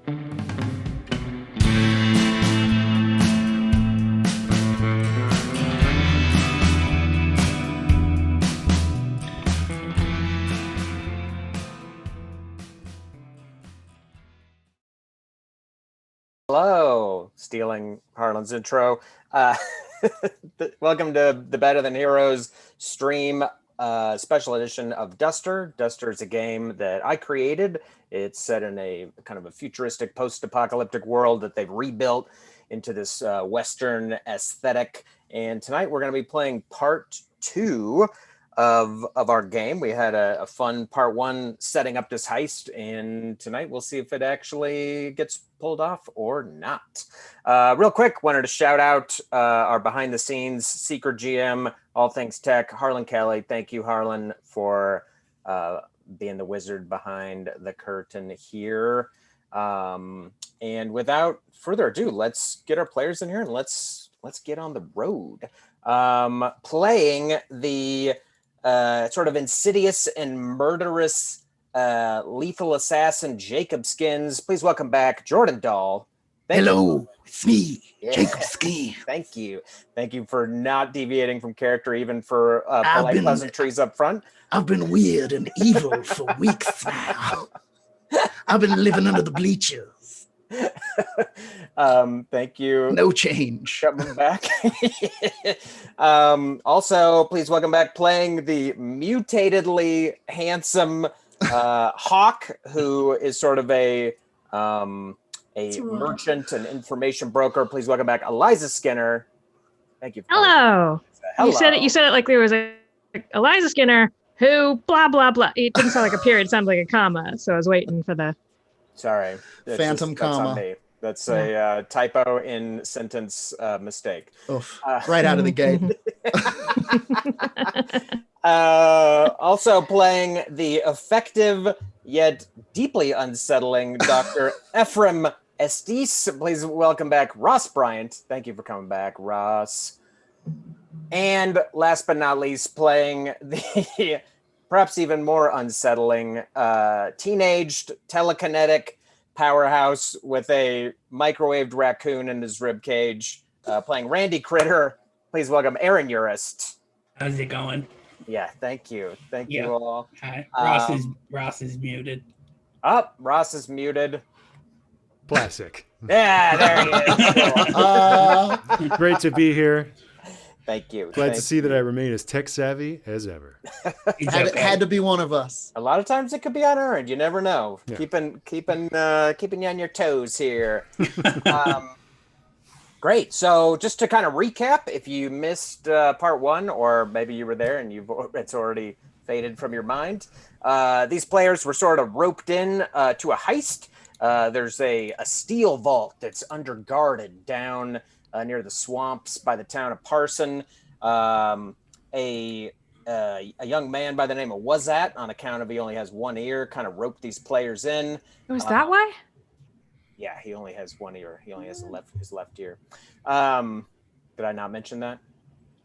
Hello, stealing Harlan's intro. Welcome to the Better Than Heroes stream special edition of Duster. Duster is a game that I created. It's set in a kind of a futuristic post-apocalyptic world that they've rebuilt into this Western aesthetic. And tonight we're going to be playing part 2 of our game. We had a fun part 1 setting up this heist, and tonight we'll see if it actually gets pulled off or not. Real quick, wanted to shout out our behind the scenes secret GM, all things tech, Harlan Kelly. Thank you, Harlan, for being the wizard behind the curtain here. And without further ado, let's get our players in here and let's get on the road. Playing the sort of insidious and murderous lethal assassin Jacob Skins. Please welcome back Jordan Dahl. Hello, it's me, Jacob Skins. Thank you for not deviating from character, even for polite pleasantries up front. I've been weird and evil for weeks now. I've been living under the bleachers. Thank you. No change. Coming back. Also, please welcome back playing the mutatedly handsome Hawk, who is sort of a merchant and information broker. Please welcome back Eliza Skinner. Thank you. Hello. You said it like there was a Eliza Skinner who blah blah blah. It didn't sound like a period, it sounded like a comma. So I was waiting for the Sorry. Phantom comma. That's a typo in sentence mistake. Oof. Right out of the gate. Also playing the effective yet deeply unsettling Dr. Ephraim Estes. Please welcome back Ross Bryant. Thank you for coming back, Ross. And last but not least, playing the perhaps even more unsettling teenaged telekinetic powerhouse with a microwaved raccoon in his rib cage, playing Randy Critter. Please welcome Aaron Urist. How's it going? Yeah, thank you all. Hi. Ross is muted. Ross is muted. Classic. Yeah, there he is. Great to be here. Thank you. Glad to see that I remain as tech savvy as ever. Had to be one of us. A lot of times it could be unearned. You never know. Yeah. Keeping you on your toes here. Great. So just to kind of recap, if you missed part 1, or maybe you were there and it's already faded from your mind, these players were sort of roped in to a heist. There's a steel vault that's underguarded down near the swamps by the town of Parson. A young man by the name of Wazat, on account of he only has one ear, kind of roped these players in. Was that why? Yeah, he only has one ear. He only has his left ear. Did I not mention that?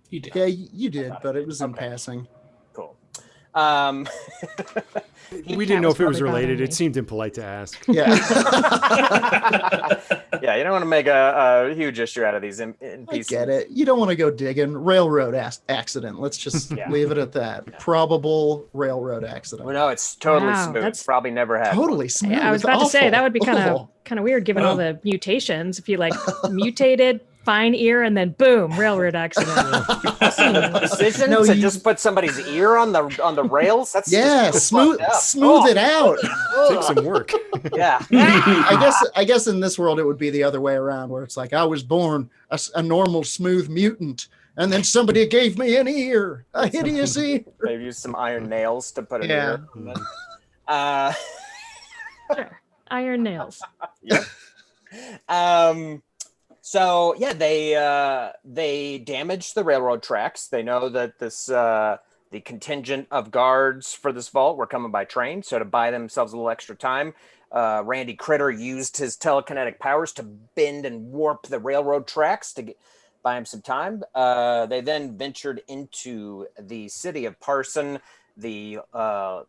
You did. Yeah, you did, but it was in passing. Cool. We didn't know if it was related. It seemed impolite to ask. Yeah. Yeah, you don't want to make a huge issue out of these in pieces. I get it. You don't want to go digging. Railroad accident. Let's just leave it at that. Yeah. Probable railroad accident. Well, no, it's totally smooth. That's probably never happened. Totally smooth. I was about to say that would be kind of weird given all the mutations. If you mutated, fine ear, and then boom, railroad accident. Precision to just put somebody's ear on the rails. That's smooth it out. Take some work. Yeah. I guess in this world it would be the other way around, where it's like I was born a normal smooth mutant, and then somebody gave me an ear, a hideous ear. They've used some iron nails to put an ear. Sure. Iron nails. Yeah. So yeah, they damaged the railroad tracks. They know that the contingent of guards for this vault were coming by train. So to buy themselves a little extra time, Randy Critter used his telekinetic powers to bend and warp the railroad tracks to buy him some time. They then ventured into the city of Parson, the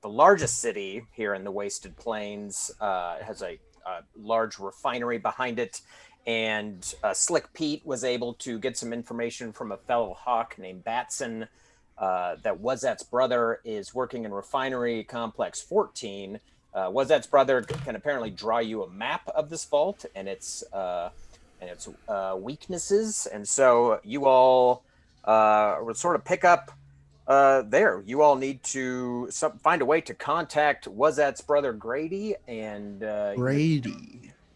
largest city here in the Wasted Plains. It has a a large refinery behind it. And Slick Pete was able to get some information from a fellow hawk named Batson that Wazet's brother is working in Refinery Complex 14. Wazet's brother can apparently draw you a map of this vault and its weaknesses. And so you all will sort of pick up there. You all need to find a way to contact Wazet's brother Grady and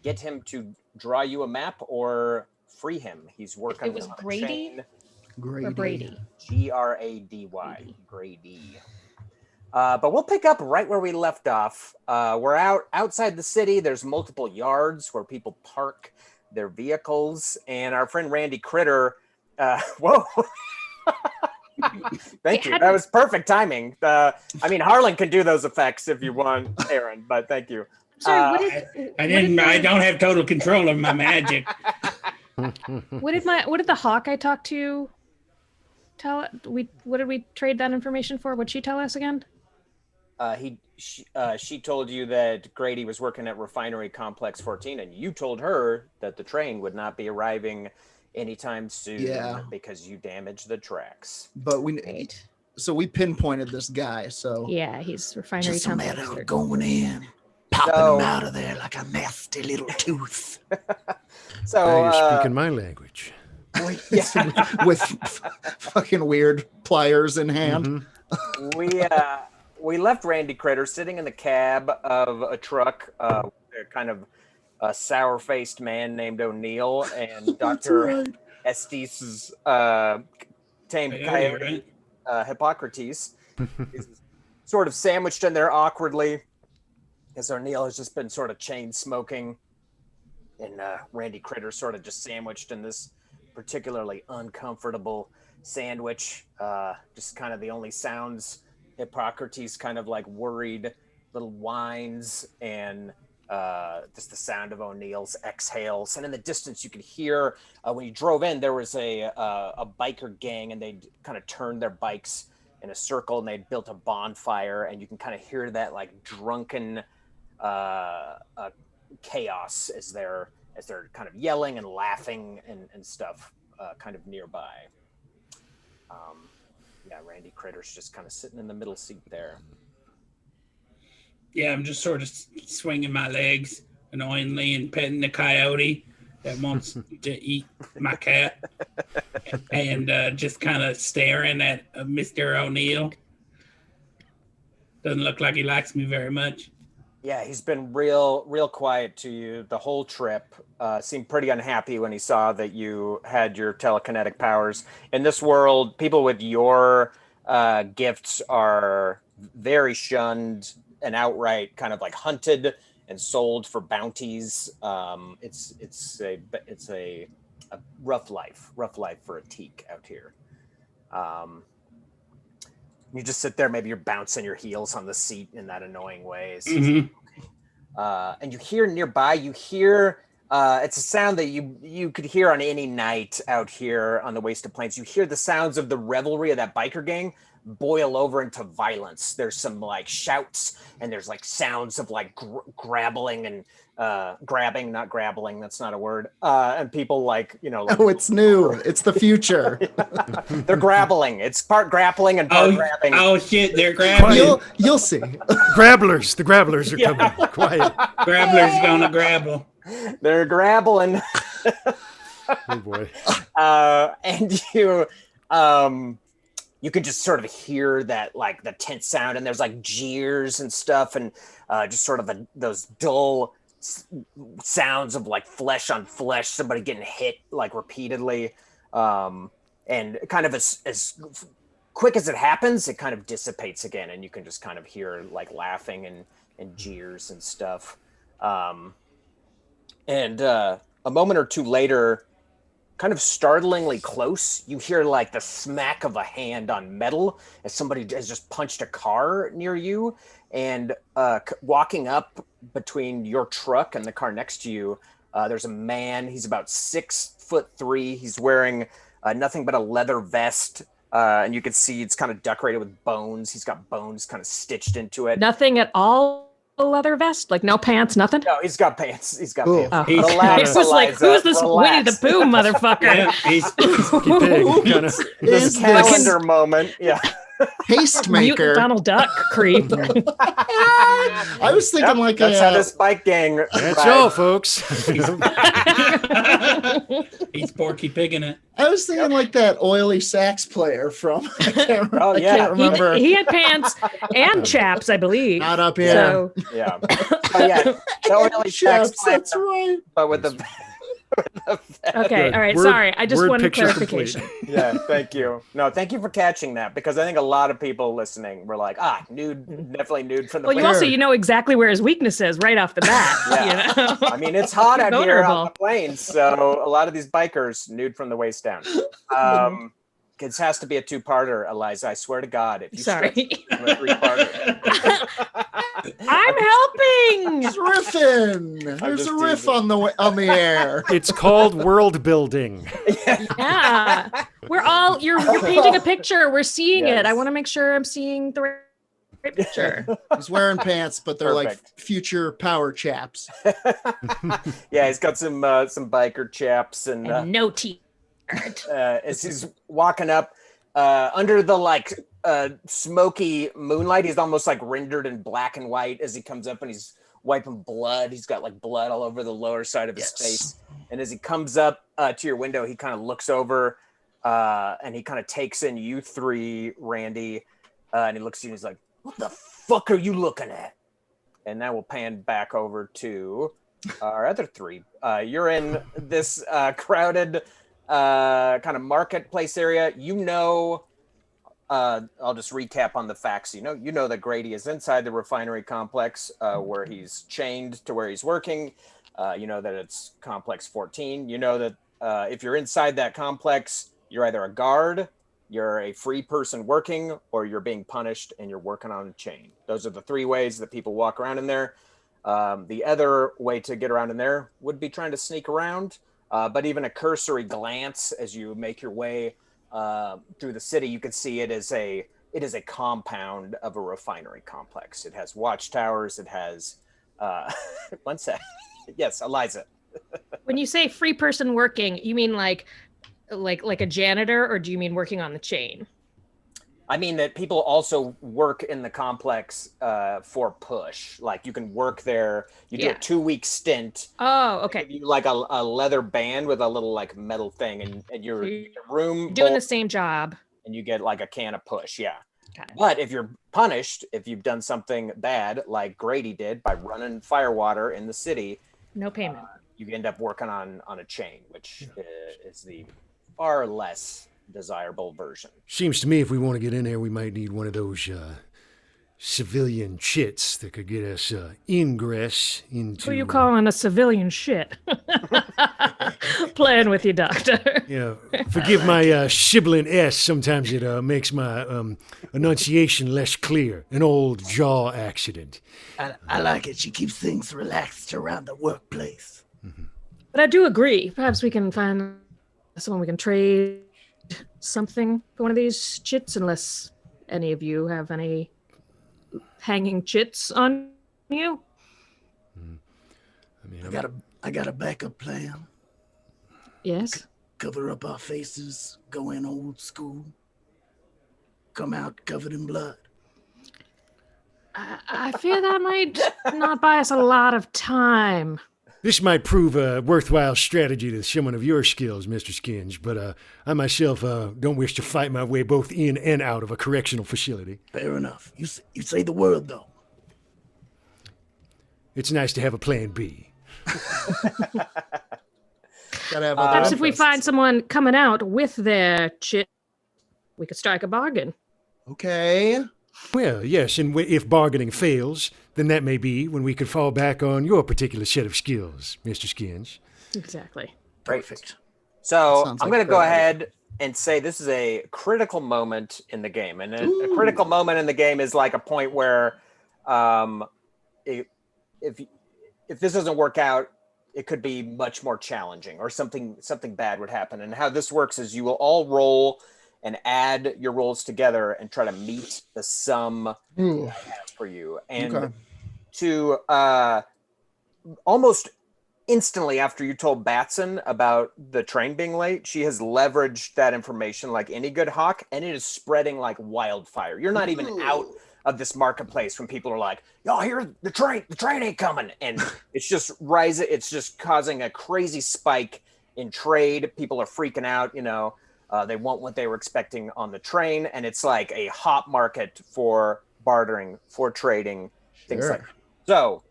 get him to draw you a map or free him. He's working. It was Grady. Or Brady. Grady. Grady. But we'll pick up right where we left off. We're outside the city. There's multiple yards where people park their vehicles, and our friend Randy Critter. Whoa. Thank you. That was perfect timing. I mean, Harlan can do those effects if you want, Aaron, but thank you. Sorry, I don't have total control of my magic. What did the hawk I talked to tell? What did we trade that information for? What'd she tell us again? She told you that Grady was working at Refinery Complex 14, and you told her that the train would not be arriving anytime soon because you damaged the tracks. But we pinpointed this guy. So yeah, he's Refinery just a Complex. matter of going in, popping him out of there like a nasty little tooth. So now you're speaking my language. with fucking weird pliers in hand. Mm-hmm. We left Randy Critter sitting in the cab of a truck, kind of a sour-faced man named O'Neill, and Dr. Estes' tamed coyote, Hippocrates, is sort of sandwiched in there awkwardly, as O'Neill has just been sort of chain smoking, and Randy Critter sort of just sandwiched in this particularly uncomfortable sandwich. Just kind of the only sounds, Hippocrates kind of like worried little whines and just the sound of O'Neill's exhales. And in the distance you could hear, when you drove in, there was a biker gang, and they'd kind of turned their bikes in a circle, and they'd built a bonfire, and you can kind of hear that like drunken chaos as they're kind of yelling and laughing and stuff kind of nearby. Randy Critter's just kind of sitting in the middle seat there. Yeah, I'm just sort of swinging my legs annoyingly and petting the coyote that wants to eat my cat, and just kind of staring at Mr. O'Neill. Doesn't look like he likes me very much. Yeah, he's been real quiet to you the whole trip. Seemed pretty unhappy when he saw that you had your telekinetic powers. In this world, people with your gifts are very shunned and outright kind of like hunted and sold for bounties. It's a rough life for a teak out here. You just sit there, maybe you're bouncing your heels on the seat in that annoying way. Mm-hmm. And you hear nearby, it's a sound that you could hear on any night out here on the Wasted Plains. You hear the sounds of the revelry of that biker gang boil over into violence. There's some like shouts, and there's like sounds of like grabbling and grabbing, not grabbling, that's not a word. And people like, like, oh, it's new. It's the future. They're grappling. It's part grappling and part grabbing. Oh shit, they're grabbling. You'll see. Grabblers. The grabblers are coming. Quiet. Grabblers gonna grabble. They're grabbling. Oh boy. And you can just sort of hear that, like the tense sound, and there's like jeers and stuff, and just sort of those dull sounds of like flesh on flesh, somebody getting hit like repeatedly, and kind of as quick as it happens, it kind of dissipates again, and you can just kind of hear like laughing and jeers and stuff. And a moment or two later, kind of startlingly close, you hear like the smack of a hand on metal as somebody has just punched a car near you. And walking up between your truck and the car next to you, there's a man. He's about 6'3". He's wearing nothing but a leather vest. And you can see it's kind of decorated with bones. He's got bones kind of stitched into it. Nothing at all. leather vest? Like no pants, nothing? No, he's got pants. He's got Cool. pants. He's- Relax, It was like, Eliza, who's this Winnie the relax. Pooh motherfucker? Yeah, he's Pretty big, kinda. Is This this calendar moment. Yeah. Mutant Pastemaker? Donald Duck creep. I was thinking Yep, like that's a how this bike gang. That's rides. all, folks. he's Porky Pigging it. I was thinking like that oily sax player from I can't, Oh, I yeah. can't remember. He had pants and chaps, I believe. Not up here. So Yeah. Oh yeah. The oily Chaps, sax that's player, right. but with the. okay, Good. all right. Word- sorry, I just word wanted picture clarification. complete. Yeah, thank you. No, thank you for catching that because I think a lot of people listening were like, nude, definitely nude from the. Well, you plane. also you know exactly where his weakness is right off the bat. Yeah. You know? I mean, it's hot out here on Vulnerable. the plains, so a lot of these bikers nude from the waist down. It has to be a two-parter, Eliza. I swear to God, if you Sorry. stretch it to a three-parter. I'm helping. He's riffing. There's just a riff teasing. on the air. It's called world building. Yeah, you're painting a picture. We're seeing it. I Yes. want to make sure I'm seeing the right picture. He's wearing pants, but they're like Perfect. future power chaps. Yeah, he's got some biker chaps and And no teeth. as he's walking up under the smoky moonlight, he's almost like rendered in black and white as he comes up and he's wiping blood. He's got like blood all over the lower side of his face. And as he comes up to your window, he kind of looks over and he kind of takes in you three, Randy, and he looks at you and he's like, "What the fuck are you looking at?" And now we'll pan back over to our other three. You're in this crowded kind of marketplace area. I'll just recap on the facts. You know that Grady is inside the refinery complex where he's chained to where he's working. You know that it's complex 14. You know that if you're inside that complex, you're either a guard, you're a free person working, or you're being punished and you're working on a chain. Those are the three ways that people walk around in there. The other way to get around in there would be trying to sneak around. But even a cursory glance as you make your way through the city, you can see it is a compound of a refinery complex. It has watchtowers. It has one sec. Yes, Eliza. When you say free person working, you mean like a janitor, or do you mean working on the chain? I mean that people also work in the complex for push. Like you can work there. You do a 2-week stint. Oh, okay. They give you like a leather band with a little like metal thing, and you're in a room Doing bowl, the same job. and you get like a can of push. Yeah. Got it. But if you're punished, if you've done something bad, like Grady did by running firewater in the city, No payment. you end up working on a chain, which is the far less desirable version. Seems to me if we want to get in there, we might need one of those civilian chits that could get us ingress into. Who you calling a civilian shit? Playing with you, doctor. Forgive my shibboleth S. Sometimes it makes my enunciation less clear. An old jaw accident. I like it. She keeps things relaxed around the workplace. But I do agree. Perhaps we can find someone we can trade something for one of these chits, unless any of you have any hanging chits on you. I mean, I got a backup plan. Yes. Cover up our faces, go in old school, come out covered in blood. I fear that might not buy us a lot of time. this might prove a worthwhile strategy to someone of your skills, Mr. Skins, but I myself don't wish to fight my way both in and out of a correctional facility. Fair enough. You say the word, though. It's nice to have a plan B. Gotta have other Perhaps if we interests. find someone coming out with their chit, we could strike a bargain. Okay. Well, yes, and if bargaining fails, then that may be when we could fall back on your particular set of skills, Mr. Skins. Exactly. Perfect. So Sounds I'm like going to go a great idea. ahead and say this is a critical moment in the game. And a critical moment in the game is like a point where if this doesn't work out, it could be much more challenging or something bad would happen. And how this works is you will all roll and add your rolls together and try to meet the sum Ooh. I have for you. And Okay. to almost instantly after you told Batson about the train being late, she has leveraged that information like any good hawk, and it is spreading like wildfire. You're not even out of this marketplace when people are like, y'all hear the train ain't coming. And it's just rising. It's just causing a crazy spike in trade. People are freaking out, they want what they were expecting on the train. And it's like a hot market for bartering, for trading, things like that. So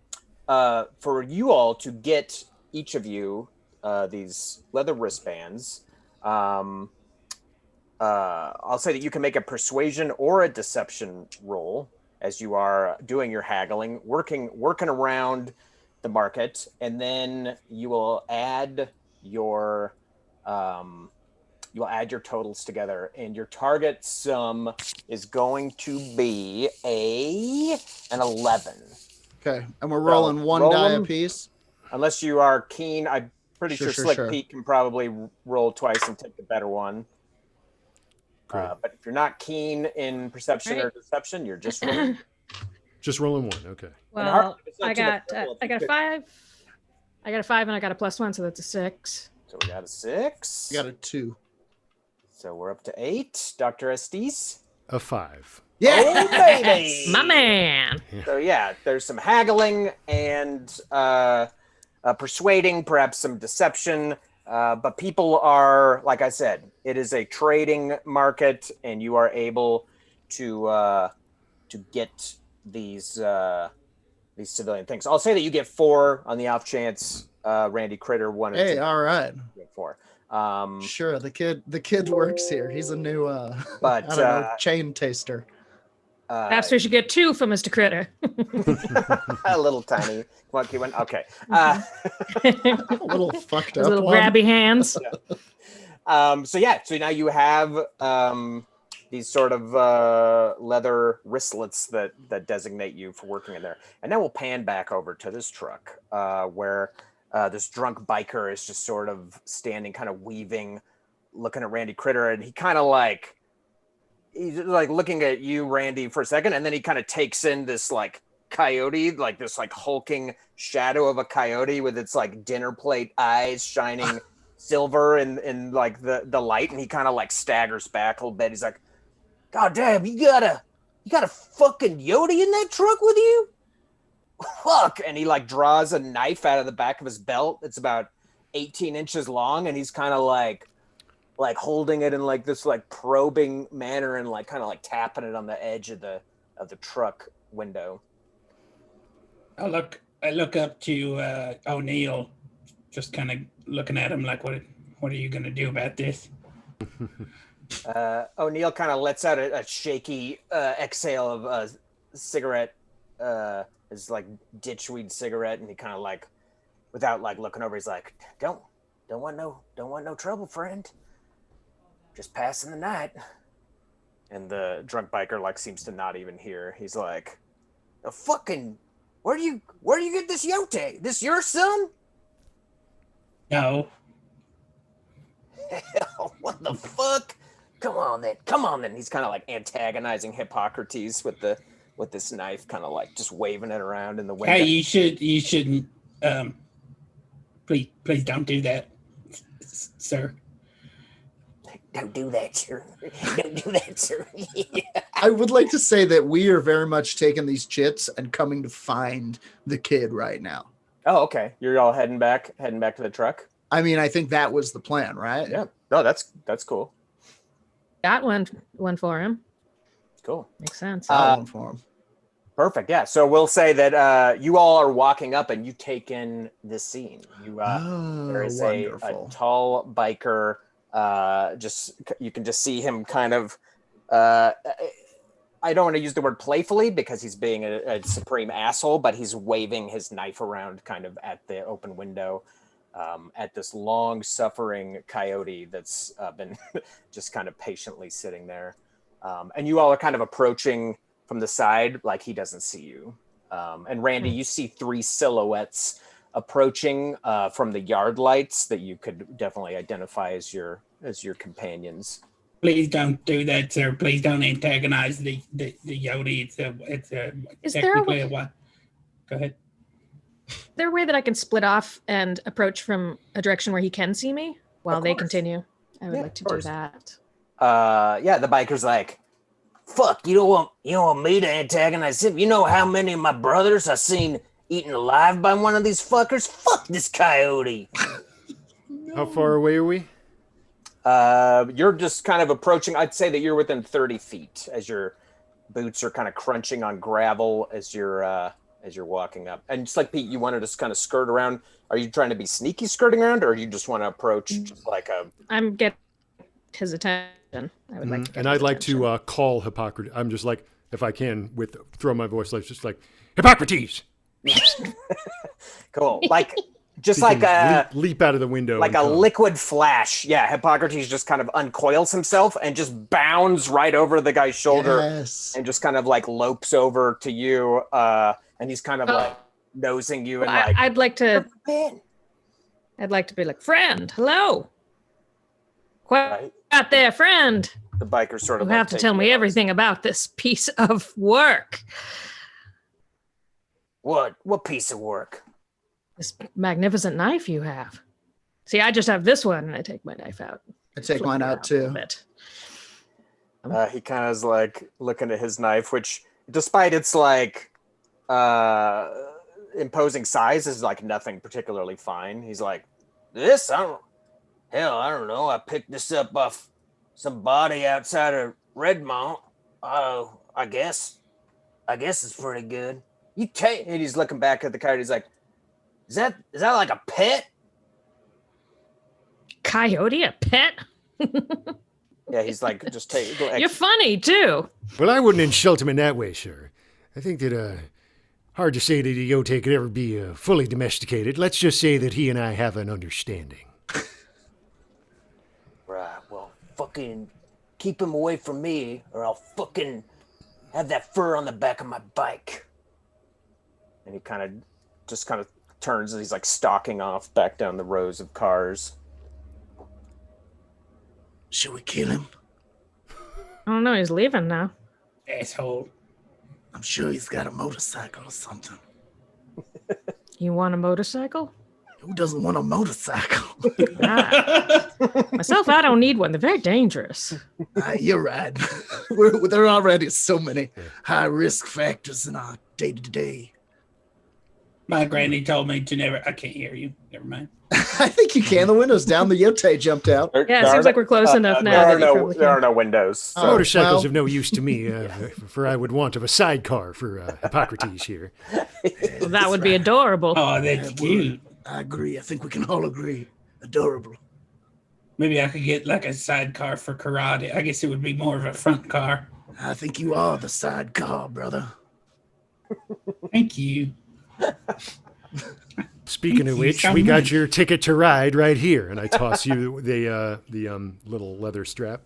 for you all to get each of you these leather wristbands, I'll say that you can make a persuasion or a deception roll as you are doing your haggling, working around the market, and then you will add your totals together, and your target sum is going to be an 11. Okay, and we're rolling one die apiece. Unless you are keen, I'm pretty sure Slick sure. Pete can probably roll twice and take the better one. But if you're not keen in perception or deception, you're just rolling. Just rolling one. Okay. Well, I got a 5. I got a 5 and I got a +1, so that's a 6. So we got a 6. You got a 2. So we're up to 8. Dr. Estes? A 5. Yeah, oh, baby! My man. So yeah, there's some haggling and persuading, perhaps some deception. But people are, like I said, it is a trading market, and you are able to get these civilian things. I'll say that you get 4 on the off chance Randy Critter wanted. Hey, all right. Get 4. Sure, the kid works here. He's a new but I don't know, chain taster. Perhaps we should get 2 for Mr. Critter. A little tiny monkey one. Okay. A little fucked up. Those little one. grabby hands. So now you have these sort of leather wristlets that designate you for working in there. And now we'll pan back over to this truck where this drunk biker is just sort of standing, kind of weaving, looking at Randy Critter, and he's like looking at you, Randy, for a second, and then he kind of takes in this like coyote, like this like hulking shadow of a coyote with its like dinner plate eyes shining silver in like the light, and he kind of like staggers back a little bit. He's like, God damn, you got a fucking Yodi in that truck with you? Fuck. And he like draws a knife out of the back of his belt. It's about 18 inches long, and he's kind of like holding it in like this like probing manner and like kind of like tapping it on the edge of the truck window. I look up to O'Neill, just kind of looking at him like, what are you gonna do about this? O'Neill kind of lets out a shaky exhale of a cigarette, his like ditchweed cigarette, and he kind of like, without like looking over, he's like, don't want no trouble, friend. Just passing the night. And the drunk biker like seems to not even hear. He's like, the fucking, where do you get this Yote? This your son? No. Hell, what the fuck? Come on then. He's kind of like antagonizing Hippocrates with this knife, kind of like just waving it around in the window. Hey, you shouldn't. Please don't do that, sir. Don't do that, sir. Don't do that, sir. Yeah. I would like to say that we are very much taking these chits and coming to find the kid right now. Oh, okay. You're all heading back to the truck? I mean, I think that was the plan, right? Yeah. No, that's cool. Got one for him. Cool. Makes sense. One for him. Perfect. Yeah. So we'll say that you all are walking up and you take in this scene. There is a tall biker. You can just see him kind of. I don't want to use the word playfully because he's being a supreme asshole, but he's waving his knife around kind of at the open window. At this long-suffering coyote that's been just kind of patiently sitting there. And you all are kind of approaching from the side like he doesn't see you. And Randy, you see 3 silhouettes approaching from the yard lights that you could definitely identify as your companions. Please don't do that, sir. Please don't antagonize the Yodi. It's Is there a technically way? Go ahead. Is there a way that I can split off and approach from a direction where he can see me while they continue? I would like to do that. Yeah, the biker's like, fuck, you don't want me to antagonize him? You know how many of my brothers I seen eaten alive by one of these fuckers? Fuck this coyote. How far away are we? You're just kind of approaching. I'd say that you're within 30 feet as your boots are kind of crunching on gravel as you're walking up. And just like Pete, you want to just kind of skirt around. Are you trying to be sneaky skirting around, or you just want to approach just like a... I'm getting his attention. I would like to get and his I'd like attention. to call Hippocrates. I'm just like, if I can, throw my voice like, just like, Hippocrates! Cool. Like, just He like can a... leap out of the window. Like and a come. liquid flash. Yeah, Hippocrates just kind of uncoils himself and just bounds right over the guy's shoulder and just kind of like lopes over to you. And he's kind of like nosing you and like... I'd like to be like, friend, hello. Quiet out there, friend. The biker sort of... You have to tell me everything about this piece of work. What piece of work? This magnificent knife you have. See, I just have this one, and I take my knife out. I take mine out too. He kind of is like looking at his knife, which, despite its like imposing size, is like nothing particularly fine. He's like, this? I don't know. I picked this up off some body outside of Redmont. I guess it's pretty good. And he's looking back at the coyote. He's like, is that like a pet? Coyote, a pet? Yeah, he's like, just take. You're funny too. Well, I wouldn't insult him in that way, sir. I think that hard to say that a Yote could ever be fully domesticated. Let's just say that he and I have an understanding. Right. Well, fucking keep him away from me, or I'll fucking have that fur on the back of my bike. And he kind of turns and he's like stalking off back down the rows of cars. Should we kill him? I don't know. He's leaving now. Asshole. I'm sure he's got a motorcycle or something. You want a motorcycle? Who doesn't want a motorcycle? Myself, I don't need one. They're very dangerous. You're right. There are already so many high risk factors in our day-to-day. My granny told me to never... I can't hear you. Never mind. I think you can. The window's down. The Yote jumped out. Yeah, it seems like we're close enough now. There are no windows. So. Motorcycles of no use to me, for I would want of a sidecar for Hippocrates here. Well, that would be adorable. Oh, that's cute. I agree. I think we can all agree. Adorable. Maybe I could get like a sidecar for karate. I guess it would be more of a front car. I think you are the sidecar, brother. Thank you. Speaking of which, we got your ticket to ride right here, and I toss you the little leather strap.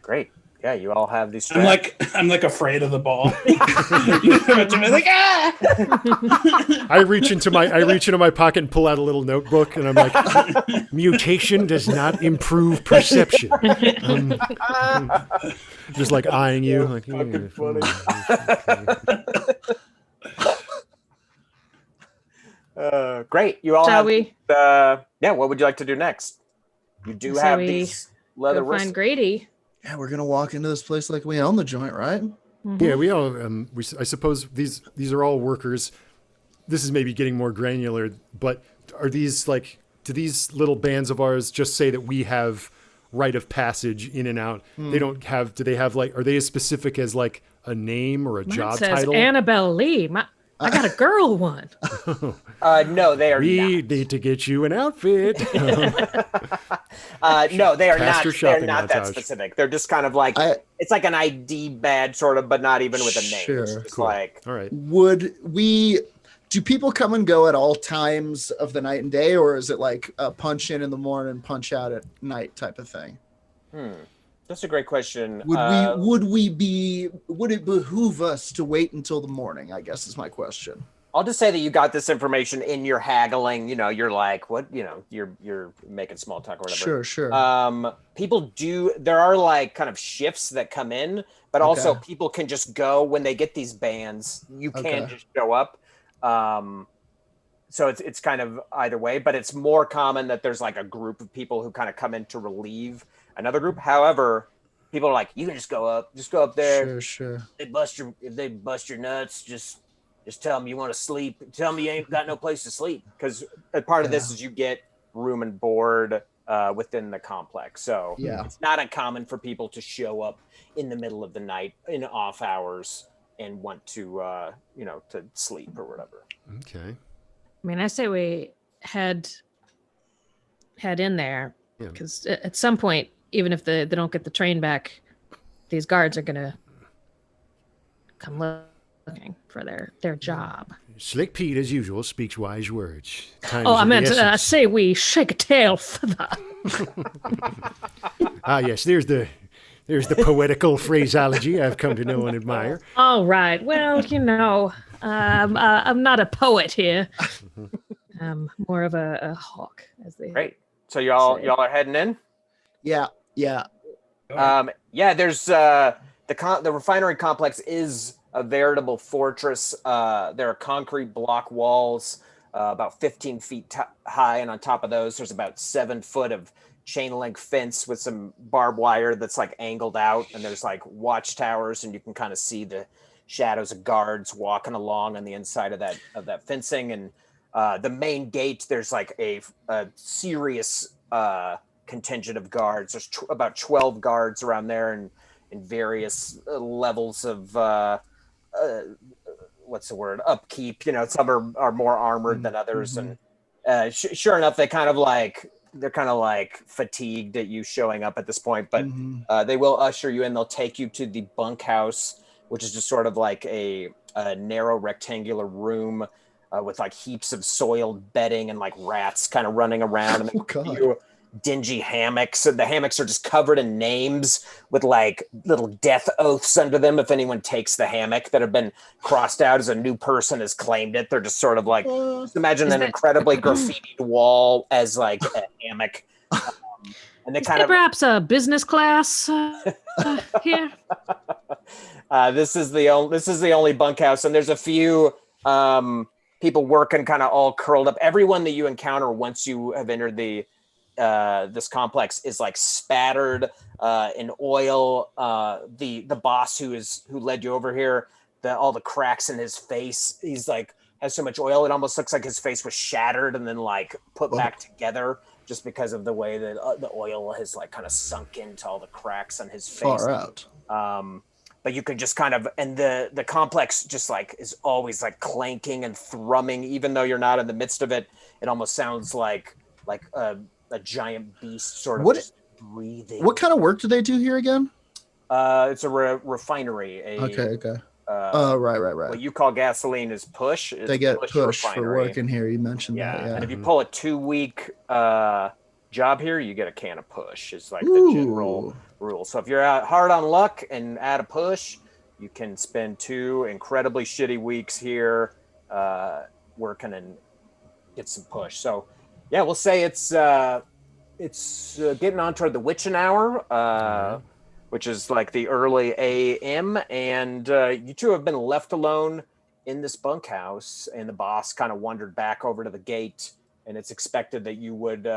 Great. Yeah, you all have these straps. I'm like afraid of the ball. I'm like, ah! I reach into my pocket and pull out a little notebook, and I'm like, mutation does not improve perception. Just like eyeing you, like fucking funny. Great. You all Shall have. we? Yeah. What would you like to do next? You do have these leather Go wrists. find Grady. Yeah, we're gonna walk into this place like we own the joint, right? Yeah, we all. I suppose these are all workers. This is maybe getting more granular, but are these like? Do these little bands of ours just say that we have rite of passage in and out? They don't have. Do they have like? Are they as specific as like a name or a Mine job says title? Annabelle Lee. I got a girl one. No, they are We not. need to get you an outfit. No, they are Past not. your They're shopping not that montage. specific. They're just kind of like it's like an ID badge, sort of, but not even with a name. Sure. It's just Cool. like All right. Do people come and go at all times of the night and day, or is it like a punch in the morning, punch out at night type of thing? That's a great question. Would it behoove us to wait until the morning? I guess is my question. I'll just say that you got this information in your haggling. You know, you're like, what? You know, you're making small talk or whatever. Sure. People do. There are like kind of shifts that come in, but also people can just go when they get these bands. You can just show up. So it's kind of either way, but it's more common that there's like a group of people who kind of come in to relieve another group. However, people are like, you can just go up there. Sure. If they bust your nuts, just tell them you want to sleep. Tell them you ain't got no place to sleep, because part of this is you get room and board within the complex. So it's not uncommon for people to show up in the middle of the night in off hours and want to to sleep or whatever. Okay. I mean, I say we head in there, because at some point, even if they don't get the train back, these guards are gonna come looking for their job. Slick Pete, as usual, speaks wise words. I meant to say we shake a tail for the. Yes, there's the poetical phraseology I've come to know and admire. All right. Well, I'm not a poet here. I'm more of a hawk, as they. Great. So y'all are heading in. Yeah. There's the refinery complex is a veritable fortress. There are concrete block walls about 15 feet high, and on top of those, there's about 7 foot of chain link fence with some barbed wire that's like angled out, and there's like watchtowers, and you can kind of see the shadows of guards walking along on the inside of that fencing. And the main gate, there's like a serious contingent of guards. There's about 12 guards around there, and in various levels of what's the word, upkeep. Some are more armored than others. And sure enough, they're kind of like fatigued at you showing up at this point, but they will usher you in. They'll take you to the bunkhouse, which is just sort of like a narrow rectangular room with like heaps of soiled bedding and like rats kind of running around. And a few dingy hammocks. And the hammocks are just covered in names with like little death oaths under them if anyone takes the hammock, that have been crossed out as a new person has claimed it. They're just sort of like, just imagine an incredibly graffitied wall as like a hammock. And they kind of perhaps a business class here. This is the only bunkhouse, and there's a few people working kind of all curled up. Everyone that you encounter once you have entered this complex is like spattered in oil. The boss who led you over here, all the cracks in his face, he's like has so much oil it almost looks like his face was shattered and then like put back together, just because of the way that the oil has like kind of sunk into all the cracks on his face. Far out. But you could just kind of, and the complex just like is always like clanking and thrumming, even though you're not in the midst of it. It almost sounds like a giant beast sort of just breathing. What kind of work do they do here again? It's a refinery. Okay. Right. What you call gasoline is push. They get push for working here. You mentioned that. Yeah. And if you pull a 2-week job here, you get a can of push. It's like the general rule. So if you're out hard on luck and add a push, you can spend 2 incredibly shitty weeks here working and get some push. So yeah, we'll say it's getting on toward the witching hour, which is like the early AM, and you two have been left alone in this bunkhouse, and the boss kind of wandered back over to the gate, and it's expected that you would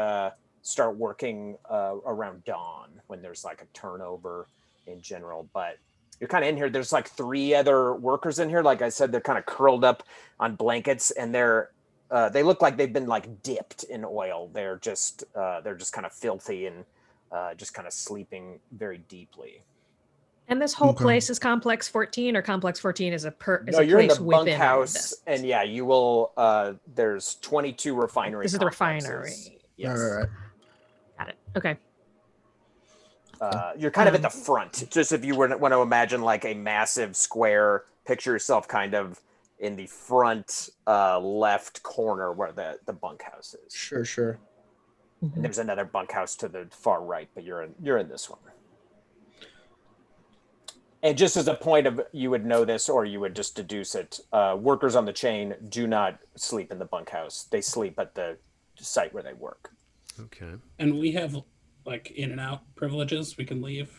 start working around dawn when there's like a turnover in general. But you're kind of in here. There's like 3 other workers in here. Like I said, they're kind of curled up on blankets, and they look like they've been like dipped in oil. They're just kind of filthy and just kind of sleeping very deeply. And this whole place is Complex 14, or Complex 14 is a you're in place the within bunkhouse, and you will. There's 22 refinery. This is the refinery. Yes. All right. Got it. Okay. You're kind of at the front. Just if you want to imagine like a massive square, picture yourself kind of in the front left corner where the bunkhouse is. Sure. And there's another bunkhouse to the far right, but you're in this one. And just as a point of, you would know this or you would just deduce it, workers on the chain do not sleep in the bunkhouse. They sleep at the site where they work. Okay. And we have like in and out privileges. We can leave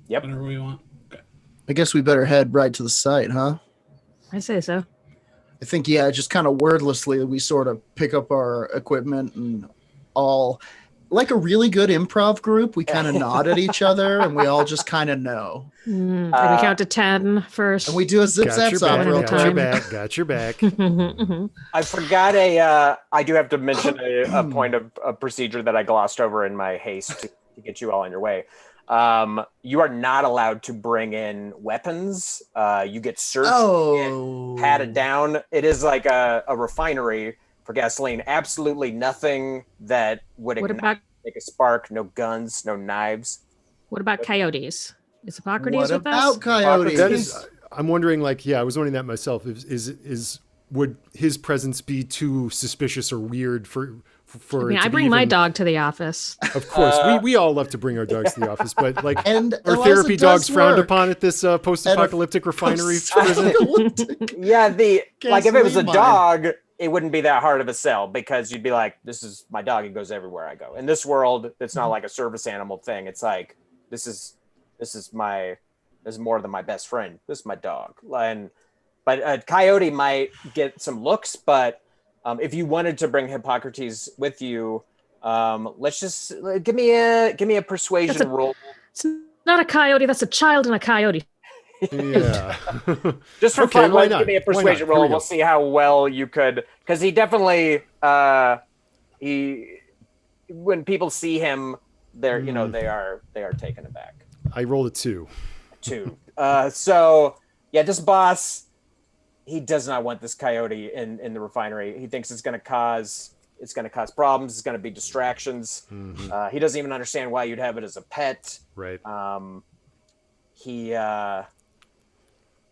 whenever we want. Okay. I guess we better head right to the site, huh? I say so. I think, yeah, just kind of wordlessly, we sort of pick up our equipment and all, like a really good improv group, we kind of nod at each other and we all just kind of know. And we count to 10 first. And we do a zip Got zap your zop back. real Got your quick. back. Got your back. I forgot I do have to mention a point of procedure that I glossed over in my haste to get you all on your way. You are not allowed to bring in weapons. You get searched, and patted down. It is like a refinery for gasoline. Absolutely nothing that would make a spark. No guns, no knives. What about coyotes? Is Hippocrates What with about us? coyotes? That is, I'm wondering, like, yeah, I was wondering that myself. Would his presence be too suspicious or weird for? I mean, I bring my dog to the office. Of course, we all love to bring our dogs to the office, but like, and are Eliza therapy does dogs frowned work upon at this post-apocalyptic refinery prison? Post-apocalyptic. Yeah, like if it was a Gasoline mine. dog, it wouldn't be that hard of a sell because you'd be like, "This is my dog. He goes everywhere I go." In this world, it's not like a service animal thing. It's like this is more than my best friend. This is my dog. But a coyote might get some looks, but if you wanted to bring Hippocrates with you, let's just give me a persuasion roll. It's not a coyote. That's a child in a coyote. Yeah. Just for Okay, fun, why give not? me a Why persuasion not? Here we roll. go. We'll see how well you could, because he definitely when people see him, they're they are taken aback. I rolled a 2. So yeah, this boss, he does not want this coyote in the refinery. He thinks it's going to cause problems. It's going to be distractions. Mm-hmm. He doesn't even understand why you'd have it as a pet. Right.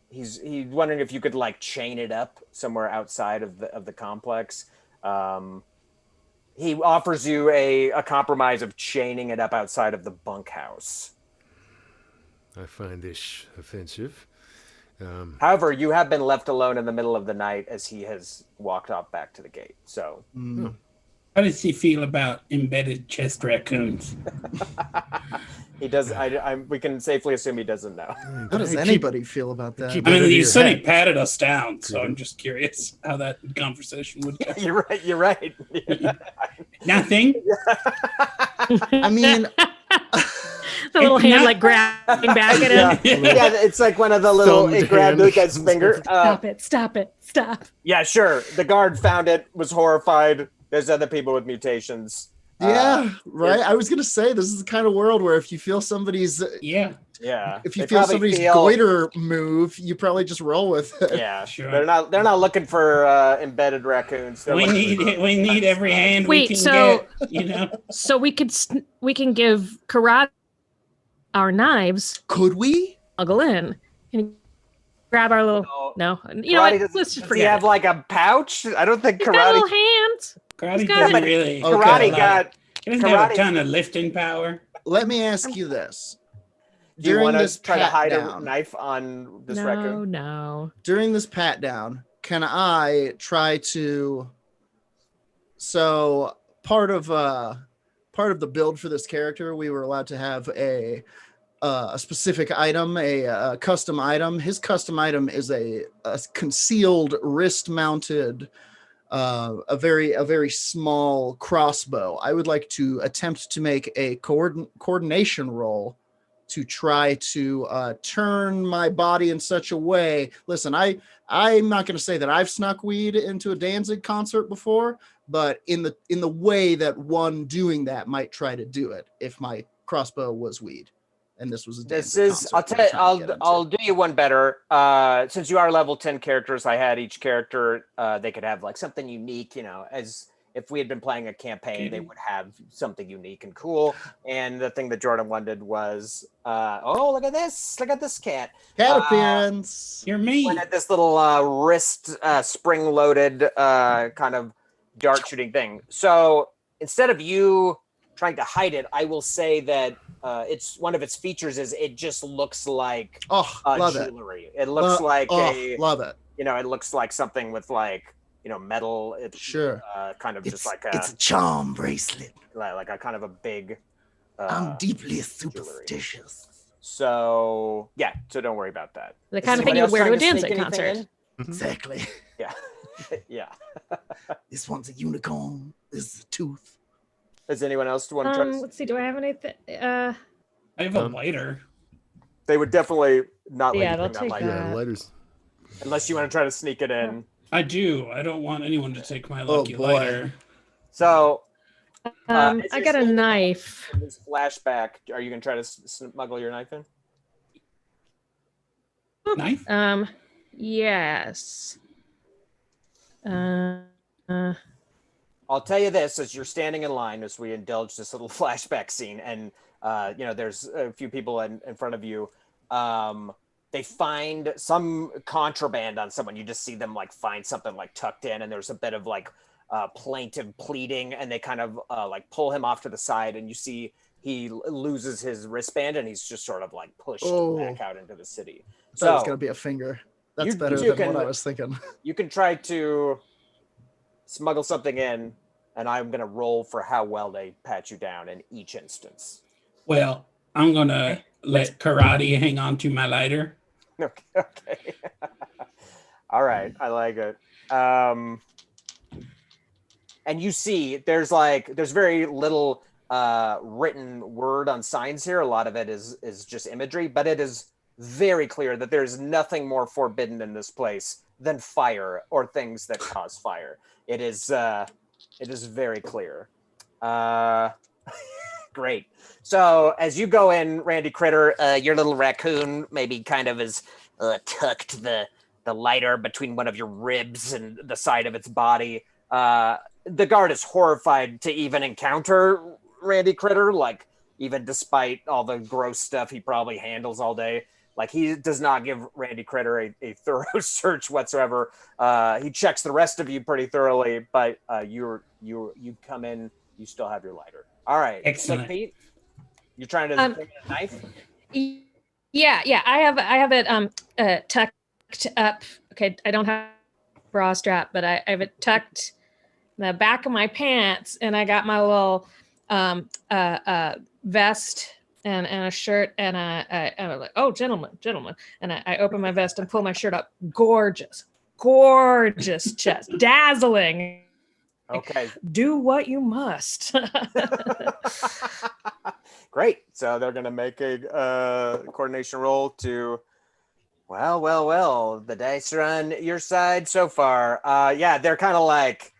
He's wondering if you could like chain it up somewhere outside of the complex. He offers you a compromise of chaining it up outside of the bunkhouse. I find this offensive. However, you have been left alone in the middle of the night as he has walked off back to the gate. So, How does he feel about embedded chest raccoons? he does. We can safely assume he doesn't know. How does anybody feel about that? keep- I mean, Under you your said he head. patted us down, so I'm just curious how that conversation would go. You're right. Nothing. I mean, The little hand like grabbing back at him. Yeah, it's like one of the little. Thumbed It grabbed hand. Luca's finger. Stop it. Yeah, sure. The guard found it, was horrified. There's other people with mutations. yeah, right. I was gonna say this is the kind of world where if you feel somebody's, Yeah, Yeah. if you They feel probably somebody's goiter move, you probably just roll with it. Yeah, Sure. They're not looking for embedded raccoons. They're we looking need for- we need every hand we Wait, can so- get. You know, So we can give karate our knives, Could we? snuggle in, and grab our little. No, you know Karate what? Let's just does he forget. have like a pouch? I don't think He's got karate. little hands. karate got doesn't it. really. Okay. Karate got. He doesn't have karate- a ton of lifting power. Let me ask you this: Do you during want to this try to pat hide a down, knife on this raccoon? No. during this pat down, can I try to? So part of the build for this character, we were allowed to have a specific item, a custom item. His custom item is a concealed wrist-mounted, a very small crossbow. I would like to attempt to make a coordination roll to try to turn my body in such a way. Listen, I'm not going to say that I've snuck weed into a Danzig concert before, but in the way that one doing that might try to do it if my crossbow was weed. And this was a This Danzig is. concert I'll we're tell. trying to get I'll into. do you one better. Since you are level 10 characters, I had each character. They could have like something unique. As if we had been playing a campaign, they would have something unique and cool. And the thing that Jordan wanted was, look at this! Look at this cat. Cat appearance. You're me. One had this little wrist spring-loaded kind of dart shooting thing. So instead of you trying to hide it, I will say that it's one of its features is it just looks like Oh, love it. jewelry. It looks like love it. it looks like something with like metal. It's Sure. kind of just like It's a charm bracelet. like a kind of a big. I'm deeply jewelry. superstitious. So yeah, so don't worry about that. The Is kind of thing anybody you would wear to a else trying Danzig sneak anything concert. Exactly. in? Yeah. Yeah. This one's a unicorn. This is a tooth. Does anyone else want to try? Let's see. Do I have anything? I have a lighter. They would definitely not let Yeah, you they'll bring that take light Yeah, that. lighters. unless you want to try to sneak it in. I do. I don't want anyone to take my Oh, lucky boy. lighter. So as I you're got a standing knife. in this flashback, are you gonna try to smuggle your knife in? Knife? Yes. I'll tell you this: as you're standing in line, as we indulge this little flashback scene, and there's a few people in front of you. They find some contraband on someone. You just see them like find something like tucked in, and there's a bit of like plaintive pleading, and they kind of like pull him off to the side, and you see he loses his wristband, and he's just sort of like pushed back out into the city. That was gonna be a finger. That's better than what I was thinking. You can try to smuggle something in, and I'm gonna roll for how well they pat you down in each instance. Well, I'm going to let Karate hang on to my lighter. Okay. All right. I like it. And you see there's very little written word on signs here. A lot of it is just imagery, but it is very clear that there's nothing more forbidden in this place than fire or things that cause fire. It is very clear. Great. So as you go in, Randy Critter, your little raccoon maybe kind of is tucked the lighter between one of your ribs and the side of its body. The guard is horrified to even encounter Randy Critter, like even despite all the gross stuff he probably handles all day. Like he does not give Randy Critter a thorough search whatsoever. He checks the rest of you pretty thoroughly, but you come in, you still have your lighter. All right. Excellent. Slick Pete, you're trying to bring a knife? Yeah. I have it tucked up. Okay, I don't have a bra strap, but I have it tucked in the back of my pants, and I got my little vest and a shirt, and I'm like, oh, gentlemen, and I open my vest and pull my shirt up. Gorgeous chest, dazzling. Okay. Do what you must. Great. So they're going to make a coordination roll to, well, the dice are on your side so far. Yeah, they're kind of like,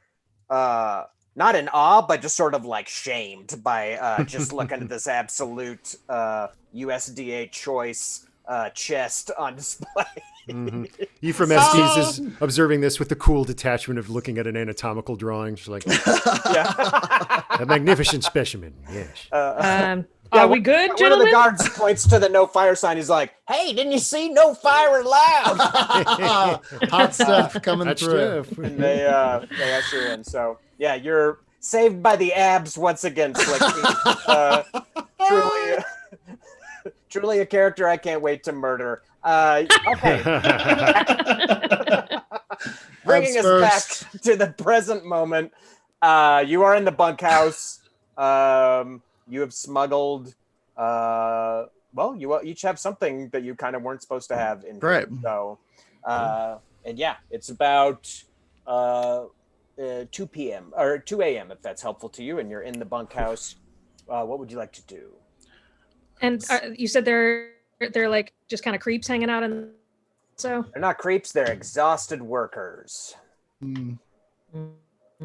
not in awe, but just sort of like shamed by just looking at this absolute USDA choice chest on display. Mm-hmm. Ephraim Estes is observing this with the cool detachment of looking at an anatomical drawing. She's like, a magnificent specimen. Yes. Are we good, one gentlemen? of the guards points to the no fire sign. He's like, hey, didn't you see no fire allowed? Hot stuff coming That's through. stuff. And they usher in. So yeah, you're saved by the abs once again, Slick Pete. Truly a character I can't wait to murder. Okay. Bringing us back to the present moment. You are in the bunkhouse. You have smuggled. You each have something that you kind of weren't supposed to have in. Right. So, and yeah, it's about 2 p.m. or 2 a.m. if that's helpful to you, and you're in the bunkhouse. What would you like to do? And you said they're like just kind of creeps hanging out, and so They're not creeps. They're exhausted workers.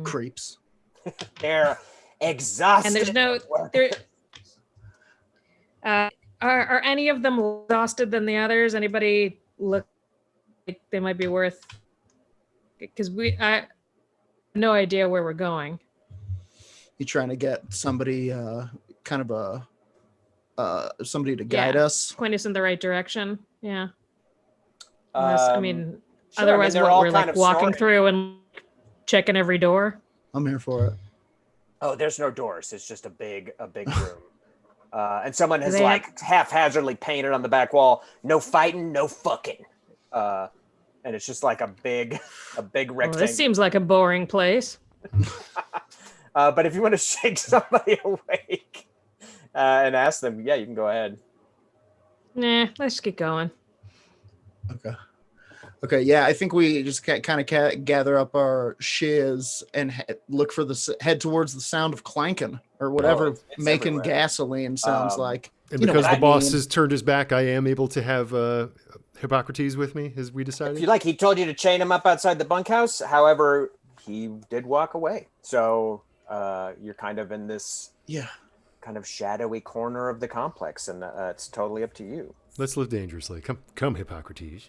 Creeps. They're exhausted. and there's no workers. there. Are any of them less exhausted than the others? Anybody look like they might be worth? Because I have no idea where we're going. You trying to get somebody, kind of somebody to guide us? Point us in the right direction. Yeah. Sure, Otherwise, they're all we're kind like of walking snoring. through and checking every door. I'm here for it. Oh, there's no doors. It's just a big room. And someone has They like haphazardly painted on the back wall, "No fighting, no fucking." And it's just like a big Well, rectangle. this seems like a boring place. But if you want to shake somebody awake and ask them, yeah, you can go ahead. Nah, let's get going. Okay. Okay, yeah, I think we just kind of gather up our shiz and look for head towards the sound of clanking or whatever it's making everywhere. gasoline sounds like. And You know because what the I boss mean. has turned his back, I am able to have Hippocrates with me, as we decided. If you like, he told you to chain him up outside the bunkhouse. However, he did walk away. So you're kind of in this kind of shadowy corner of the complex, and it's totally up to you. Let's live dangerously. Come, Hippocrates.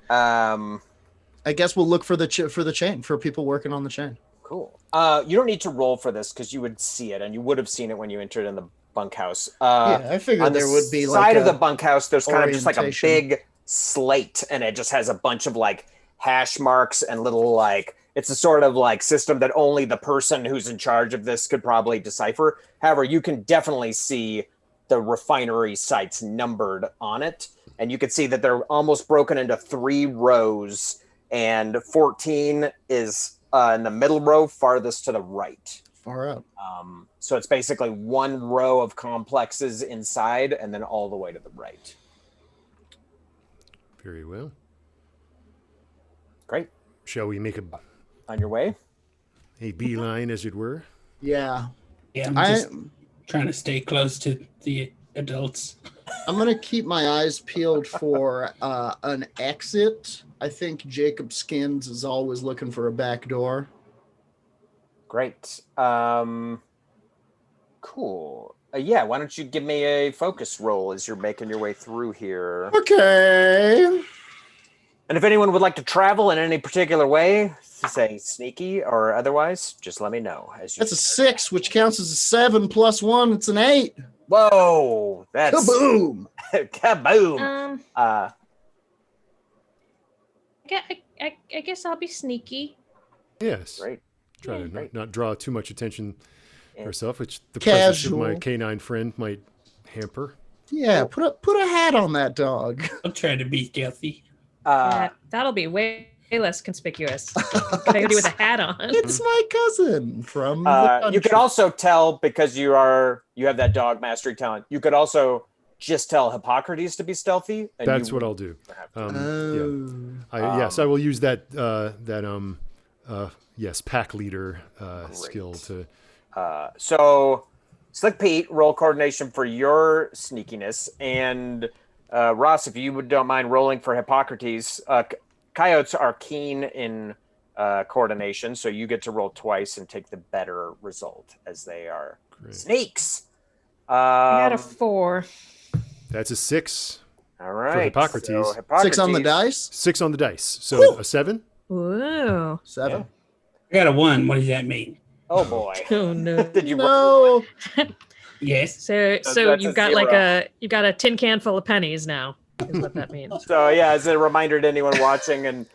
I guess we'll look for the chain, for people working on the chain. Cool. You don't need to roll for this because you would see it, and you would have seen it when you entered in the bunkhouse. Yeah, I figured on there would be side like of the bunkhouse. There's kind of just like a orientation. big slate, and it just has a bunch of like hash marks and little like. It's a sort of like system that only the person who's in charge of this could probably decipher. However, you can definitely see the refinery sites numbered on it, and you can see that they're almost broken into 3 rows, and 14 is in the middle row farthest to the right. Far out. So it's basically 1 row of complexes inside and then all the way to the right. Very well. Great. Shall we make On your way? a beeline, as it were? Yeah. Yeah, I'm just trying to stay close to the adults. I'm gonna keep my eyes peeled for an exit. I think Jacob Skins is always looking for a back door. Great. Cool. Yeah, why don't you give me a focus roll as you're making your way through here? Okay. And if anyone would like to travel in any particular way, say sneaky or otherwise, just let me know. That's a 6, which counts as a 7 plus 1. It's an 8. Whoa! That's Kaboom! kaboom! I guess I'll be sneaky. Yes. Great. Try to Great. not draw too much attention Yeah. herself, which the presence of Casual. my canine friend might hamper. Yeah, put a hat on that dog. I'll try to be stealthy. That'll be way less conspicuous. Coyote with a hat on. It's my cousin from the you could country. also tell because you have that dog mastery talent. You could also just tell Hippocrates to be stealthy. And That's what I'll do. Yes, I will use that pack leader skill to. So, Slick Pete, roll coordination for your sneakiness, and Ross, if you don't mind rolling for Hippocrates. Coyotes are keen in coordination, so you get to roll twice and take the better result as they are sneaks. I got a 4. That's a 6. All right. For Hippocrates. So 6 on the dice. 6 on the dice. So a 7? Whoa. 7. I got a 1. What does that mean? Oh boy. Oh no. Did you roll? No. Yes. So that's you a got 0. you got a tin can full of pennies now. Is what that means. So yeah, as a reminder to anyone watching, and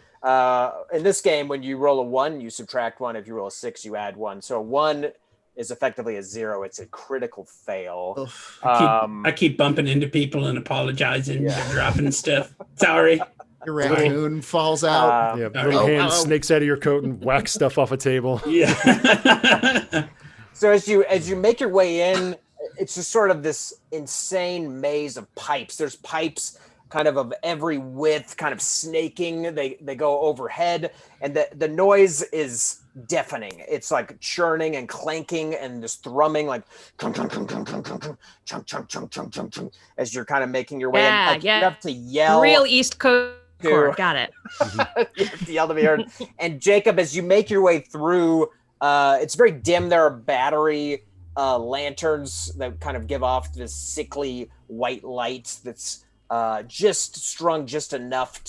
in this game, when you roll a 1, you subtract 1. If you roll a 6, you add 1. So 1 is effectively a 0. It's a critical fail. Oof. I keep bumping into people and apologizing for dropping stuff. Sorry. Your raccoon falls out. Yeah, all little right. hand snakes out of your coat and whacks stuff off a table. Yeah. So as you make your way in, it's just sort of this insane maze of pipes. There's pipes kind of every width, kind of snaking. They go overhead, and the noise is deafening. It's like churning and clanking and just thrumming, like chunk chunk chunk chunk chunk chunk chunk chunk chunk chunk chunk chunk as you're kind of making your way in. Like, you have to yell. Real East Coast. Got it. You have to yell to be heard. And Jacob, as you make your way through, it's very dim. There are battery lanterns that kind of give off this sickly white light that's just strung just enough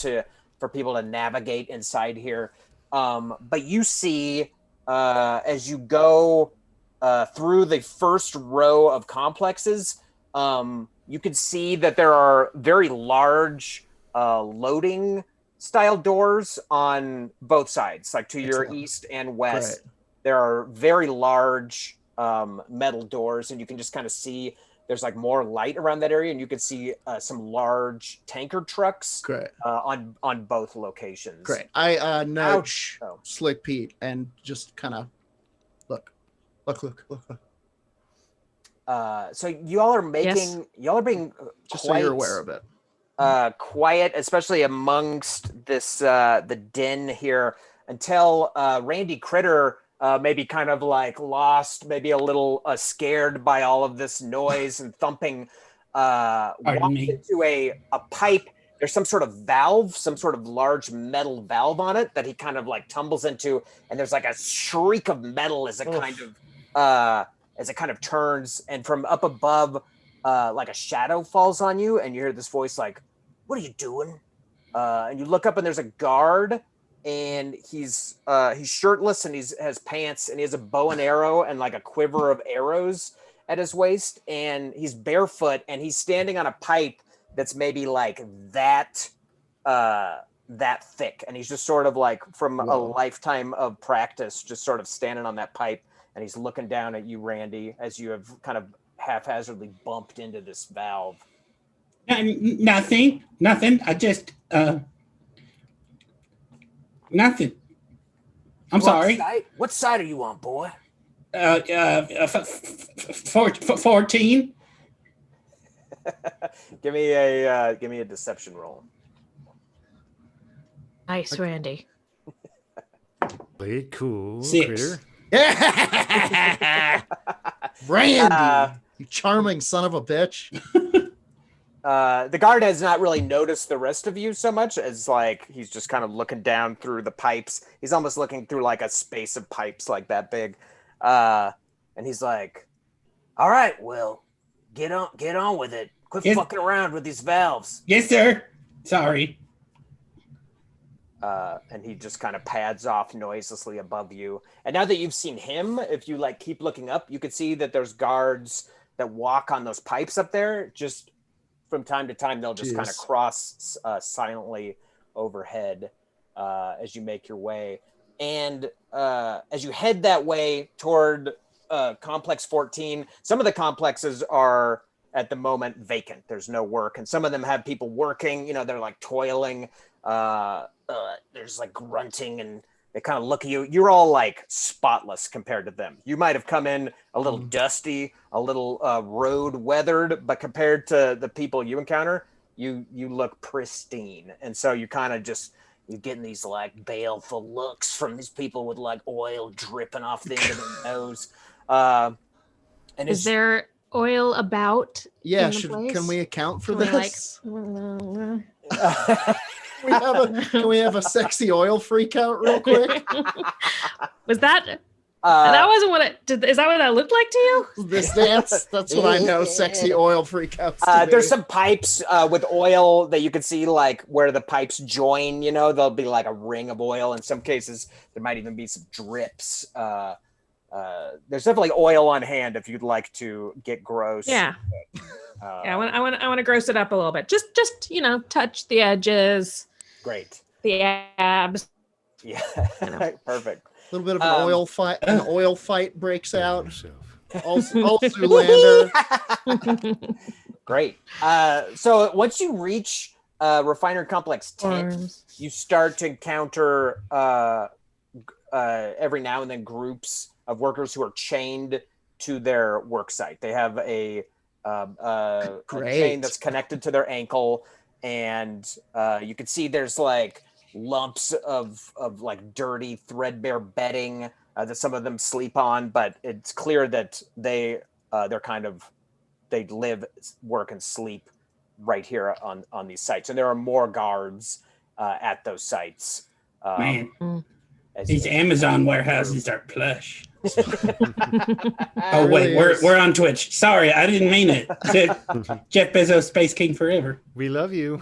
for people to navigate inside here. But you see, as you go through the first row of complexes, you can see that there are very large loading style doors on both sides, like to your east and west. Right. There are very large metal doors, and you can just kind of see there's like more light around that area, and you can see some large tanker trucks on both locations. Great. I nudge Oh. Slick Pete and just kind of look. So y'all are being Just quite, so you're aware of it. quiet, especially amongst this the den here, until Randy Critter maybe kind of like lost, maybe a little scared by all of this noise and thumping, walks me. into a pipe. There's some sort of valve, some sort of large metal valve on it that he kind of like tumbles into, and there's like a shriek of metal as it kind of turns, and from up above, like a shadow falls on you, and you hear this voice like, "What are you doing?" And you look up, and there's a guard, and he's shirtless, and has pants, and he has a bow and arrow and like a quiver of arrows at his waist, and he's barefoot, and he's standing on a pipe that's maybe like that thick, and he's just sort of like from a lifetime of practice just sort of standing on that pipe, and he's looking down at you, Randy, as you have kind of haphazardly bumped into this valve. Nothing. I just nothing. I'm sorry. What side are you on, boy? 14. Give me a deception roll. Nice, Randy. Play it cool, 6. Critter. Randy, you charming son of a bitch. The guard has not really noticed the rest of you so much as like he's just kind of looking down through the pipes. He's almost looking through like a space of pipes like that big. And he's like, "All right, well, get on with it. Quit fucking around with these valves." Yes, sir. Sorry. And he just kind of pads off noiselessly above you. And now that you've seen him, if you like keep looking up, you can see that there's guards that walk on those pipes up there. Just from time to time, they'll just kind of cross silently overhead as you make your way. And as you head that way toward Complex 14, some of the complexes are at the moment vacant. There's no work. And some of them have people working, they're like toiling. There's like grunting, and they kind of look at you. You're all like spotless compared to them. You might have come in a little dusty, a little road weathered, but compared to the people you encounter, you look pristine. And so you kind of you're getting these like baleful looks from these people with like oil dripping off the end of their nose. And is there oil about? Yeah, in the place? Can we account for Can we, this? like, Can we have a sexy oil freak out real quick? Was that? That wasn't what it did. Is that what that looked like to you? This dance? That's what I know. Sexy oil freak outs. There's some pipes with oil that you can see, like where the pipes join. There'll be like a ring of oil. In some cases, there might even be some drips. There's definitely oil on hand if you'd like to get gross. Yeah. I want to gross it up a little bit. Just touch the edges. Great. The abs. Yeah. Perfect. A little bit of an oil fight. An oil fight breaks out. Yourself. Also, Zoolander. Great. So once you reach Refiner Complex 10, you start to encounter every now and then groups of workers who are chained to their work site. They have a chain that's connected to their ankle, and you can see there's like lumps of like dirty threadbare bedding that some of them sleep on, but it's clear that they live, work, and sleep right here on these sites. And there are more guards at those sites. These Amazon warehouses are plush. Oh wait, we're on Twitch. Sorry, I didn't mean it. Jeff Bezos, Space King forever. We love you.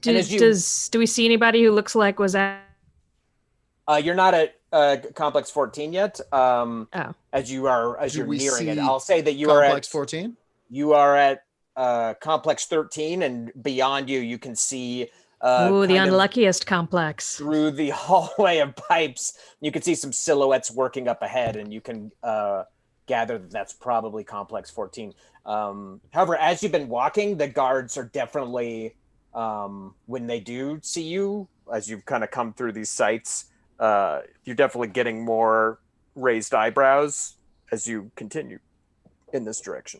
Do we see anybody who looks like was at? You're not at Complex 14 yet. As you're nearing it, I'll say that you are at Complex 14. You are at Complex 13, and beyond you can see. The unluckiest complex. Through the hallway of pipes, you can see some silhouettes working up ahead, and you can gather that that's probably Complex 14. However, as you've been walking, the guards are definitely, when they do see you, as you've kind of come through these sites, you're definitely getting more raised eyebrows as you continue in this direction.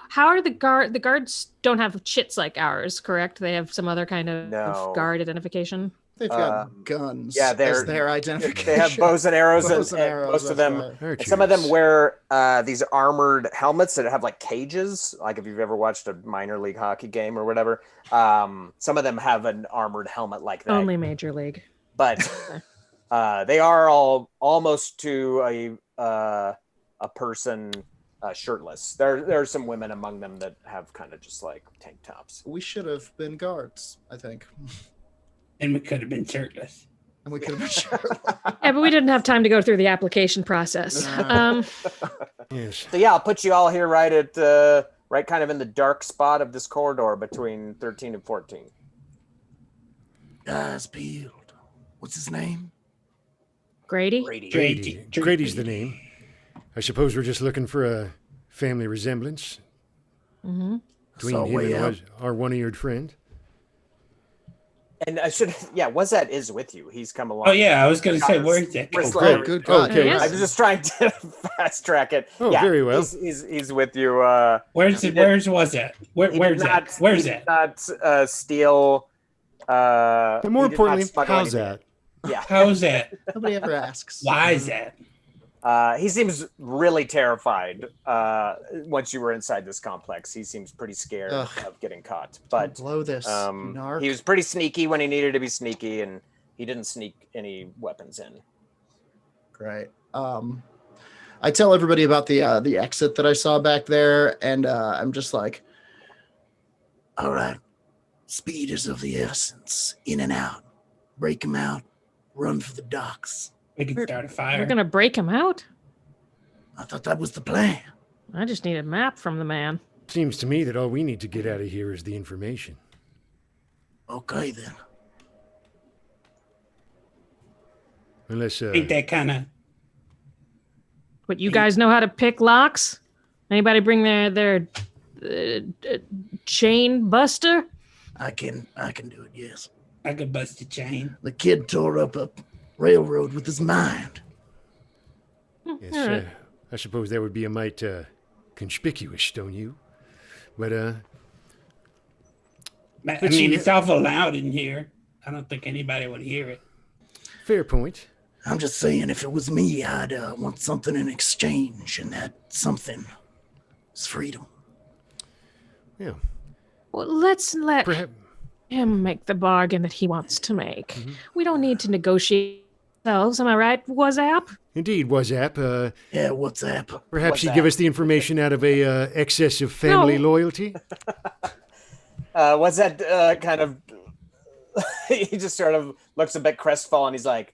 How are the guards don't have chits like ours, correct? They have some other kind of No. guard identification. They've got guns yeah, as their identification. They have bows and arrows, Bows and arrows, most of that's them, right. and some of them wear these armored helmets that have like cages. Like if you've ever watched a minor league hockey game or whatever, some of them have an armored helmet like that. Only Major League. But they are all almost to a person shirtless. There are some women among them that have kind of just like tank tops. We should have been guards, I think. And we could have been shirtless. And we could have been shirtless. Yeah, but we didn't have time to go through the application process. Yes. So yeah, I'll put you all here right at right kind of in the dark spot of this corridor between 13 and 14. Eyes peeled. What's his name? Grady? Grady's the name. I suppose we're just looking for a family resemblance between him and our one-eared friend. And I should, Wazat is with you. He's come along. Oh yeah, I was gonna say, where's that? Great. Good God. Okay. Yes. I was just trying to fast track it. Oh, very well. He's with you. Where's was that? Where's that? Where's that? Not steal. And more he did not importantly, smuggle how's anything. that? Yeah. How's that? Nobody ever asks. Why is that? He seems really terrified once you were inside this complex. He seems pretty scared of getting caught. But Blow this. Narc. he was pretty sneaky when he needed to be sneaky, and he didn't sneak any weapons in. Great. I tell everybody about the exit that I saw back there, and I'm just like, All right. Speed is of the essence. In and out. Break him out. Run for the docks. We can start a fire. We're gonna break him out? I thought that was the plan. I just need a map from the man. Seems to me that all we need to get out of here is the information. Okay, then. Unless, Ain't that kind of? What, you guys know how to pick locks? Anybody bring their chain buster? I can do it, yes. I could bust a chain. The kid tore up a railroad with his mind. yes, all right. I suppose that would be a mite conspicuous, don't you? But, I mean, it's awful loud in here. I don't think anybody would hear it. fair point. I'm just saying, if it was me, I'd want something in exchange, and that something is freedom. Yeah. Well, let's let Perhaps. him make the bargain that he wants to make. We don't need to negotiate ourselves, am I right, Wazap? Indeed, Wazap. Yeah, what's up? Perhaps you give us the information out of a excess of family No. loyalty. Wazat kind of he just sort of looks a bit crestfallen. He's like,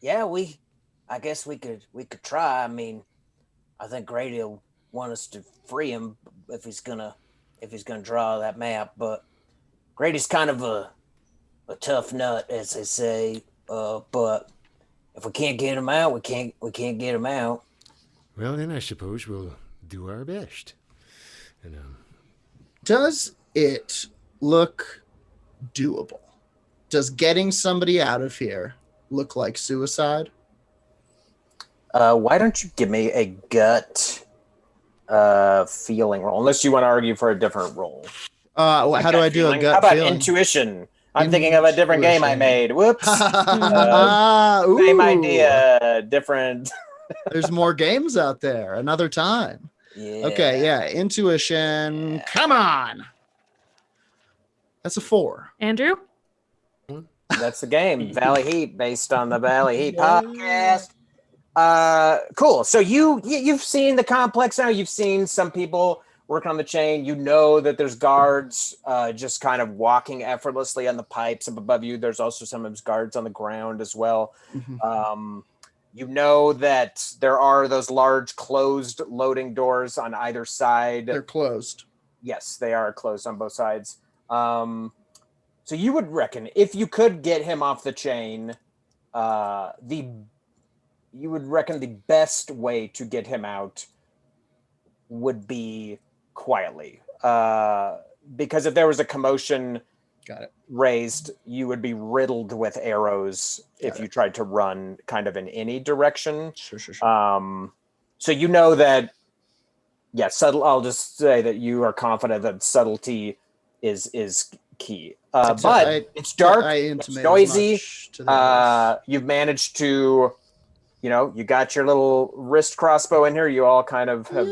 "Yeah, I guess we could try. I mean, I think Grady will want us to free him if he's gonna draw that map. But Grady's kind of a tough nut, as they say. But if we can't get him out, we can't get him out." Well, then I suppose we'll do our best. And, does it look doable? Does getting somebody out of here look like suicide? Why don't you give me a gut feeling roll? Unless you want to argue for a different roll. How do I do Feeling? a gut How about feeling? intuition? I'm thinking of a different game I Intuition. made. Whoops. Ooh. Same idea, different. There's more games out there. Another time. Yeah. Okay, yeah. Intuition. Come on. That's a 4. Andrew? That's the game. Valley Heat, based on the Valley Heat podcast. Cool. So you've seen the complex now. You've seen some people working on the chain. You know that there's guards just kind of walking effortlessly on the pipes up above you. There's also some of those guards on the ground as well. Mhm. You know that there are those large closed loading doors on either side. They're closed. Yes, they are closed on both sides. So you would reckon if you could get him off the chain, you would reckon the best way to get him out would be quietly. Because if there was a commotion Got it. raised, you would be riddled with arrows if you tried to run kind of in any direction. Sure. So you know that yeah, subtle. I'll just say that you are confident that subtlety is key. But it's dark, it's noisy. You've managed to, you got your little wrist crossbow in here. You all kind of have,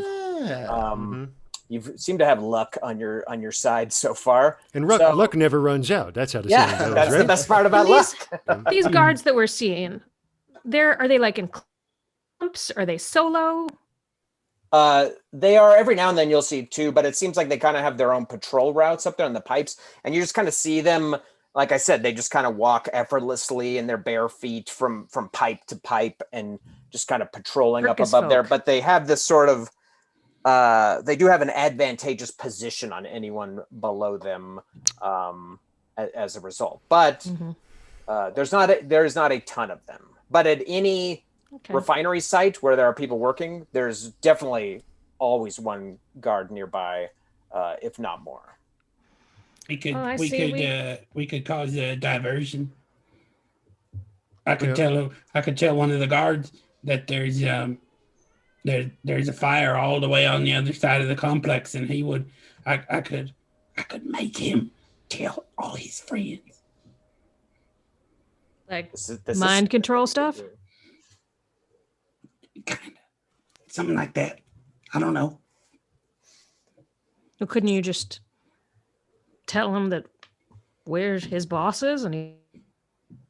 you seem to have luck on your side so far. And luck never runs out. That's how the saying goes, that's right? the best part about luck. These guards that we're seeing, are they like in clumps? Are they solo? They are, every now and then you'll see two, but it seems like they kind of have their own patrol routes up there on the pipes, and you just kind of see them. Like I said, they just kind of walk effortlessly in their bare feet from pipe to pipe and just kind of patrolling up above there. But they have this sort of, they do have an advantageous position on anyone below them as a result. But there's not a ton of them. But at any refinery site where there are people working, there's definitely always one guard nearby, if not more. We could cause a diversion. I could tell one of the guards that there's a fire all the way on the other side of the complex, and I could make him tell all his friends. Like mind control stuff? Kinda. Something like that. I don't know. Well, couldn't you just tell him that we're his bosses and he's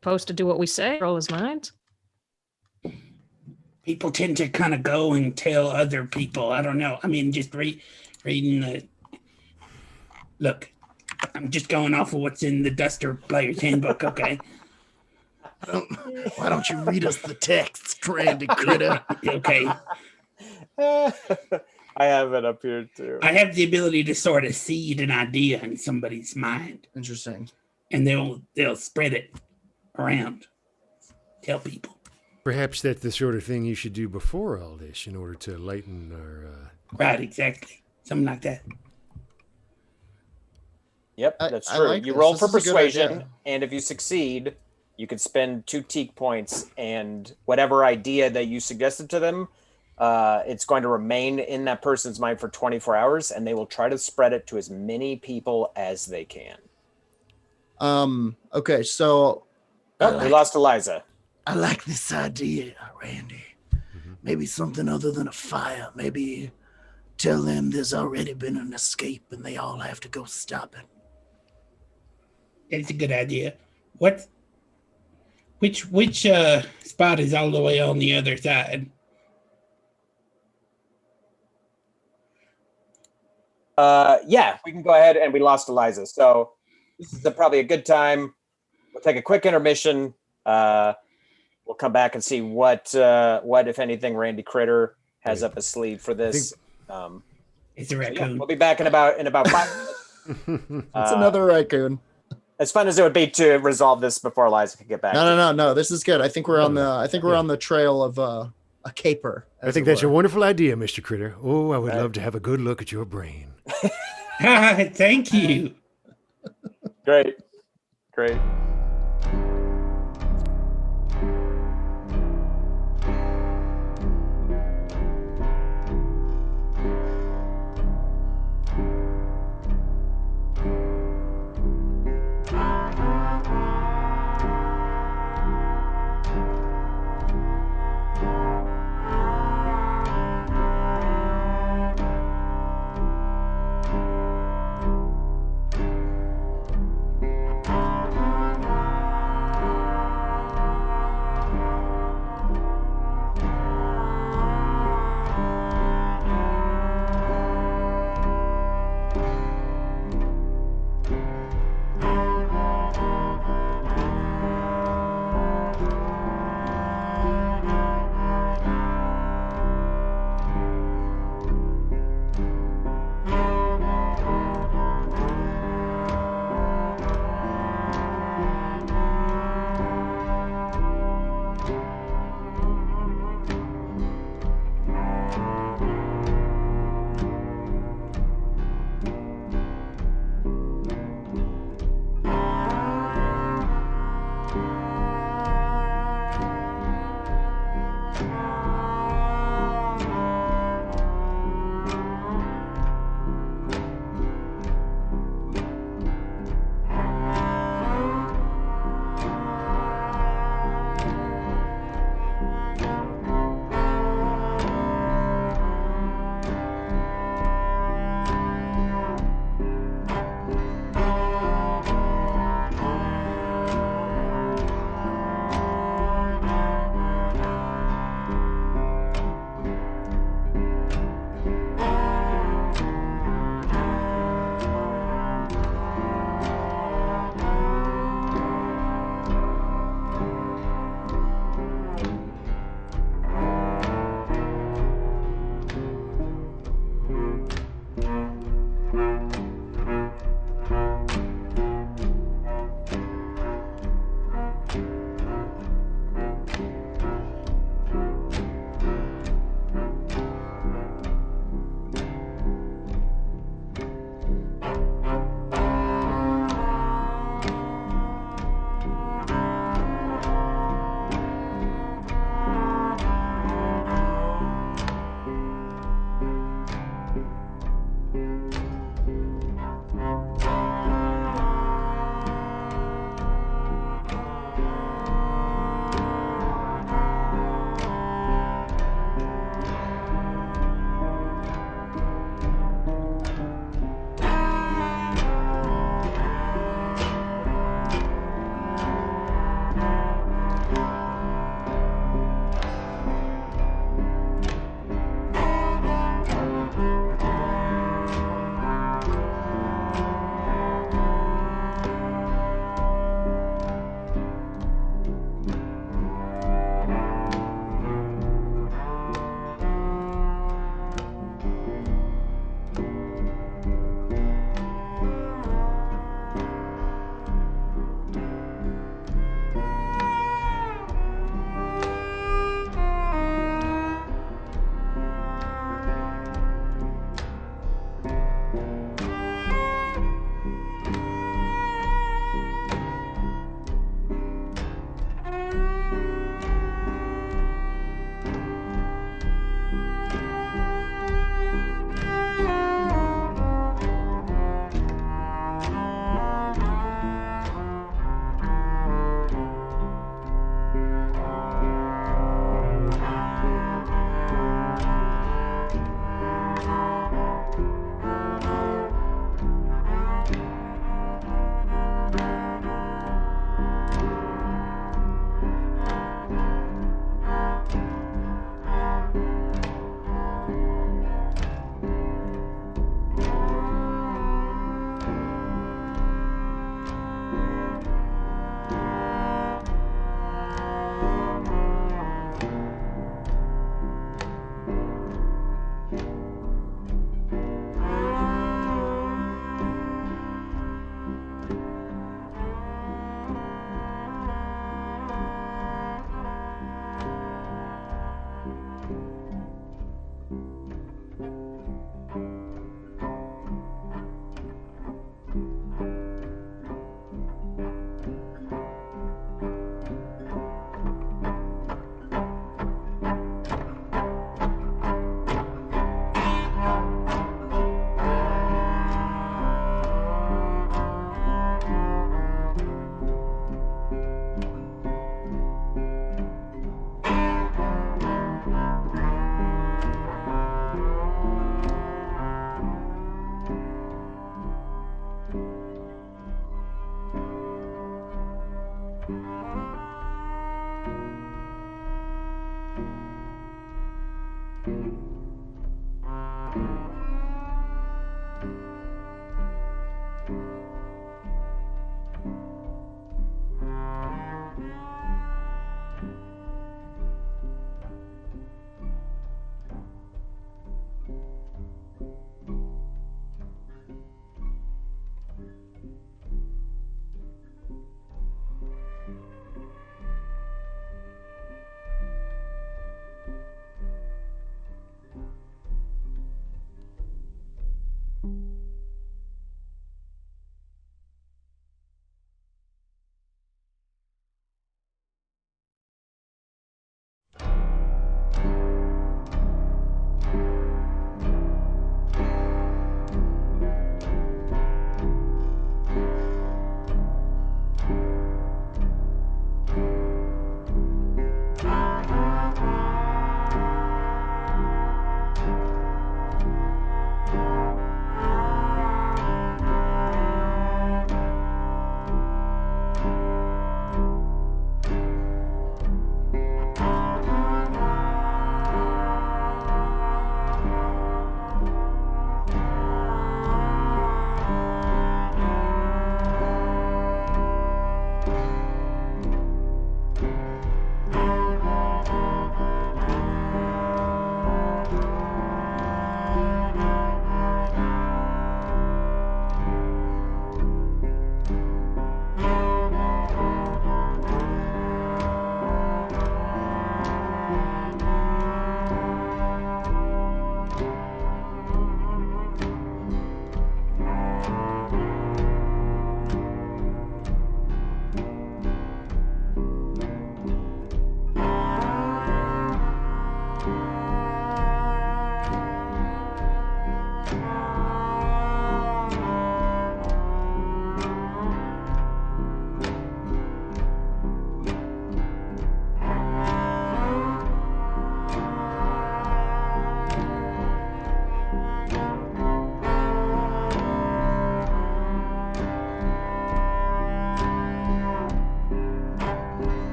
supposed to do what we say, control his mind? People tend to kind of go and tell other people. I don't know. I mean, just reading the... Look, I'm just going off of what's in the Duster Player's Handbook, okay? Why don't you read us the text, Randy Critter? Okay. I have it up here too. I have the ability to sort of seed an idea in somebody's mind. Interesting. And they'll spread it around. Tell people. Perhaps that's the sort of thing you should do before all this in order to lighten our... Right, exactly. Something like that. Yep, that's true. You roll for persuasion, and if you succeed, you could spend 2 teak points, and whatever idea that you suggested to them, it's going to remain in that person's mind for 24 hours, and they will try to spread it to as many people as they can. Okay, so... we lost Eliza. I like this idea, Randy. Maybe something other than a fire. Maybe tell them there's already been an escape and they all have to go stop it. It's a good idea. Which spot is all the way on the other side? Yeah, we can go ahead, and we lost Eliza. So this is probably a good time. We'll take a quick intermission. We'll come back and see what if anything, Randy Critter has up his sleeve for this. It's a raccoon. We'll be back in about 5 minutes. It's another raccoon. As fun as it would be to resolve this before Eliza can get back. No. This is good. I think we're on the trail of a caper. I think that's a wonderful idea, Mr. Critter. Oh, I would love to have a good look at your brain. Thank you. Great.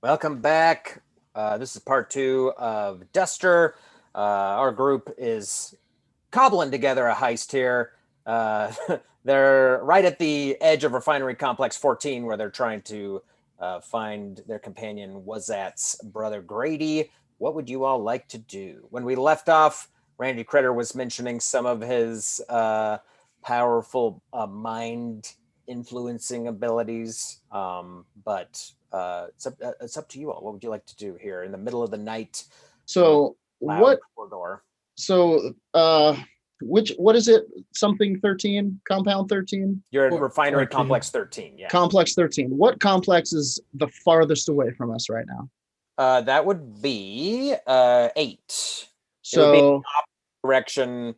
Welcome back. This is part 2 of Duster. Our group is cobbling together a heist here. They're right at the edge of Refinery Complex 14, where they're trying to find their companion Wazat's brother Grady. What would you all like to do? When we left off, Randy Critter was mentioning some of his powerful mind influencing abilities, but it's up to you all. What would you like to do here in the middle of the night? So Loud corridor. So what is it? Something 13? Compound 13? You're in Refinery 13. Complex 13. Yeah. Complex 13. What complex is the farthest away from us right now? That would be 8. So Direction,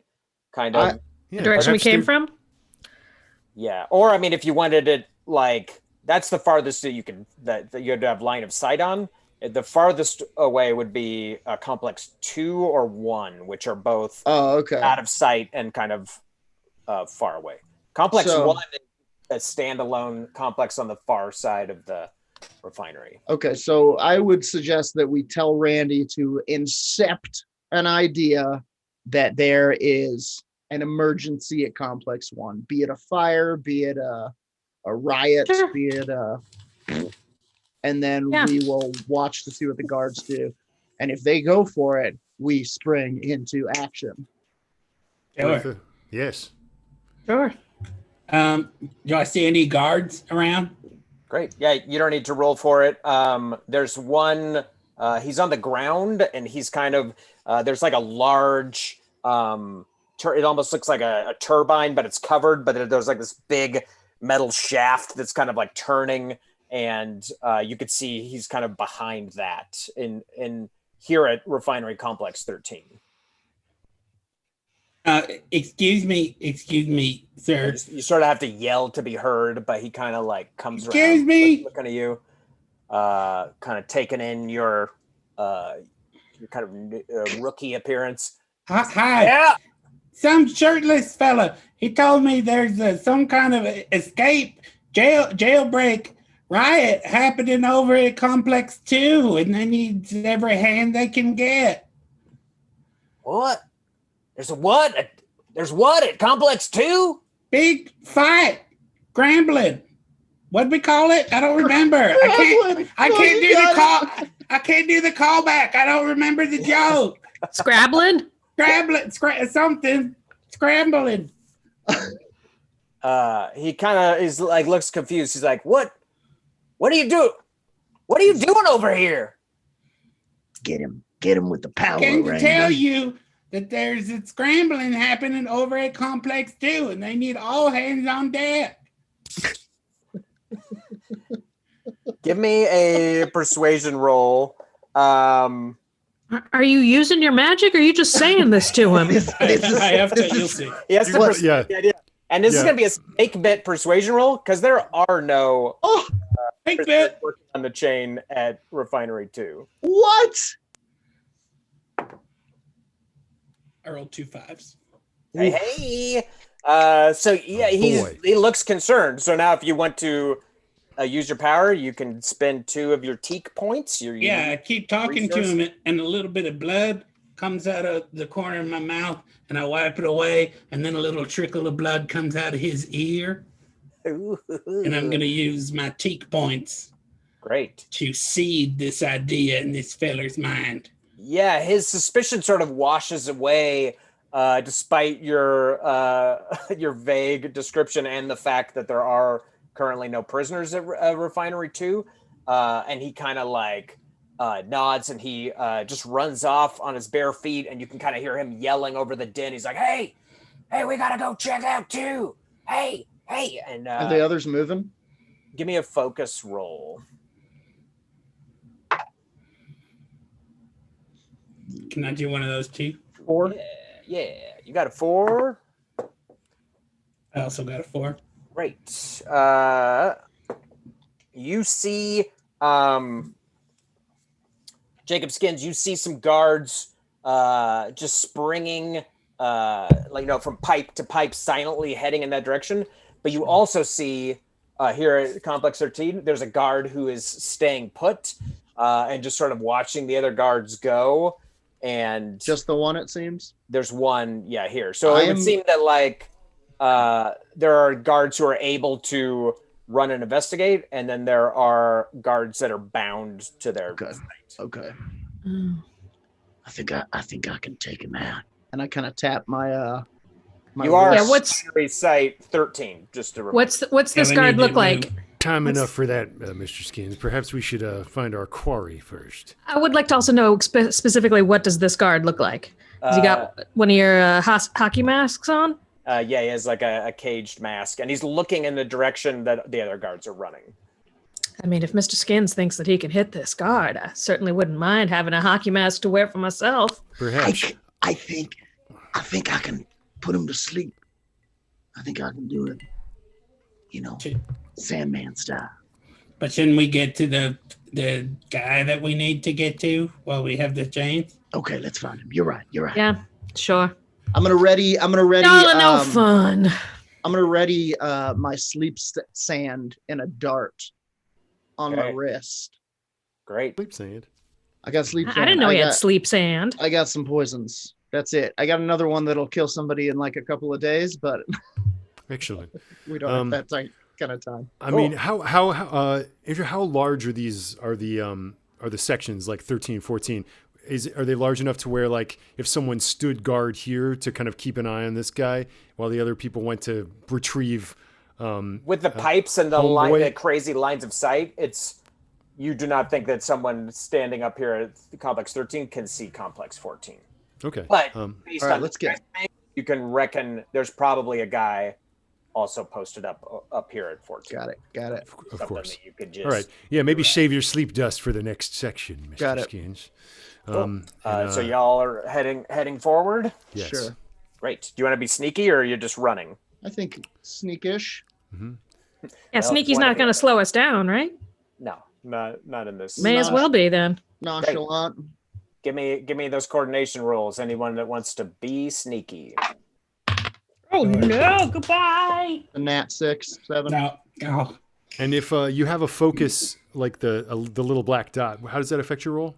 kind of. The direction we came from? Yeah. Or I mean, if you wanted it like that's the farthest that you can that you'd have line of sight on. The farthest away would be complex 2 or 1, which are both out of sight and kind of far away. Complex 1 is a standalone complex on the far side of the refinery. Okay, so I would suggest that we tell Randy to incept an idea that there is an emergency at Complex 1, be it a fire, be it a riot, Sure. be it and then we will watch to see what the guards do. And if they go for it, we spring into action. Sure. Yes. Sure. Do I see any guards around? Great. Yeah, you don't need to roll for it. There's one He's on the ground, and he's kind of there's like a large it almost looks like a turbine, but it's covered, but there's like this big metal shaft that's kind of like turning, and you could see he's kind of behind that in here at Refinery Complex 13. Excuse me, sir. You sort of have to yell to be heard, but he kind of like comes around, Excuse me, looking at you, kind of taking in your kind of rookie appearance. Hi. Yeah. Some shirtless fella. He told me there's some kind of escape jailbreak riot happening over at Complex 2, and they need every hand they can get. What? There's a what? There's what at Complex 2? Big fight. Grambling. What'd we call it? I don't remember. I can't do the callback. I don't remember the joke. Scrabbling? Scrambling. He kind of is like looks confused. He's like, "What do you do? What are you doing over here?" Get him with the power. Can Randy. tell you that there's a scrambling happening over at Complex 2, and they need all hands on deck. Give me a persuasion roll. Are you using your magic, or are you just saying this to him? I have to. You'll see. He has to persuade the idea. And this is going to be a snake bit persuasion roll because there are no Snake bit working on the chain at Refinery 2. What? I rolled 2 5s. Hey. So yeah, he looks concerned. So now if you want to use your power, you can spend 2 of your teak points. I keep talking to him, and a little bit of blood comes out of the corner of my mouth, and I wipe it away, and then a little trickle of blood comes out of his ear. And I'm going to use my teak points. Great. To seed this idea in this feller's mind. Yeah, his suspicion sort of washes away despite your vague description and the fact that there are currently no prisoners at Refinery 2. And he kind of like nods, and he just runs off on his bare feet, and you can kind of hear him yelling over the din. He's like, hey, we got to go check out 2. Hey. And Are the others moving? Give me a focus roll. Can I do one of those too? 4? Yeah. You got a 4. I also got a 4. Great. You see, Jacob Skins, you see some guards just springing, from pipe to pipe, silently heading in that direction. But you also see here at Complex 13, there's a guard who is staying put and just sort of watching the other guards go. And just the one, it seems. There's one, here. So it would seem that there are guards who are able to run and investigate, and then there are guards that are bound to their site. Okay. I think I can take him out. And I kind of tap my you are what's site 13, just to remember. What's this guard look like? Time enough for that, Mr. Skins. Perhaps we should find our quarry first. I would like to also know specifically, what does this guard look like? Has he got one of your hockey masks on? He has like a caged mask, and he's looking in the direction that the other guards are running. I mean, if Mr. Skins thinks that he can hit this guard, I certainly wouldn't mind having a hockey mask to wear for myself. Perhaps. I think I can put him to sleep. I think I can do it. Sandman style. But shouldn't we get to the guy that we need to get to while we have the chains? Okay, let's find him. You're right. Yeah, sure. I'm gonna ready. No fun. I'm gonna ready my sleep sand in a dart on my wrist. Great. Sleep sand. I got sleep sand. I didn't know he had sleep sand. I got some poisons. That's it. I got another one that'll kill somebody in like a couple of days, but excellent. We don't have that kind of time. I mean, Andrew, how large are the sections like 13, 14? Are they large enough to where, like, if someone stood guard here to kind of keep an eye on this guy while the other people went to retrieve with the pipes and the crazy lines of sight, it's you do not think that someone standing up here at Complex 13 can see Complex 14. Okay. But all based right, on let's get. you can reckon there's probably a guy also posted up here at 14. Got it. Of Something course. that you could just All right. Yeah, maybe save your sleep dust for the next section, Mr. Got it. Skins. Cool. So y'all are heading forward. Yes. Sure. Great. Do you want to be sneaky or are you just running? I think sneakish. Yeah, Well, Sneaky's one or not the going to other. slow us down, right? No, not in this. May as well be then. Nonchalant. Give me those coordination rolls. Anyone that wants to be sneaky. Oh no! Goodbye. A nat 6, 7. No. Oh. And if you have a focus like the little black dot, how does that affect your roll?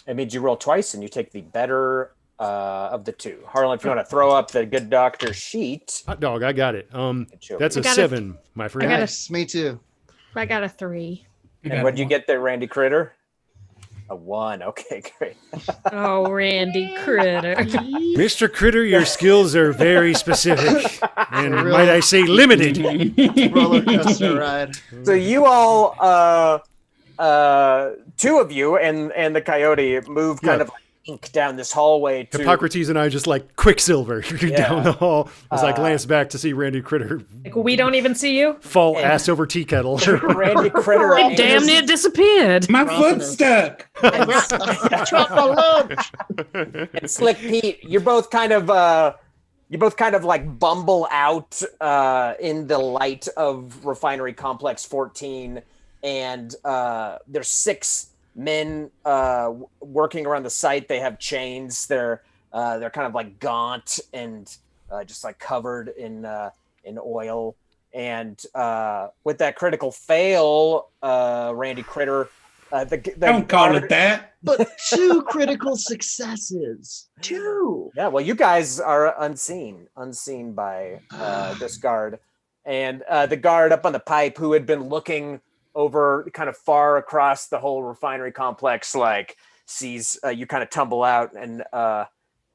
It means you roll twice and you take the better of the two. Harlan, if you want to throw up the good doctor sheet. Hot dog, I got it. That's a I got 7, my friend. got it. Nice. Me too. I got a 3. And what did you get there, Randy Critter? A 1. Okay, great. Oh, Randy Critter. Mr. Critter, your skills are very specific. And Real- might I say limited. Roller coaster ride. So you all, two of you and the coyote move kind Yeah. of like ink down this hallway to Hippocrates and I just like Quicksilver down the hall as I Uh, glance back to see Randy Critter Like, we don't even see you. fall ass over tea kettle. Randy Critter. It damn near disappeared. My foot's stuck. Drop my lunch. And Slick Pete, you're both kind of like bumble out in the light of Refinery Complex 14, and there's 6 men working around the site. They have chains. They're kind of like gaunt and just like covered in oil. And with that critical fail, Randy Critter, the Don't call it that. But 2 critical successes. 2. Yeah, well, you guys are unseen by this guard. And the guard up on the pipe who had been looking over kind of far across the whole refinery complex, like sees you kind of tumble out and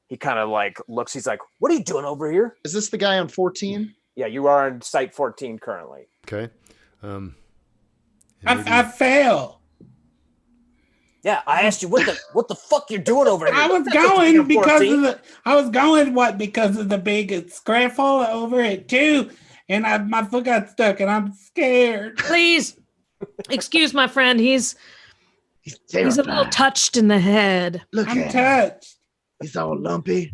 he kind of like looks, he's like, what are you doing over here? Is this the guy on 14? Yeah, you are on site 14 currently. Okay. I fail. Yeah, I asked you what the fuck you're doing over here. I was That's what you're going because 14. because of the big scraffle over it too, and my foot got stuck, and I'm scared. Please, excuse my friend. He's a little Terrified. touched in the head. Look I'm at him. touched. He's all lumpy.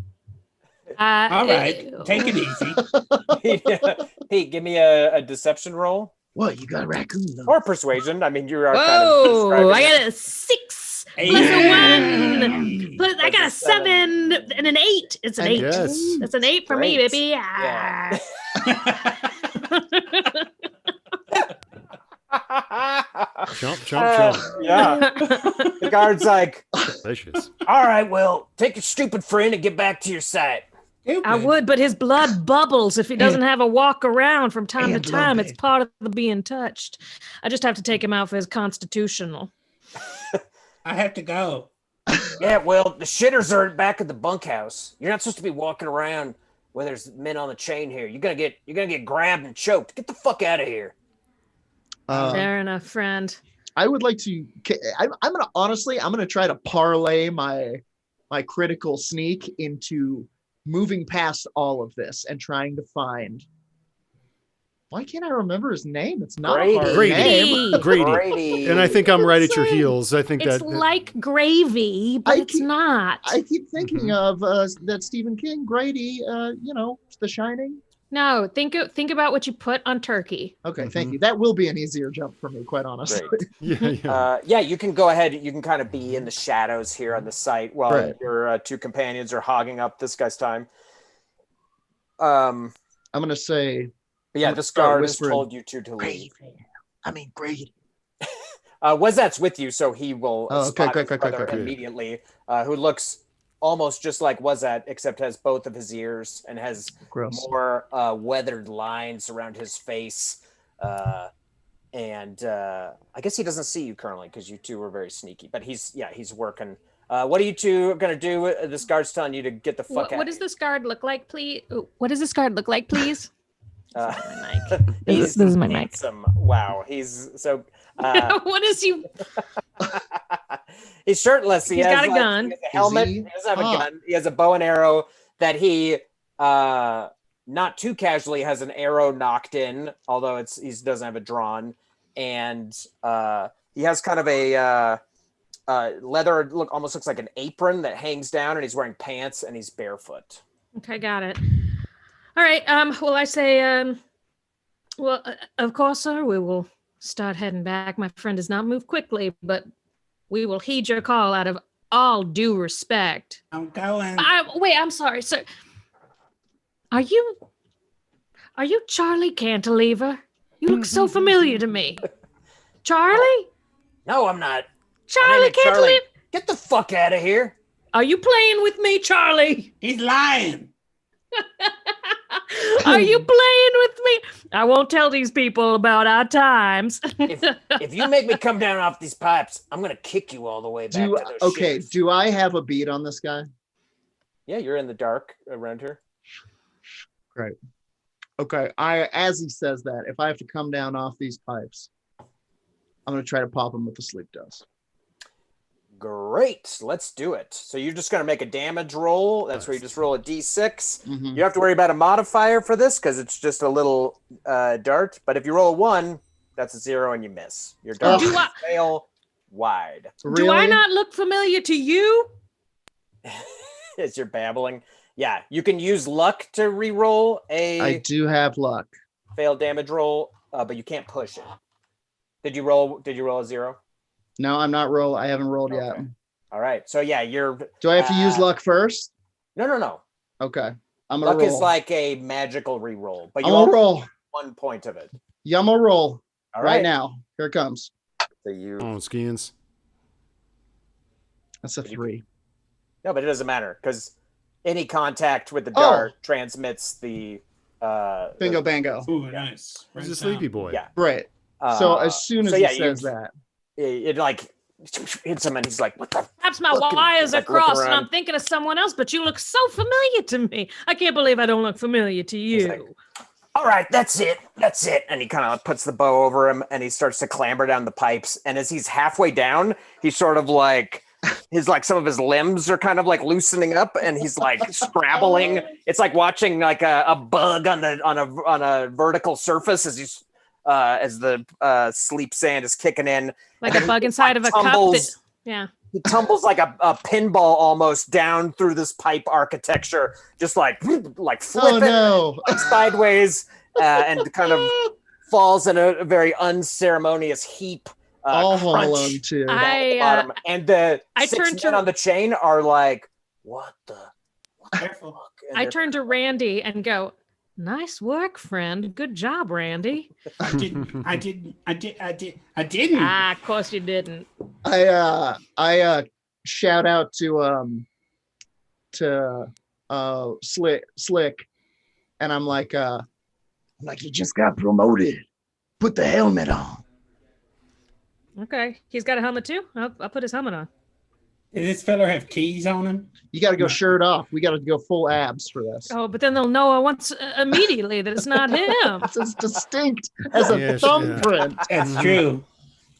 All right, take it easy. Pete, give me a deception roll What, you got a raccoon? though? or persuasion. I mean, you are Whoa! kind of I got a 6 plus a 1. Plus, I got a That's a 7 and an 8. It's an 8. Yes. That's an 8 for me, Great. baby. Yeah. Chomp, chomp, chomp. Yeah. The guard's like, Delicious. all right, well, take your stupid friend and get back to your site. I would, but his blood bubbles if he doesn't have a walk around from time to And time. lumpy. It's part of the being touched. I just have to take him out for his constitutional. I have to go. Yeah, well, the shitters are back at the bunkhouse. You're not supposed to be walking around where there's men on the chain here. You're gonna get grabbed and choked. Get the fuck out of here. Fair enough, friend. I would like to. I'm gonna try to parlay my critical sneak into moving past all of this and trying to find. Why can't I remember his name? It's not a hard Grady. name. Grady. Brady. And I think I'm right at your heels. I think It's that like gravy, but I it's keep- not. I keep thinking Mm-hmm. of that Stephen King, Grady. The Shining. No, think about what you put on turkey. Okay, Mm-hmm. thank you. That will be an easier jump for me, quite honestly. Great. yeah. You can go ahead. You can kind of be in the shadows here on the site while Right. your 2 companions are hogging up this guy's time. But I'm gonna say yeah, I'm this gonna start guard has whispering, told you to leave. Grady. I mean, Grady. Wazat's with you, so he will Oh, okay, spot great, his great, brother great. immediately. Who looks almost just like Wazat, except has both of his ears and has gross. more weathered lines around his face. And I guess he doesn't see you currently because you two are very sneaky. But he's working. What are you two gonna do? This guard's telling you to get the fuck out. What does this guard look like, please? What does this guard look like, please? Uh, My mic. he's This is my mic. handsome. Wow, he's so. What is you? He's shirtless. He's got a gun. He has a helmet. Is He he? doesn't have a Huh. gun. He has a bow and arrow that he not too casually has an arrow knocked in, although he doesn't have it drawn, and he has kind of a leather almost looks like an apron that hangs down, and he's wearing pants, and he's barefoot. Okay, got it. All right. Well, I say, well, of course, sir, we will start heading back. My friend does not move quickly, but we will heed your call out of all due respect. I'm going. Wait, I'm sorry, sir. Are you Charlie Cantilever? You look so familiar to me. Charlie? No, I'm not. My name Charlie is Charlie. Cantilever? Get the fuck out of here. Are you playing with me, Charlie? He's lying. Are you playing with me? I won't tell these people about our times. If you make me come down off these pipes, I'm gonna kick you all the way back to those shits. Do I have a beat on this guy? Yeah, you're in the dark around here. Great. Okay. As he says that, if I have to come down off these pipes, I'm gonna try to pop him with the sleep dust. Great, let's do it. So you're just gonna make a damage roll. That's where you just roll a d6. Mhm. You don't have to worry about a modifier for this because it's just a little dart. But if you roll a 1, that's a 0 and you miss. Your dart Do will I- fail wide. Do I not look familiar to you? As you're babbling. Yeah, you can use luck to re-roll I a do have luck. failed damage roll, but you can't push it. Did you roll a 0? No, I'm not roll. I haven't rolled yet. Okay. All right. So yeah, you're Do I have to use luck first? no. Okay. I'm gonna Luck roll. is like a magical re-roll, but I'm you gonna only roll. get 1 point of it. Yeah, I'm gonna roll All right right. now. Here it comes. So you Oh, skins. That's a 3. no, but it doesn't matter because any contact with the Oh. dart transmits the Bingo bango. Ooh, nice. He's a Right sleepy down. boy. Yeah. Right. So uh, as soon as so he yeah, says that, it like hits him and he's like, what the Perhaps my Looking- wires are like looking crossed and I'm around. thinking of someone else, but you look so familiar to me. I can't believe I don't look familiar to you. like, all right, that's it. And he kind of puts the bow over him and he starts to clamber down the pipes. And as he's halfway down, he's sort of like some of his limbs are kind of like loosening up and he's like scrabbling. It's like watching like a bug on a vertical surface as the sleep sand is kicking in. Like And a then bug he, inside of a cup. tumbles- Yeah. He tumbles like a pinball almost down through this pipe architecture, just like oh flipping no. sideways and kind of falls in a very unceremonious heap. All Home crunch Alone too. down the bottom. And the I 6 turned men to- on the chain are like, what the Careful. fuck? And I they're- turn to Randy and go, "Nice work, friend. Good job, Randy." I didn't. Ah, of course you didn't. I shout out to Slick, and I'm like, Like you just got promoted. Put the helmet on. Okay. He's got a helmet too? I'll put his helmet on. Does this fella have keys on him? you got to go shirt off. We got to go full abs for this. Oh, but then they'll know once immediately that it's not him. It's as distinct as a Yes, thumbprint. That's true.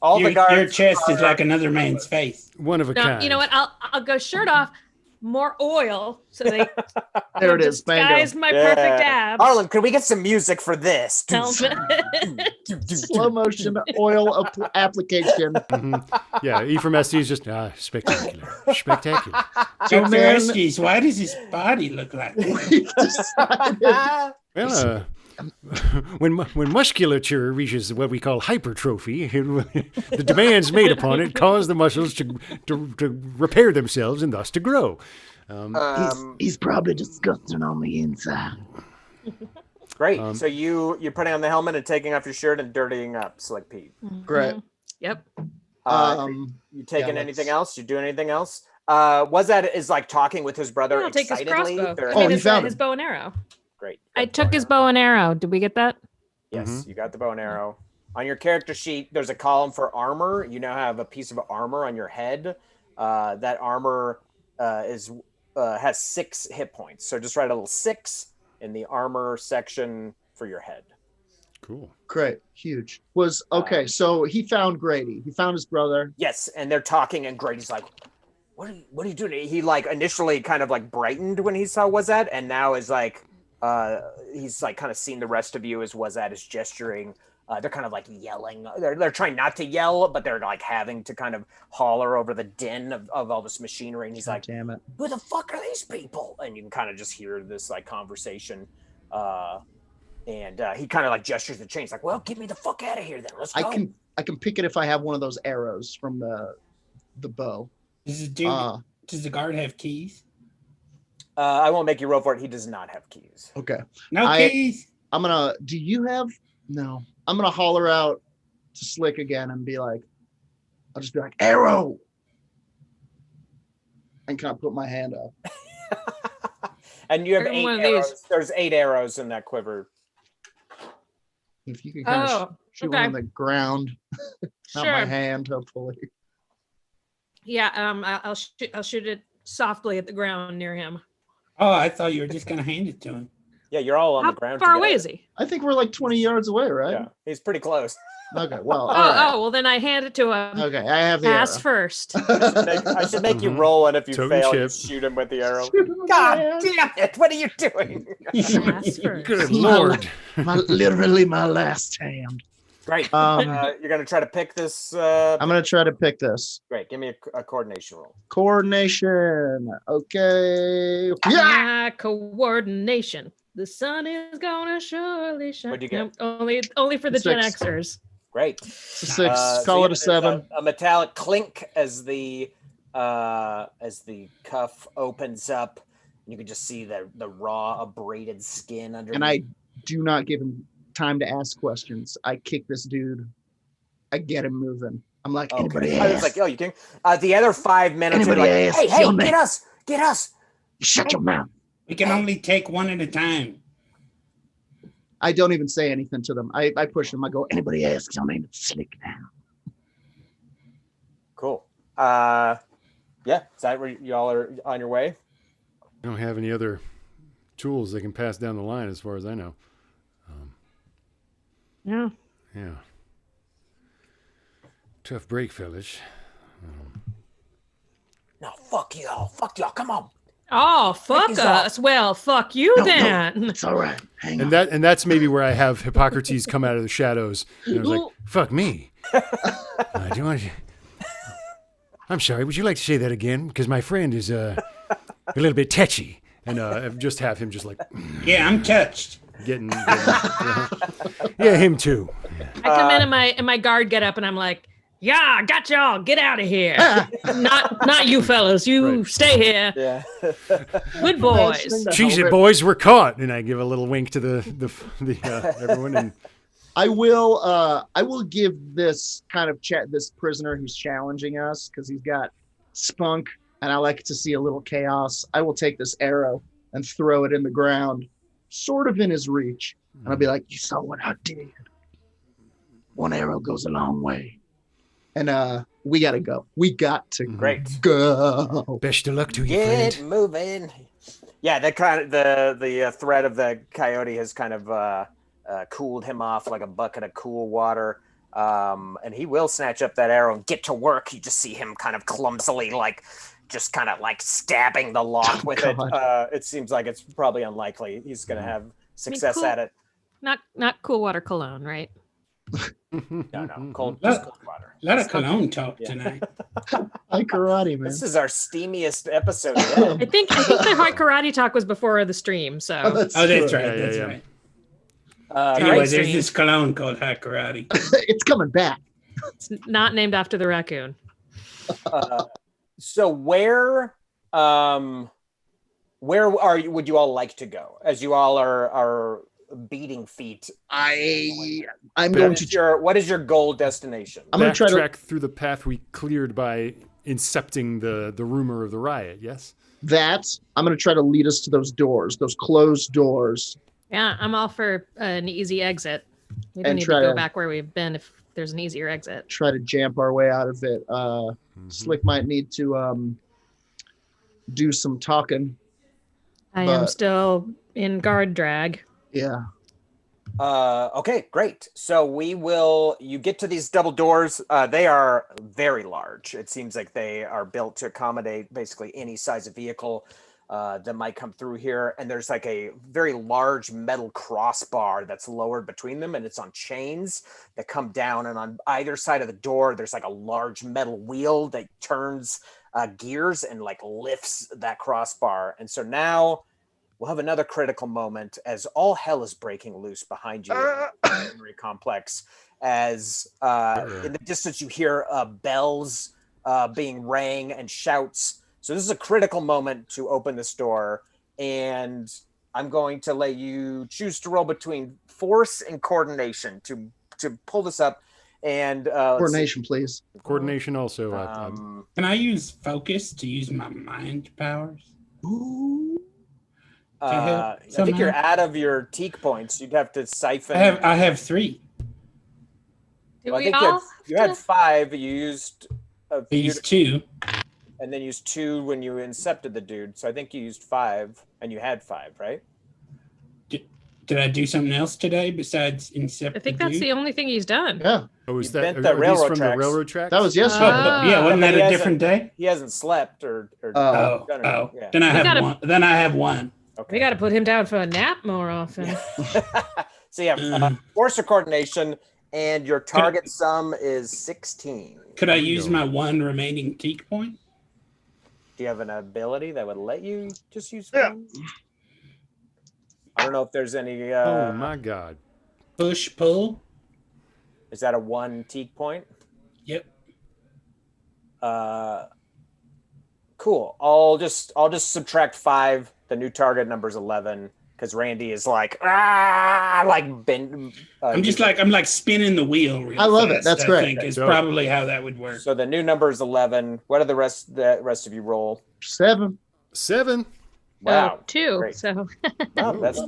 all the guards. Your chest is like another man's face. One of a No, kind. you know what? I'll go shirt off, more oil, so they There it is. disguise Bingo. my perfect abs. Harlan, could we get some music for this? Helmet. Slow motion oil application. Mhm. Yeah, E from SC is just spectacular. Spectacular. Dr. man- Estes, why does his body look like that? We've decided. Well, when musculature reaches what we call hypertrophy, the demands made upon it cause the muscles to repair themselves and thus to grow. He's probably disgusting on the inside. Great. So you're putting on the helmet and taking off your shirt and dirtying up, Slick Pete. Great. Yep. You taking yeah, anything let's- else? You doing anything else? Was that is like talking with his brother I'll take his excitedly? crossbow. They're- I mean, he found his him. bow and arrow. Great. I took his bow and arrow. Did we get that? Yes, you got the bow and arrow. On your character sheet, there's a column for armor. You now have a piece of armor on your head. That armor has 6 hit points. So just write a little 6 in the armor section for your head. Cool. Great. Huge. Was okay. So he found Grady. He found his brother. Yes, and they're talking, and Grady's like, what are you doing? He like initially kind of like brightened when he saw Wazat, and now is like he's like kind of seen the rest of you as Wazat is gesturing. They're kind of like yelling. They're trying not to yell, but they're like having to kind of holler over the din of all this machinery. And he's like, damn it. who the fuck are these people? And you can kind of just hear this like conversation. And he kind of like gestures the chain. He's like, well, get me the fuck out of here then. Let's go. I can pick it if I have one of those arrows from the bow. Does the guard have keys? I won't make you roll for it. He does not have keys. Okay. No keys. Do you have? No. I'm going to holler out to Slick again and be like, I'll just be like, arrow. And kind of put my hand up. And you have Every 8 one of arrows. these. There's 8 arrows in that quiver. If you can kind of shoot one okay. on the ground, not Sure. my hand, hopefully. Yeah, I'll shoot it softly at the ground near him. Oh, I thought you were just gonna hand it to him. Yeah, you're all on How the ground. far away together. is he? I think we're like 20 yards away, right? Yeah, he's pretty close. Okay, well, Oh, all right. well then I hand it to him. Okay, I have the Ass arrow. first. I should make you roll, and if you Totem fail, you chip. shoot him with the arrow. Shoot him in the God hand. damn it! What are you doing? Ass first. Good lord. Literally my last hand. Great. You're gonna try to pick this. I'm going to try to pick this. Great. Give me a coordination roll. Coordination. Okay. Yeah. Coordination. The sun is gonna surely shine. What'd you get? Only for the Gen 6. Xers. Great. It's a 6. So Call yeah, it a there's 7. A metallic clink as the cuff opens up. You can just see the raw abraded skin underneath. And I do not give him time to ask questions. I kick this dude. I get him moving. I'm like, Anybody I was ask? like, oh, you can. The other 5 minutes, you're Anybody like, ask hey, your name? get us. Shut your mouth. We can only take one at a time. I don't even say anything to them. I push them. I go, Anybody asks your name, it's Slick now. Cool. Yeah, is that where y'all are on your way? I don't have any other tools they can pass down the line as far as I know. Yeah. Yeah. Tough break, fellas. No, fuck y'all. Come on. Oh, fuck Mickey's off. us. Well, fuck you No, then. It's all right. Hang on. And that's maybe where I have Hippocrates come out of the shadows. And I was like, fuck me. Do you want to... I'm sorry, would you like to say that again? Because my friend is a little bit tetchy. And just have him just like Yeah, I'm touched. getting yeah, him too. I come in my guard get up and I'm like, yeah, I got y'all. Get out of here. not you fellas. You Right. stay here. Yeah. Good boys. Cheese it, boys, we're caught. And I give a little wink to the everyone. And I will give this kind of this prisoner who's challenging us, because he's got spunk and I like to see a little chaos. I will take this arrow and throw it in the ground, sort of in his reach. And I'll be like, You saw what I did. One arrow goes a long way. and we got to go. We got to Great. go. best of luck to you, Get friend. moving. Yeah, that kind of the threat of the coyote has kind of cooled him off like a bucket of cool water. And he will snatch up that arrow and get to work. You just see him kind of clumsily, just kind of stabbing the lock with it. It seems like it's probably unlikely he's going to have success cool. at it. Not cool water cologne, right? No, cold, Look. just cold water. A lot of cologne talk Yeah. tonight. Like karate, man. This is our steamiest episode yet. I think the hard karate talk was before the stream, so Oh, that's true. right. Yeah, That's yeah. right. Great Anyway, there's stream. this cologne called hot karate. It's coming back. it's not named after the raccoon. So where would you all like to go as you all are beating feet? I'm going to. What is your goal destination? I'm going to try to. Backtrack through the path we cleared by incepting the rumor of the riot. Yes. I'm going to try to lead us to those doors, those closed doors. Yeah, I'm all for an easy exit. We don't And need to try go to- back where we've been if there's an easier exit. Try to jamp our way out of it. Slick might need to do some talking. I am But- still in guard drag. Yeah. Okay, great. So you get to these double doors. They are very large. It seems like they are built to accommodate basically any size of vehicle that might come through here. And there's like a very large metal crossbar that's lowered between them, and it's on chains that come down. And on either side of the door, there's like a large metal wheel that turns gears and like lifts that crossbar. And so now we'll have another critical moment as all hell is breaking loose behind you in the memory complex. As in the distance you hear bells being rang and shouts. So this is a critical moment to open this door, and I'm going to let you choose to roll between force and coordination to pull this up. And Coordination, please. Coordination also. Can I use focus to use my mind powers? Ooh. I think you're out of your teak points. You'd have to siphon. I have 3. Do I we think all? you had 5. You used a few, These 2. and then used 2 when you incepted the dude. So I think you used 5, and you had 5, right? Did I do something else today besides incept? I think that's the only thing he's done. Yeah, Oh, is You that bent the are these railroad from tracks. the railroad tracks? that was yesterday. Yeah, wasn't that He a hasn't- different day? He hasn't slept or Oh. done it. Oh. Yeah. Then I have gotta- one. Then I have one. Okay. We got to put him down for a nap more often. So yeah, force or coordination, and your target sum is 16. Could I use my 1 remaining teak point? Do you have an ability that would let you just use Yeah. one? I don't know if there's any. Oh my God. Push, pull. Is that a 1 teak point? Yep. Cool. I'll just subtract 5. The new target number is 11 because Randy is like bend. I'm like spinning the wheel. Real I love it. fast, That's I great. think is Dope. probably how that would work. So the new number is 11. What are the rest of you roll? 7. 7. Wow. 2. Great. So Wow, that's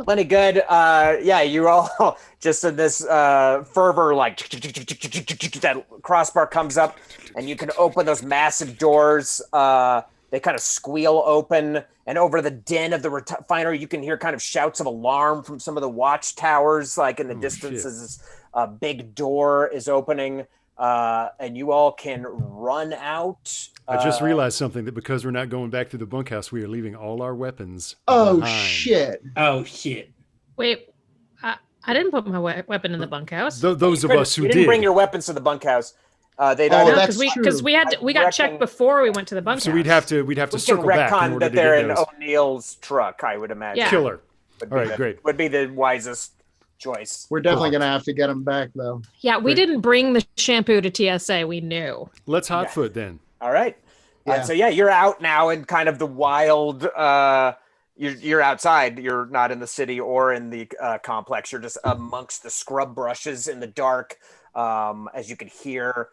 plenty good. Yeah, you all just in this fervor, like that crossbar comes up, and you can open those massive doors. They kind of squeal open, and over the din of the refinery, you can hear kind of shouts of alarm from some of the watchtowers, like in the distance shit. as this big door is opening, and you all can run out. I just realized something, that because we're not going back to the bunkhouse, we are leaving all our weapons Oh behind. shit! Oh shit! wait, I didn't put my weapon in the bunkhouse. Those of us who you didn't bring your weapons to the bunkhouse. They'd Oh, either- No, that's because we I got checked reckon- before we went to the bunkhouse. So we'd have to we can circle back in retcon order that to they're get in those. O'Neill's truck. I would imagine. Yeah. Killer. Would All be right, the- great. Would be the wisest choice. We're definitely gonna have to get him back though. Yeah, we Great. didn't bring the shampoo to TSA. We knew. Let's hotfoot then. All right. Yeah. So yeah, you're out now in kind of the wild. You're outside. You're not in the city or in the complex. You're just amongst the scrub brushes in the dark, as you can hear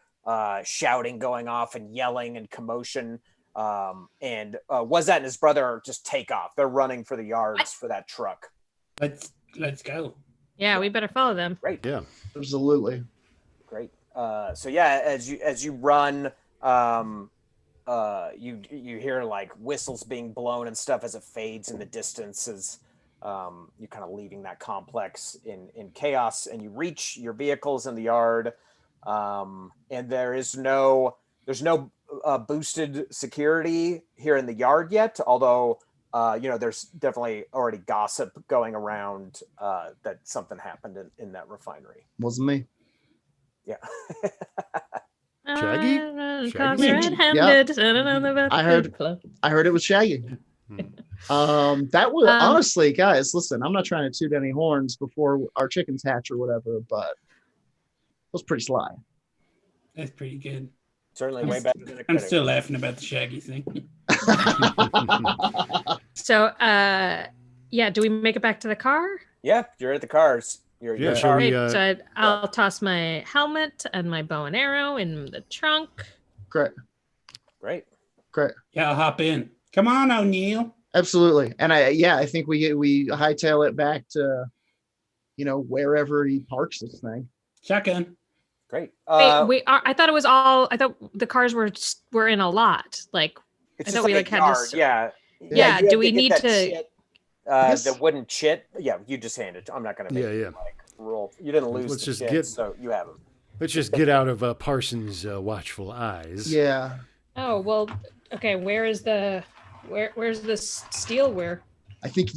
shouting going off and yelling and commotion. And Wazat and his brother just take off. They're running for the yards for that truck. Let's go. Yeah, we better follow them. Great. Yeah. Absolutely. Great. So yeah, as you run, you hear like whistles being blown and stuff as it fades in the distance as you're kind of leaving that complex in chaos, and you reach your vehicles in the yard, and there's no boosted security here in the yard yet, although there's definitely already gossip going around that something happened in that refinery. Wasn't me. Yeah. Shaggy? Caught Shaggy? red-handed. I heard it was Shaggy. That was honestly, guys. Listen, I'm not trying to toot any horns before our chickens hatch or whatever, but it was pretty sly. That's pretty good. Certainly way better than a I'm critic. still laughing about the Shaggy thing. So, yeah, do we make it back to the car? Yeah, you're at the cars. You're Yeah, at the shall car. we, Great. So I'll toss my helmet and my bow and arrow in the trunk. Great, Great. great. Yeah, I'll hop in. Come on, O'Neill. Absolutely. And I think we hightail it back to, wherever he parks this thing. Shotgun. Great. Wait, I thought it was all. I thought the cars were in a lot. Like, It's I just thought we, like a like, had to yard. Yeah. Yeah, you do have we get need that to- shit. the wooden chit. Yeah, you just hand it. I'm not going to make Yeah. like roll. You didn't lose Let's the just chit, so you have them. Let's just get out of Parsons' watchful eyes. Yeah. Oh well. Okay. Where's the steel? Where? I think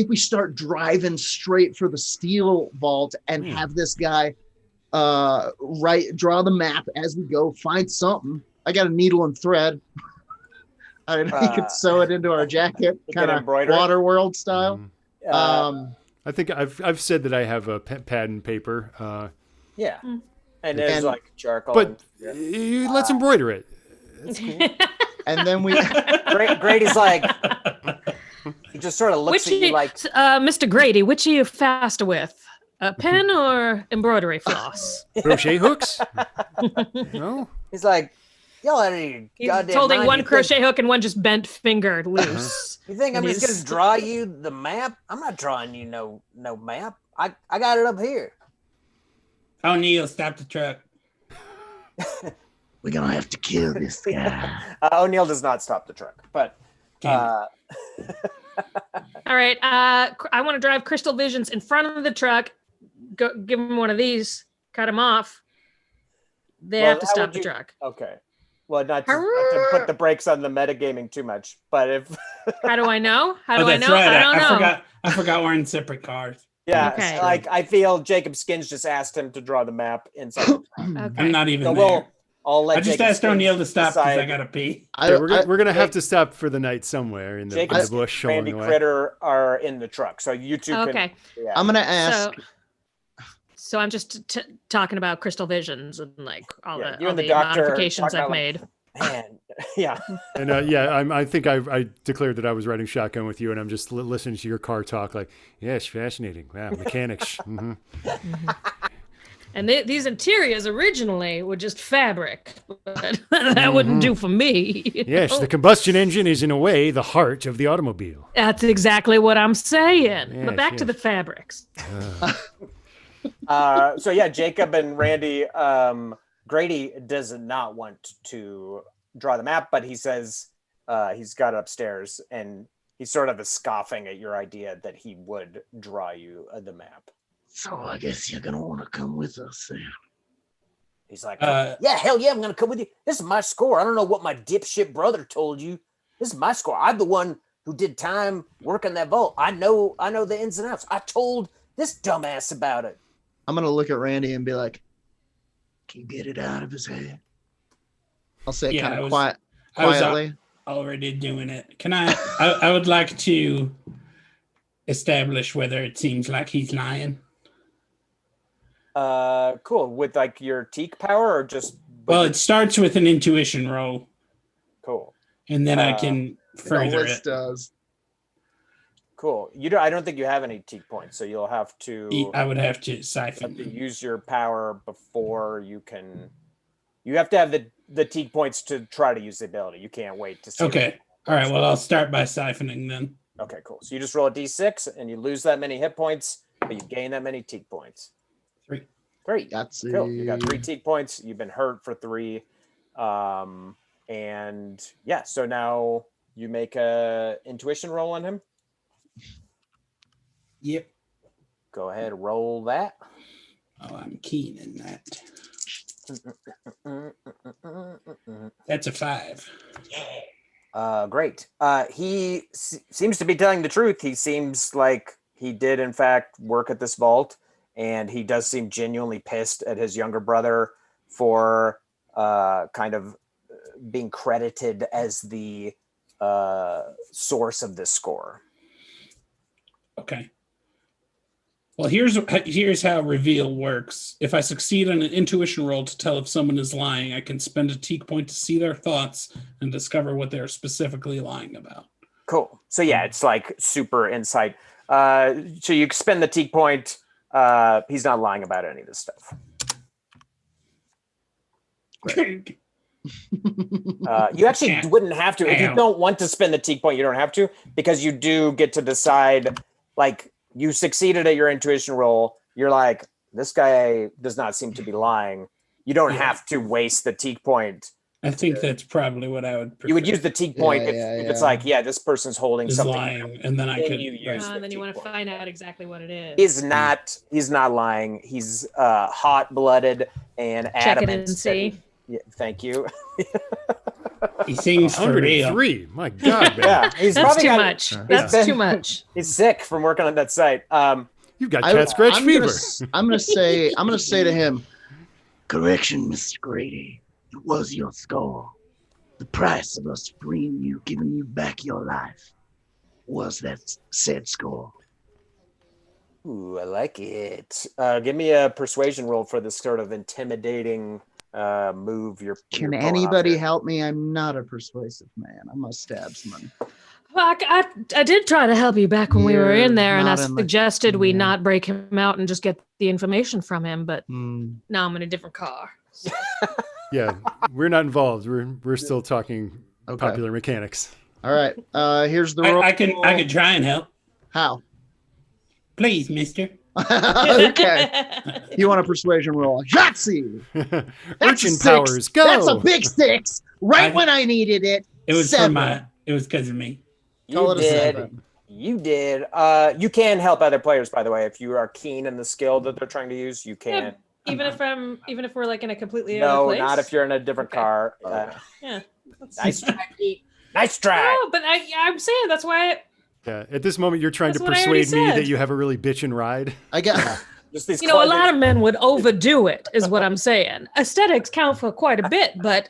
we start driving straight for the steel vault and have this guy draw the map as we go, find something. I got a needle and thread. I could sew it into our jacket, kind of water world style. I think I've said that I have a pad and paper. Yeah. And there's like charcoal. But let's embroider it. That's cool. And then we Grady's like, he just sort of looks at you like, Mr. Grady, which are you faster with? A pen or embroidery floss? Crochet hooks? No. He's like, y'all out of your He's goddamn holding mind. one You crochet hook and one just bent finger loose. You think I'm And just gonna draw you the map? I'm not drawing you no map. I got it up here. O'Neill, stop the truck. We're gonna have to kill this guy. O'Neill does not stop the truck, but All right. I want to drive Crystal Visions in front of the truck. Go give him one of these. Cut him off. They have to stop the truck. Okay. Well, not to put the brakes on the metagaming too much, but if How do I know? How do I that's know? right. I don't know. I forgot we're in separate cars. yeah, Okay. like I feel Jacob Skins just asked him to draw the map inside. The truck. Okay. I'm not even So there. I'll let I just Jacob asked Skins O'Neill to stop because I decide. gotta pee. We're gonna have to stop for the night somewhere in the Jacob bush. and Randy showing away. Critter are in the truck, so you two can. Okay. Yeah. I'm gonna ask. So I'm just talking about Crystal Visions and like all Yeah, the, you all and the the doctor modifications talking I've about, made. Man, yeah. And I think I declared that I was riding shotgun with you, and I'm just listening to your car talk. Like, yes, fascinating. Wow, mechanics. Mm-hmm. And these interiors originally were just fabric, but that wouldn't do for me. you Yes, know? the combustion engine is in a way the heart of the automobile. That's exactly what I'm saying. Yes, But back to yes. the fabrics. So yeah, Jacob and Randy. Grady does not want to draw the map, but he says he's got it upstairs, and he's sort of scoffing at your idea that he would draw you the map. So I guess you're gonna want to come with us then. He's like, Yeah, hell yeah, I'm gonna come with you. This is my score. I don't know what my dipshit brother told you. This is my score. I'm the one who did time working that vault. I know the ins and outs. I told this dumbass about it. I'm gonna look at Randy and be like, Can you get it out of his head? I'll say it Yeah, kind I of was- quietly. already doing it. Can I would like to establish whether it seems like he's lying. Cool. With like your teak power or just Well, it starts with an intuition roll, cool. and then I can further List it. does. Cool. I don't think you have any teak points, so you'll have to I would have to siphon. use your power before you can. You have to have the teak points to try to use the ability. You can't wait to see. Okay. All right. Well, I'll start by siphoning then. Okay, cool. So you just roll a d6 and you lose that many hit points, but you gain that many teak points. 3. 3. That's Cool. You got 3 teak points. You've been hurt for 3. And yeah, so now you make a intuition roll on him. Yep. Go ahead, roll that. Oh, I'm keen in that. That's a 5. Great. He seems to be telling the truth. He seems like he did, in fact, work at this vault, and he does seem genuinely pissed at his younger brother for kind of being credited as the source of this score. Okay. Well, here's how reveal works. If I succeed on an intuition roll to tell if someone is lying, I can spend a teak point to see their thoughts and discover what they're specifically lying about. Cool. So yeah, it's like super insight. So you spend the teak point. He's not lying about any of this stuff. You actually wouldn't have to. If you don't want to spend the teak point, you don't have to, because you do get to decide, like, you succeeded at your intuition roll. You're like, this guy does not seem to be lying. You don't have to waste the teak point I think that's probably what I would prefer. You would use the teak point Yeah, if it's like, this person's holding is something. lying, and then I Then could. you use And then you teak want to point. find out exactly what it is. He's not lying. He's hot-blooded and Check it adamant. and see. Yeah, thank you. He seems for real. 103. My God, man. Yeah, he's That's probably too got, much. he's That's been- too much. He's sick from working on that site. You've got cat scratch fever. I'm gonna say to him, Correction, Mr. Grady. It was your score. The price of us freeing you, giving you back your life, was that said score. Ooh, I like it. Give me a persuasion roll for this sort of intimidating move. can anybody help me? I'm not a persuasive man. I'm gonna stab someone. Well, I did try to help you back when we were in You're there, and I not in the- suggested we yeah. not break him out and just get the information from him, but Hmm. now I'm in a different car. Yeah, we're not involved. We're still talking Okay. popular mechanics. All right. Here's the roll. I can try and help. How? Please, mister. Okay. You want a persuasion roll? Yahtzee! That's a Urchin six. powers, go! That's a big 6. Right when I needed it. It was Seven. it was because of me. Call You it a did. 7. You did. You can help other players, by the way, if you are keen in the skill that they're trying to use. You can. Even if we're like in a completely other No, place. not if you're in a different Okay. car. Yeah. Nice try, Pete. Nice try. Oh, but I'm saying that's why. Yeah, at this moment, you're trying That's to what I already persuade me said. that you have a really bitchin' ride. I got. Just these You know, a clever- lot of men would overdo it, is what I'm saying. Aesthetics count for quite a bit, but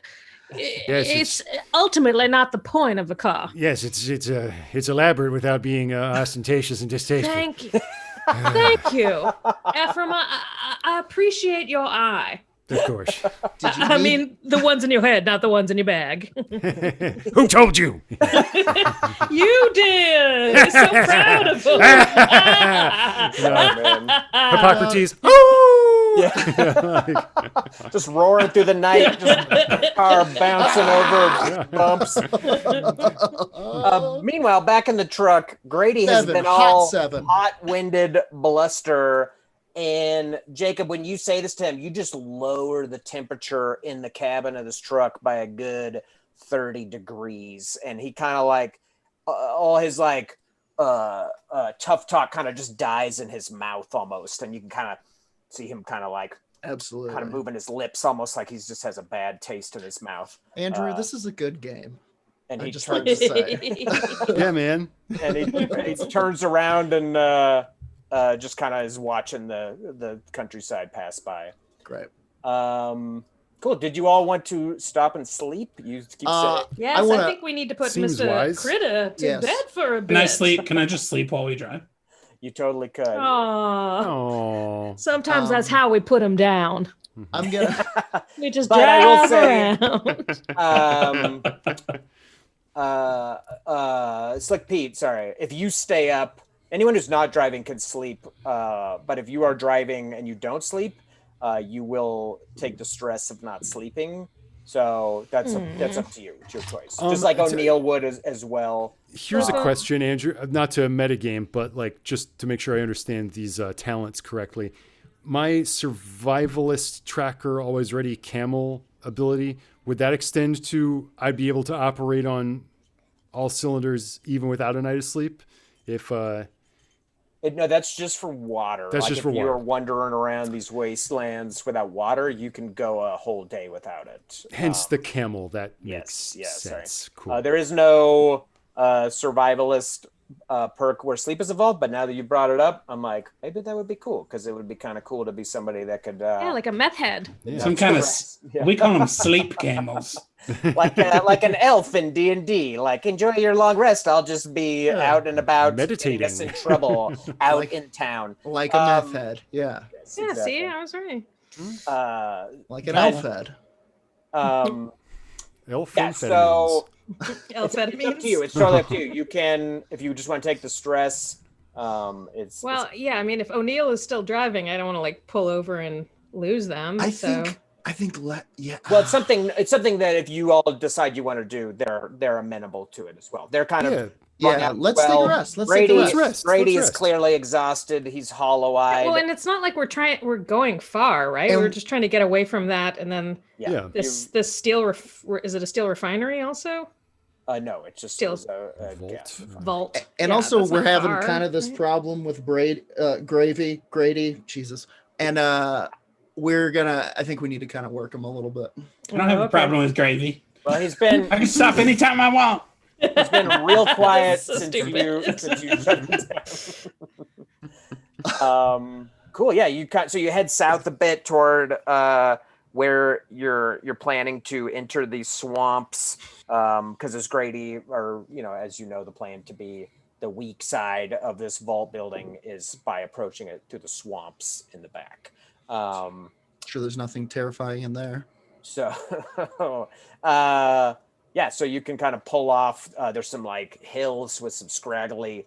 Yes, it's ultimately not the point of a car. Yes, it's elaborate without being ostentatious and distasteful. Thank you. Thank you. Ephraim, I appreciate your eye. Of course. Did you I need- mean, the ones in your head, not the ones in your bag. Who told you? You did. I'm so proud of you. man. Hippocrates. Oh! Just roaring through the night, just car bouncing over bumps. Meanwhile, back in the truck, Grady has 7, been hot all 7. hot-winded bluster. And Jacob, when you say this to him, you just lower the temperature in the cabin of this truck by a good 30 degrees. And he kind of like, all his like tough talk kind of just dies in his mouth almost. And you can kind of see him kind of like, Absolutely. kind of moving his lips almost like he just has a bad taste in his mouth. Andrew, this is a good game. And I he just turns, like to say. Yeah, man. and he turns around and just kind of is watching the countryside pass by. Great. Cool. Did you all want to stop and sleep? You keep saying. Yes, I I, wanna- think we need to put Seems Mr. wise. Critter to Yes. bed for a bit. Can I sleep? Can I just sleep while we drive? You totally could. Aww. Oh. Sometimes that's how we put him down. I'm gonna. We just But I will drive say- around. Slick Pete, sorry. If you stay up, anyone who's not driving can sleep. But if you are driving and you don't sleep, you will take the stress of not sleeping. So that's up to you. It's your choice. Just like it's- O'Neill would as well. Here's a Well- question, Andrew. Not to metagame, but like just to make sure I understand these talents correctly. My survivalist tracker, always ready camel ability, would that extend to I'd be able to operate on all cylinders even without a night of sleep? If No, that's just for water. That's like just if for you're water. wandering around these wastelands without water, you can go a whole day without it. hence the camel, that yes, makes sorry. sense. Cool. There is no survivalist perk where sleep is involved, but now that you brought it up, I'm like, maybe that would be cool because it would be kind of cool to be somebody that could Yeah, like a meth head. Yeah. Some kind of. Yeah. We call them sleep camels. like an elf in D&D. Like, enjoy your long rest. I'll just be out and about, Meditating. getting us in trouble out Like- in town. Like a meth head. Yeah. Yes, Yeah, exactly. see, I was right. Like an But- elf head. Elf Yeah, so it's up to you. Amphetamines. It's totally up to you. You can, if you just want to take the stress. It's Well, yeah, I mean, if O'Neill is still driving, I don't want to like pull over and lose them. I so. think. Yeah. well, it's something that if you all decide you want to do, they're amenable to it as well. They're kind Yeah. of Yeah, let's take a rest. Let's take a Brady, rest. Brady Let's is rest. clearly exhausted. He's hollow-eyed. Well, and it's not like we're going far, right? And- We're just trying to get away from that, and then Yeah. this steel is it a steel refinery also? No, it's just Still- a Vault. gas. Vault. And Yeah, also that's we're not having far, kind of this right? problem with Grady, Jesus. And I think we need to kind of work him a little bit. I don't have a okay. problem with gravy. Well, he's been I can stop anytime I want. he's been real quiet So since you stupid. shut him down. Cool. Yeah, so you head south a bit toward where you're planning to enter these swamps, because as Grady, or as you know, the plan to be the weak side of this vault building is by approaching it through the swamps in the back. Sure, there's nothing terrifying in there. So, yeah, so you can kind of pull off. There's some like hills with some scraggly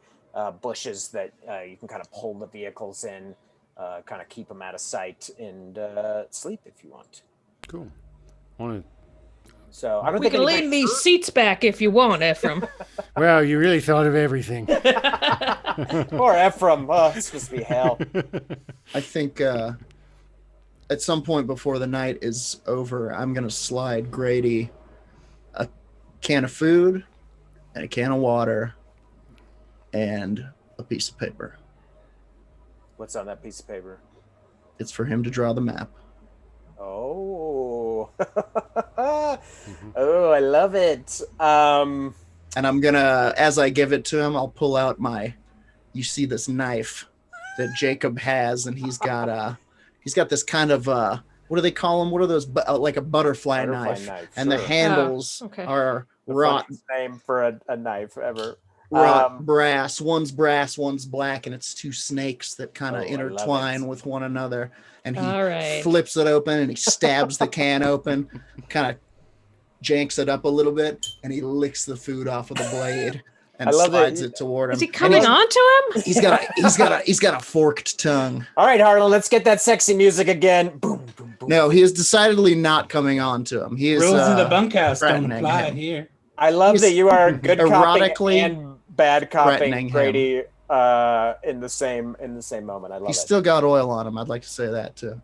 bushes that you can kind of pull the vehicles in, kind of keep them out of sight, and sleep if you want. Cool. Want So I don't We think can anybody- lean these seats back if you want, Ephraim. to? Well, you really thought of everything. Poor Ephraim. Oh, it's supposed to be hell. I think at some point before the night is over, I'm going to slide Grady a can of food and a can of water and a piece of paper. What's on that piece of paper? It's for him to draw the map. Oh, oh, I love it. And I'm going to, as I give it to him, I'll pull out you see this knife that Jacob has, and he's got this kind of, what do they call them? What are those, like a butterfly knife. And the sure. handles okay. are The wrought funniest name for a knife ever. brass. One's brass, one's black, and it's two snakes that kind of Oh, I love intertwine it. with one another. And he All right. flips it open and he stabs the can open, kind of janks it up a little bit, and he licks the food off with the blade and I love that slides it toward him. Is he And coming on to him? he's got a forked tongue. All right, Harlan, let's get that sexy music again. Boom, boom, boom. No, he is decidedly not coming on to him. He is Rules of the bunkhouse don't threatening apply him. here. I love He's that you are good copying erotically and bad threatening copying him. Grady in the same moment. I love He's it. still got oil on him. I'd like to say that too.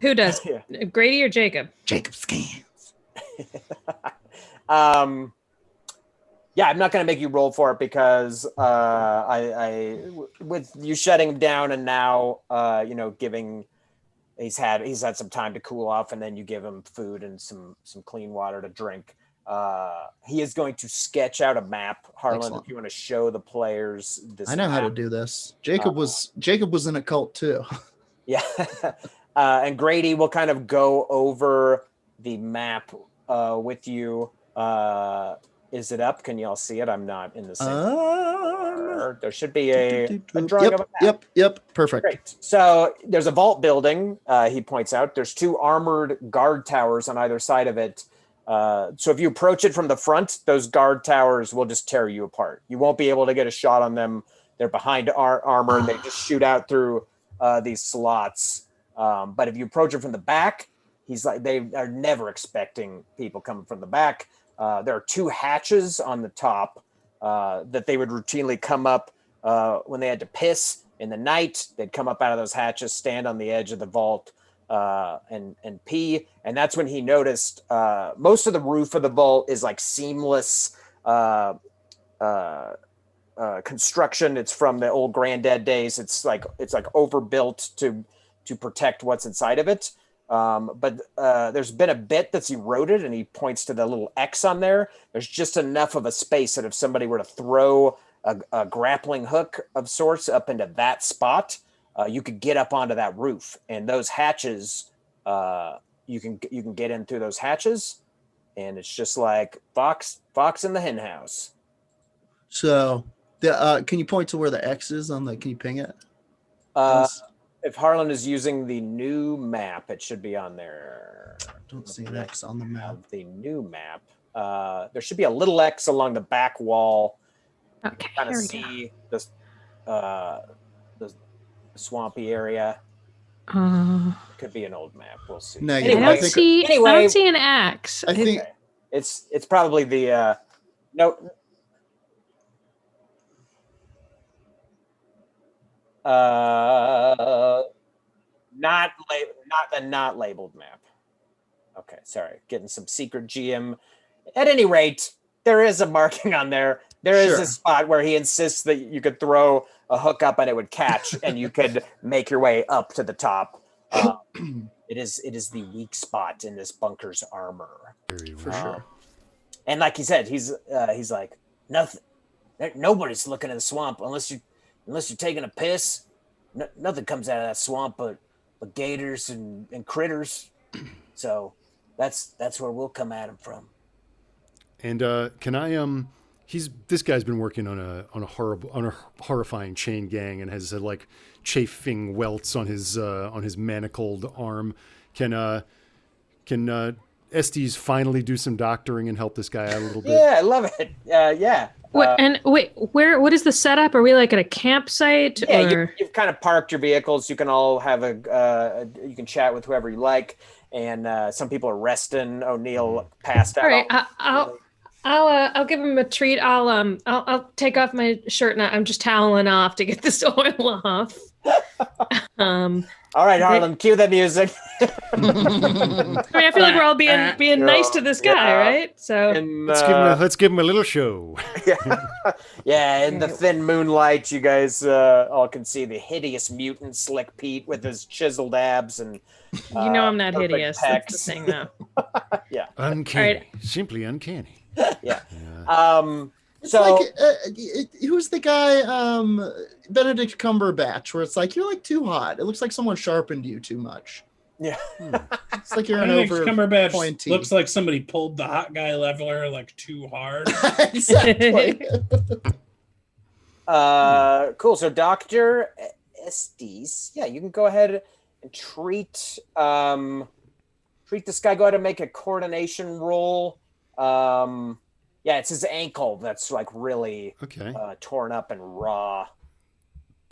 Who does? Yeah. Grady or Jacob? Jacob Scans. Yeah, I'm not going to make you roll for it because I with you shutting him down and now giving he's had some time to cool off, and then you give him food and some clean water to drink. He is going to sketch out a map, Harlan. Excellent. If you want to show the players this, I know how to map. do this. Jacob was in a cult too. Yeah, and Grady will kind of go over the map with you. Is it up? Can you all see it? I'm not in the same. There should be a drawing of a map. Yep. Perfect. Great. So there's a vault building, he points out. There's two armored guard towers on either side of it. So if you approach it from the front, those guard towers will just tear you apart. You won't be able to get a shot on them. They're behind armor, and they just shoot out through these slots. But if you approach it from the back, he's like, they are never expecting people coming from the back. There are two hatches on the top that they would routinely come up when they had to piss in the night. They'd come up out of those hatches, stand on the edge of the vault, and pee. And that's when he noticed most of the roof of the vault is like seamless construction. It's from the old granddad days. It's like overbuilt to protect what's inside of it. But there's been a bit that's eroded, and he points to the little X on there. There's just enough of a space that if somebody were to throw a grappling hook of sorts up into that spot, you could get up onto that roof. And those hatches, you can get in through those hatches, and it's just like Fox in the hen house. So, can you point to where the X is on the? Can you ping it? If Harlan is using the new map, it should be on there. Don't see an X on the map. The new map. There should be a little X along the back wall. Okay, Kind of here we see the swampy area. go. It could be an old map. We'll see. No, I yeah, don't I think see. I anyway- don't see an axe. I think It's probably the no. Not labeled map. Okay, sorry. Getting some secret GM. At any rate, there is a marking on there. There is Sure. a spot where he insists that you could throw a hook up and it would catch, and you could make your way up to the top. It is the weak spot in this bunker's armor. For sure. And like he said, he's like, nothing. Nobody's looking at the swamp unless you're taking a piss. Nothing comes out of that swamp but gators and critters. So that's where we'll come at him from. And can I this guy's been working on a horrifying chain gang and has like chafing welts on his manacled arm. Can Estes finally do some doctoring and help this guy out a little bit? Yeah, I love it. Yeah. What is the setup? Are we like at a campsite? Yeah, or? you've kind of parked your vehicles. You can all have you can chat with whoever you like. And some people are resting. O'Neill passed out. All right, I'll give him a treat. I'll take off my shirt and I'm just toweling off to get this oil off. All right, Harlan, cue the music. I mean, I feel like we're all being nice to this guy, right? So And, Let's give him a little show. yeah, in the thin moonlight, you guys all can see the hideous mutant Slick Pete with his chiseled abs and you know I'm not perfect hideous. That's the pecs. thing, though. Yeah, Uncanny. All Simply uncanny. yeah. It's So like who's the guy Benedict Cumberbatch, where it's like you're like too hot. It looks like someone sharpened you too much. yeah, It's like you're an Benedict over Cumberbatch pointy. looks like somebody pulled the hot guy leveler like too hard. Exactly. cool. So Dr. Estes, yeah, you can go ahead and treat this guy. Go ahead and make a coordination roll. Yeah, it's his ankle that's like really Okay. torn up and raw.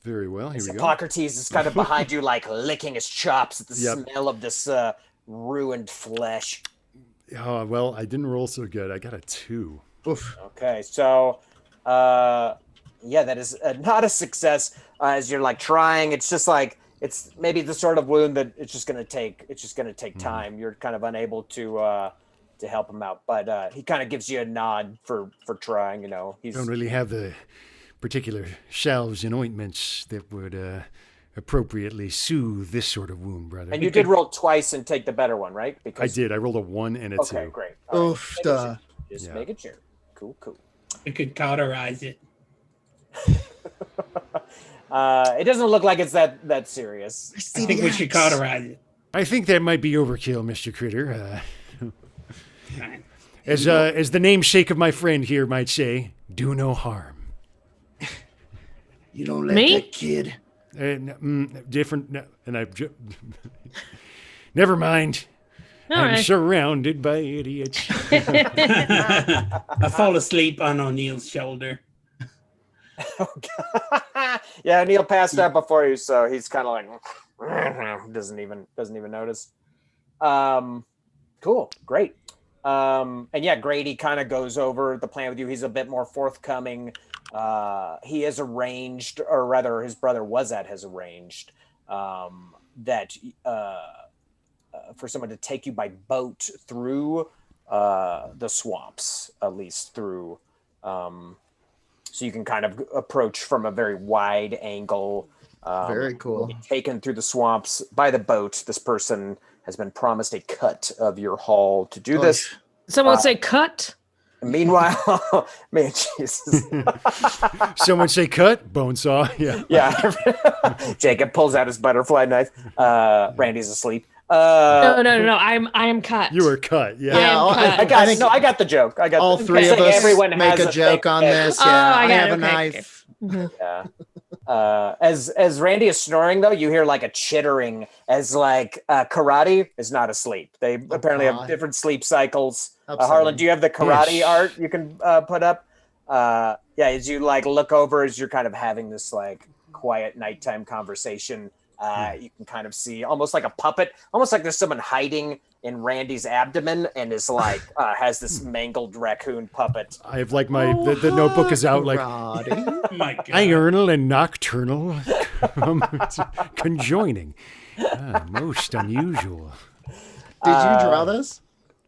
Very well. Here we go. Hippocrates is kind of behind you, like licking his chops at the Yep. smell of this ruined flesh. Oh, well, I didn't roll so good. I got a 2. Oof. Okay, so yeah, that is not a success. As you're like trying, it's just like it's maybe the sort of wound that it's just gonna take time. You're kind of unable to help him out, but he kind of gives you a nod for trying. You know, he's Don't really have the particular salves and ointments that would appropriately soothe this sort of wound, brother. and you did roll twice and take the better one, right? I Because did. I rolled a 1 and a 2. Okay, great. All right, Oof. making sure. Just Yeah. making sure. Cool. It could cauterize it. It doesn't look like it's that serious. I think we should cauterize it. I think that might be overkill, Mr. Critter. Fine. As the namesake of my friend here might say, do no harm. You don't let Me? that kid. Different. No, and never mind. All I'm right. surrounded by idiots. I fall asleep on O'Neill's shoulder. Yeah, Neil passed out before you, so he's kind of like doesn't even notice. Cool, great. And yeah, Grady kind of goes over the plan with you. He's a bit more forthcoming. He has arranged, or rather, his brother has arranged that for someone to take you by boat through the swamps, at least through. So you can kind of approach from a very wide angle. Very cool. Be taken through the swamps by the boat. This person has been promised a cut of your haul to do this. Someone would say cut. Meanwhile, man, Jesus. Someone say cut, bone saw. Yeah. Yeah. Jacob pulls out his butterfly knife. Randy's asleep. No. I am cut. You were cut. Yeah. Yeah. I got the joke. I got all the, three I'm of saying us everyone make has a joke fake on head. this. Oh, Yeah, I I got have it. a Okay, knife. Yeah. As Randy is snoring, though, you hear like a chittering as like karate is not asleep. They apparently have God. different sleep cycles. Upsetting. Harlan, do you have the karate Yes. art you can put up? Yeah, as you like look over as you're kind of having this like quiet nighttime conversation, you can kind of see almost like a puppet, almost like there's someone hiding in Randy's abdomen and is like has this mangled raccoon puppet. I have like the notebook is out like Karate. Oh my God. diurnal and nocturnal Conjoining. Most unusual. Did you draw this?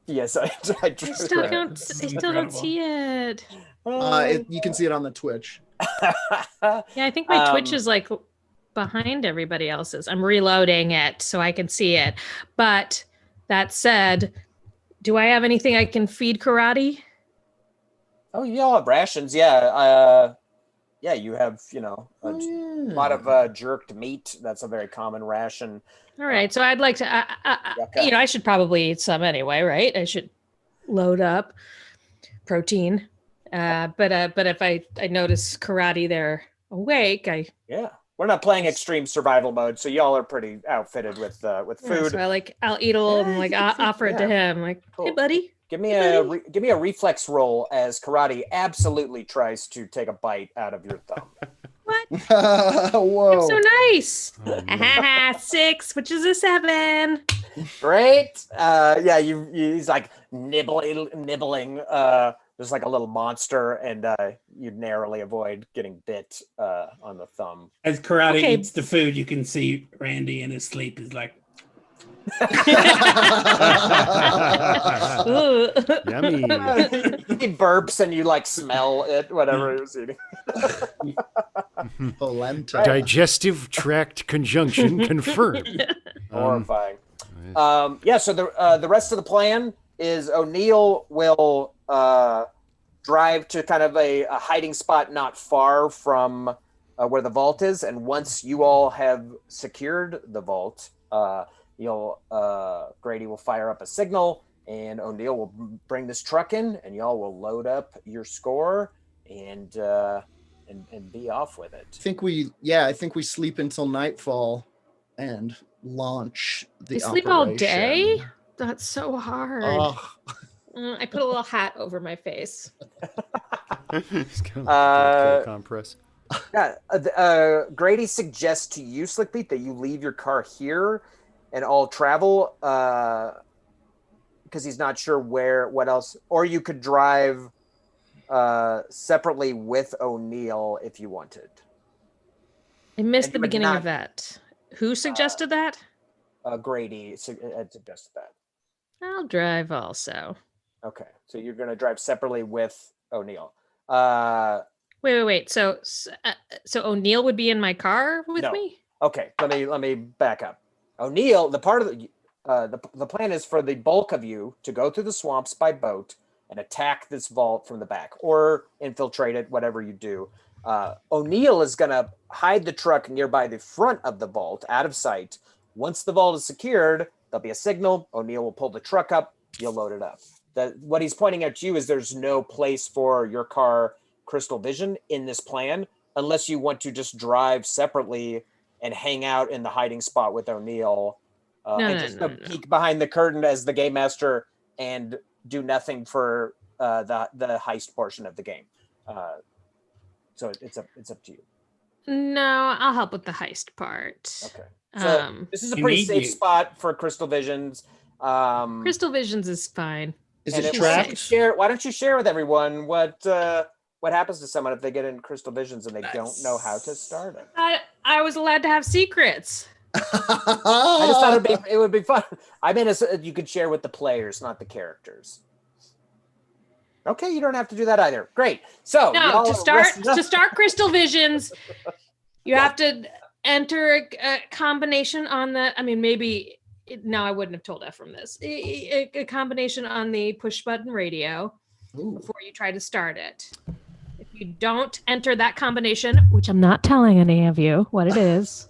Yes, I drew I still it. don't. I still don't see it. You can see it on the Twitch. Yeah, I think my Twitch Um, is like behind everybody else's. I'm reloading it so I can see it. But that said, do I have anything I can feed karate? Oh, you all have rations, yeah. Yeah, you have, a lot of jerked meat. That's a very common ration. All right, so I'd like to, I should probably eat some anyway, right? I should load up protein. But if I notice karate, they're awake. Yeah, we're not playing extreme survival mode, so y'all are pretty outfitted with Yeah, food. so I'll eat a little and you can feed- offer it to him. Like, Cool. hey, buddy. Give me Hey, a buddy. give me a reflex roll as karate absolutely tries to take a bite out of your thumb. What? Whoa. I'm so nice. Oh, man. 6, which is a 7. Great. Yeah, he's like nibbling. There's like a little monster, and you narrowly avoid getting bit on the thumb. As karate Okay. eats the food, you can see Randy in his sleep is like, Ooh. Yummy. He burps, and you like smell it, whatever he was eating. Polenta. Digestive tract conjunction confirmed. Horrifying. Yeah. So the rest of the plan is O'Neill will drive to kind of a hiding spot not far from where the vault is, and once you all have secured the vault, Grady will fire up a signal, and O'Neill will bring this truck in, and y'all will load up your score and be off with it. I think we sleep until nightfall and launch the You sleep all operation. day? That's so hard. Oh, I put a little hat over my face. It's kind of like a compress. Yeah, Grady suggests to you, Slickbeat, that you leave your car here and all travel because he's not sure what else. Or you could drive separately with O'Neill if you wanted. I missed And the you would beginning not- of that. Who suggested that? Grady had suggested that. I'll drive also. Okay, so you're going to drive separately with O'Neill. Wait. So O'Neill would be in my car with No. me? Okay, let me back up. O'Neill, the part of the plan is for the bulk of you to go through the swamps by boat and attack this vault from the back, or infiltrate it, whatever you do. O'Neill is going to hide the truck nearby the front of the vault, out of sight. Once the vault is secured, there'll be a signal. O'Neill will pull the truck up. You'll load it up. What he's pointing out to you is there's no place for your car Crystal Vision in this plan, unless you want to just drive separately and hang out in the hiding spot with O'Neill and peek behind the curtain as the game master and do nothing for the heist portion of the game. So it's up to you. No, I'll help with the heist part. Okay. So this is a pretty safe spot for Crystal Visions. Crystal Visions is fine. is and it it- trapped? Why don't you share with everyone what happens to someone if they get in Crystal Visions and they don't know how to start it? I was allowed to have secrets. I just thought it would be fun. I mean, you could share with the players, not the characters. Okay, you don't have to do that either. Great. So No, y'all to are start Crystal Visions, you have to enter a combination on the. I mean, maybe no, I wouldn't have told Ephraim this. A combination on the push button radio Ooh. before you try to start it. If you don't enter that combination, which I'm not telling any of you what it is,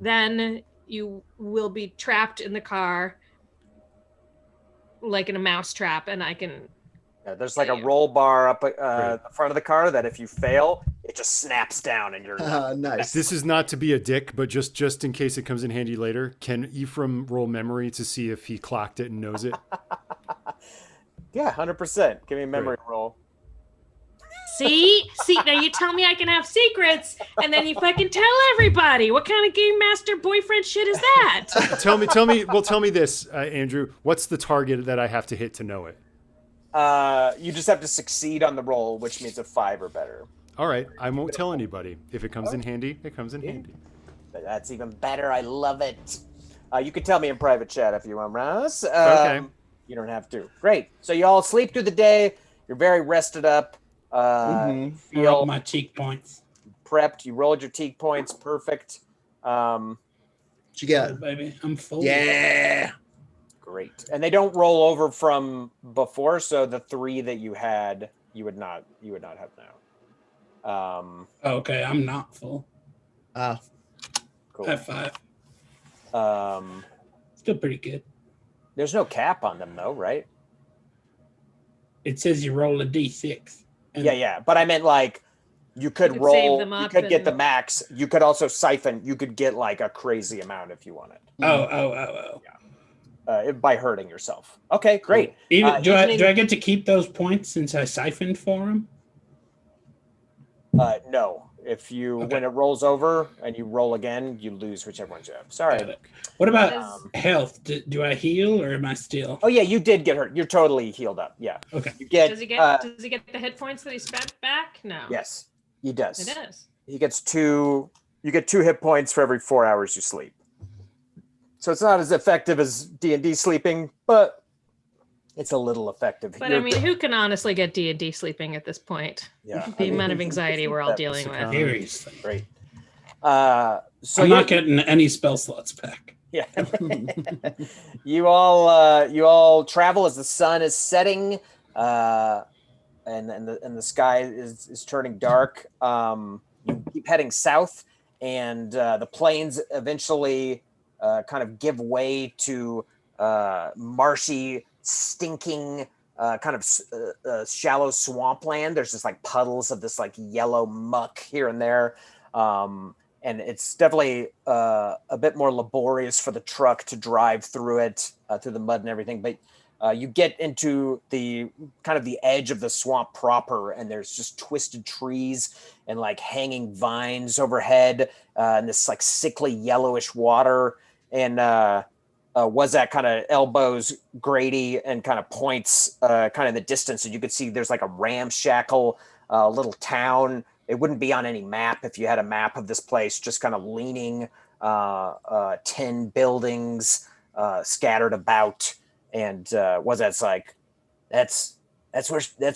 then you will be trapped in the car like in a mouse trap, and I can. Yeah, there's like a roll bar up the front of the car that if you fail, it just snaps down and you're Nice. This is not to be a dick, but just in case it comes in handy later, can Ephraim roll memory to see if he clocked it and knows it? Yeah, 100%. Give me a memory roll. See, now you tell me I can have secrets, and then you fucking tell everybody. What kind of game master boyfriend shit is that? Tell me this, Andrew. What's the target that I have to hit to know it? You just have to succeed on the roll, which means a 5 or better. All right, I won't tell anybody. If it comes in handy, it comes in handy. That's even better. I love it. You can tell me in private chat if you want, Ross. Okay. You don't have to. Great. So you all sleep through the day. You're very rested up. Mhm. I roll Feel my cheek points. prepped. You rolled your teak points. Perfect. What you Oh, got? baby, I'm full. Yeah. Great. And they don't roll over from before, so the 3 that you had, you would not have now. Okay, I'm not full. Oh, Cool. High five. Still pretty good. There's no cap on them though, right? It says you roll a d6. And Yeah. But I meant like you could could roll, save them you up could get the and- max. You could also siphon. You could get like a crazy amount if you wanted. Oh. By hurting yourself. Okay, great. Even do evening- I get to keep those points since I siphoned for them? No. If you Okay. when it rolls over and you roll again, you lose whichever ones you have. Sorry. Got it. What about Does- health? Do I heal or am I still? Oh yeah, you did get hurt. You're totally healed up. Yeah. Okay. You get. Does he get the hit points that he spent back? No. Yes, he does. It is. He gets 2. You get 2 hit points for every 4 hours you sleep. So it's not as effective as D&D sleeping, but it's a little effective. But I mean, who can honestly get D&D sleeping at this point? yeah, The I mean, amount of anxiety we're all that- dealing with. Seriously. Great. So I'm you- not getting any spell slots back. Yeah. you all travel as the sun is setting, and the sky is turning dark. You keep heading south, and the plains eventually kind of give way to marshy, stinking, kind of shallow swampland. There's just like puddles of this like yellow muck here and there. And it's definitely a bit more laborious for the truck to drive through it, through the mud and everything. But you get into the kind of the edge of the swamp proper, and there's just twisted trees and like hanging vines overhead, and this like sickly yellowish water. And Wazak kind of elbows Grady and kind of points kind of in the distance, and you could see there's like a ramshackle little town. It wouldn't be on any map if you had a map of this place, just kind of leaning tin buildings scattered about. And Wazak's like, that's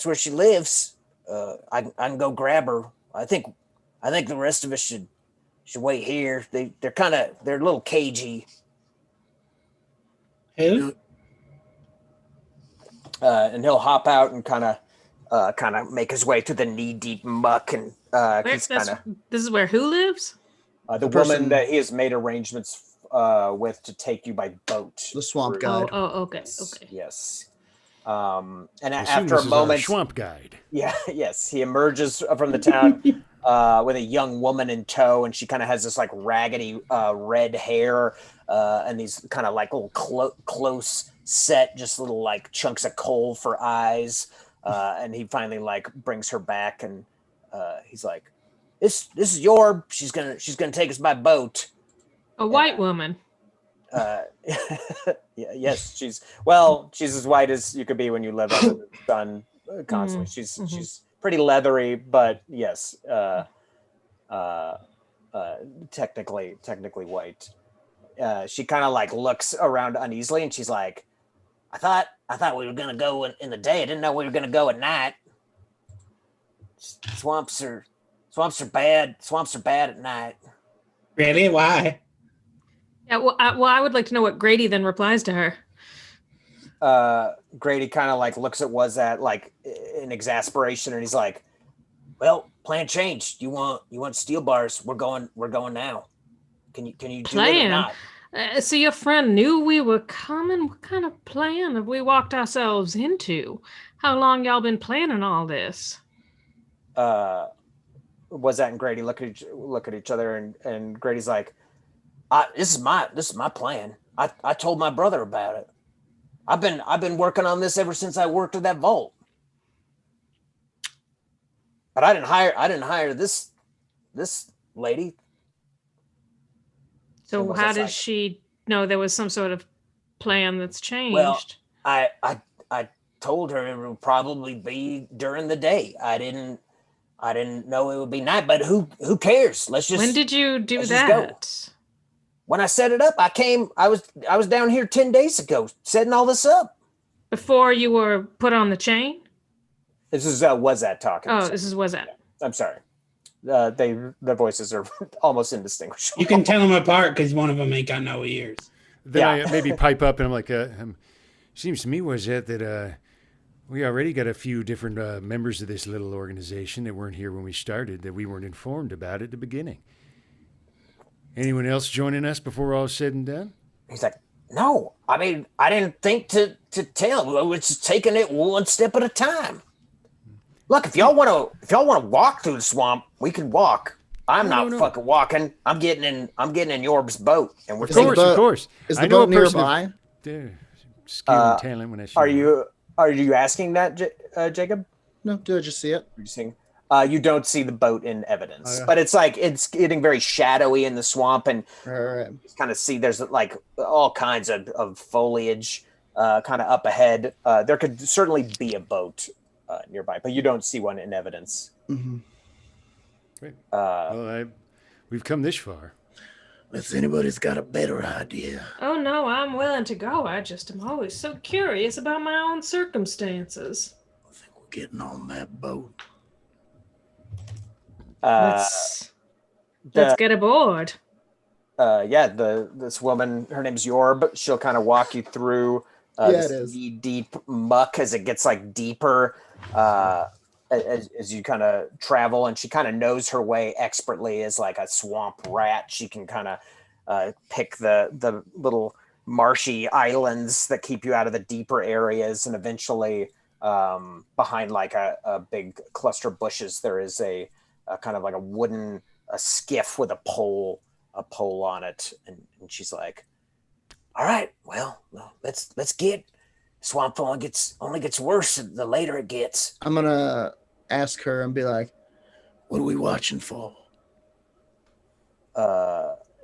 where she lives. I can go grab her. I think the rest of us should wait here. They're a little cagey. Who? And he'll hop out and kind of make his way through the knee-deep muck, and he's kind of This is where who lives? the person- woman that he has made arrangements with to take you by boat. the swamp through- guide. Okay. Yes. And I assume after this a is our moment, swamp guide. yeah, yes, he emerges from the town with a young woman in tow, and she kind of has this like raggedy red hair and these kind of like little close set, just little like chunks of coal for eyes. And he finally like brings her back, and he's like, "This is Yorb. She's gonna take us by boat." A white woman. Yes, she's as white as you could be when you live under the sun constantly. She's pretty leathery, but yes, technically white. She kind of like looks around uneasily, and she's like, I thought we were gonna go in the day. I didn't know we were gonna go at night. Swamps are bad. Swamps are bad at night." Really? Why? Yeah, well, I would like to know what Grady then replies to her. Grady kind of like looks at Wazat like in exasperation, and he's like, "Well, plan changed. You want steel bars? We're going now. Can you do it or Plan? not?" So your friend knew we were coming? What kind of plan have we walked ourselves into? How long y'all been planning all this? Wazat and Grady look at each other, and Grady's like, this is my plan. I told my brother about it. I've been working on this ever since I worked at that vault. But I didn't hire this lady. So And was how that did like- she know there was some sort of plan that's changed? Well, I told her it would probably be during the day. I didn't I didn't know it would be night, but who cares? Let's just. When did you do let's just go. that? When I set it up, I was down here 10 days ago setting all this up. Before you were put on the chain? This is was that talking? Oh, this is was that. I'm sorry. Their voices are almost indistinguishable. You can tell them apart because one of them ain't got no ears. Then I maybe pipe up and I'm like, seems to me was that we already got a few different members of this little organization that weren't here when we started, that we weren't informed about at the beginning. Anyone else joining us before all said and done? He's like, no, I mean, I didn't think to tell. We're just taking it one step at a time. Look, if y'all want to walk through the swamp, we can walk. I'm not fucking walking. I'm getting in Yorb's boat, and we're Of course. Is the boat nearby? Skill and talent when I see Are you asking that, Jacob? No, do I just see it? Are you saying? You don't see the boat in evidence, but it's getting very shadowy in the swamp, and you kind of see there's like all kinds of foliage kind of up ahead. There could certainly be a boat nearby, but you don't see one in evidence. Mm-hmm. Great. Well, we've come this far. If anybody's got a better idea. Oh no, I'm willing to go. I just am always so curious about my own circumstances. I think we're getting on that boat. Let's get aboard. This woman, her name's Yorb. She'll kind of walk you through this deep muck as it gets like deeper as you kind of travel, and she kind of knows her way expertly as like a swamp rat. She can kind of pick the little marshy islands that keep you out of the deeper areas, and eventually behind like a big cluster of bushes there is a kind of like a wooden skiff with a pole on it, and she's like, all right, well let's get. Swamp only gets worse the later it gets. I'm gonna ask her and be like, what are we watching for?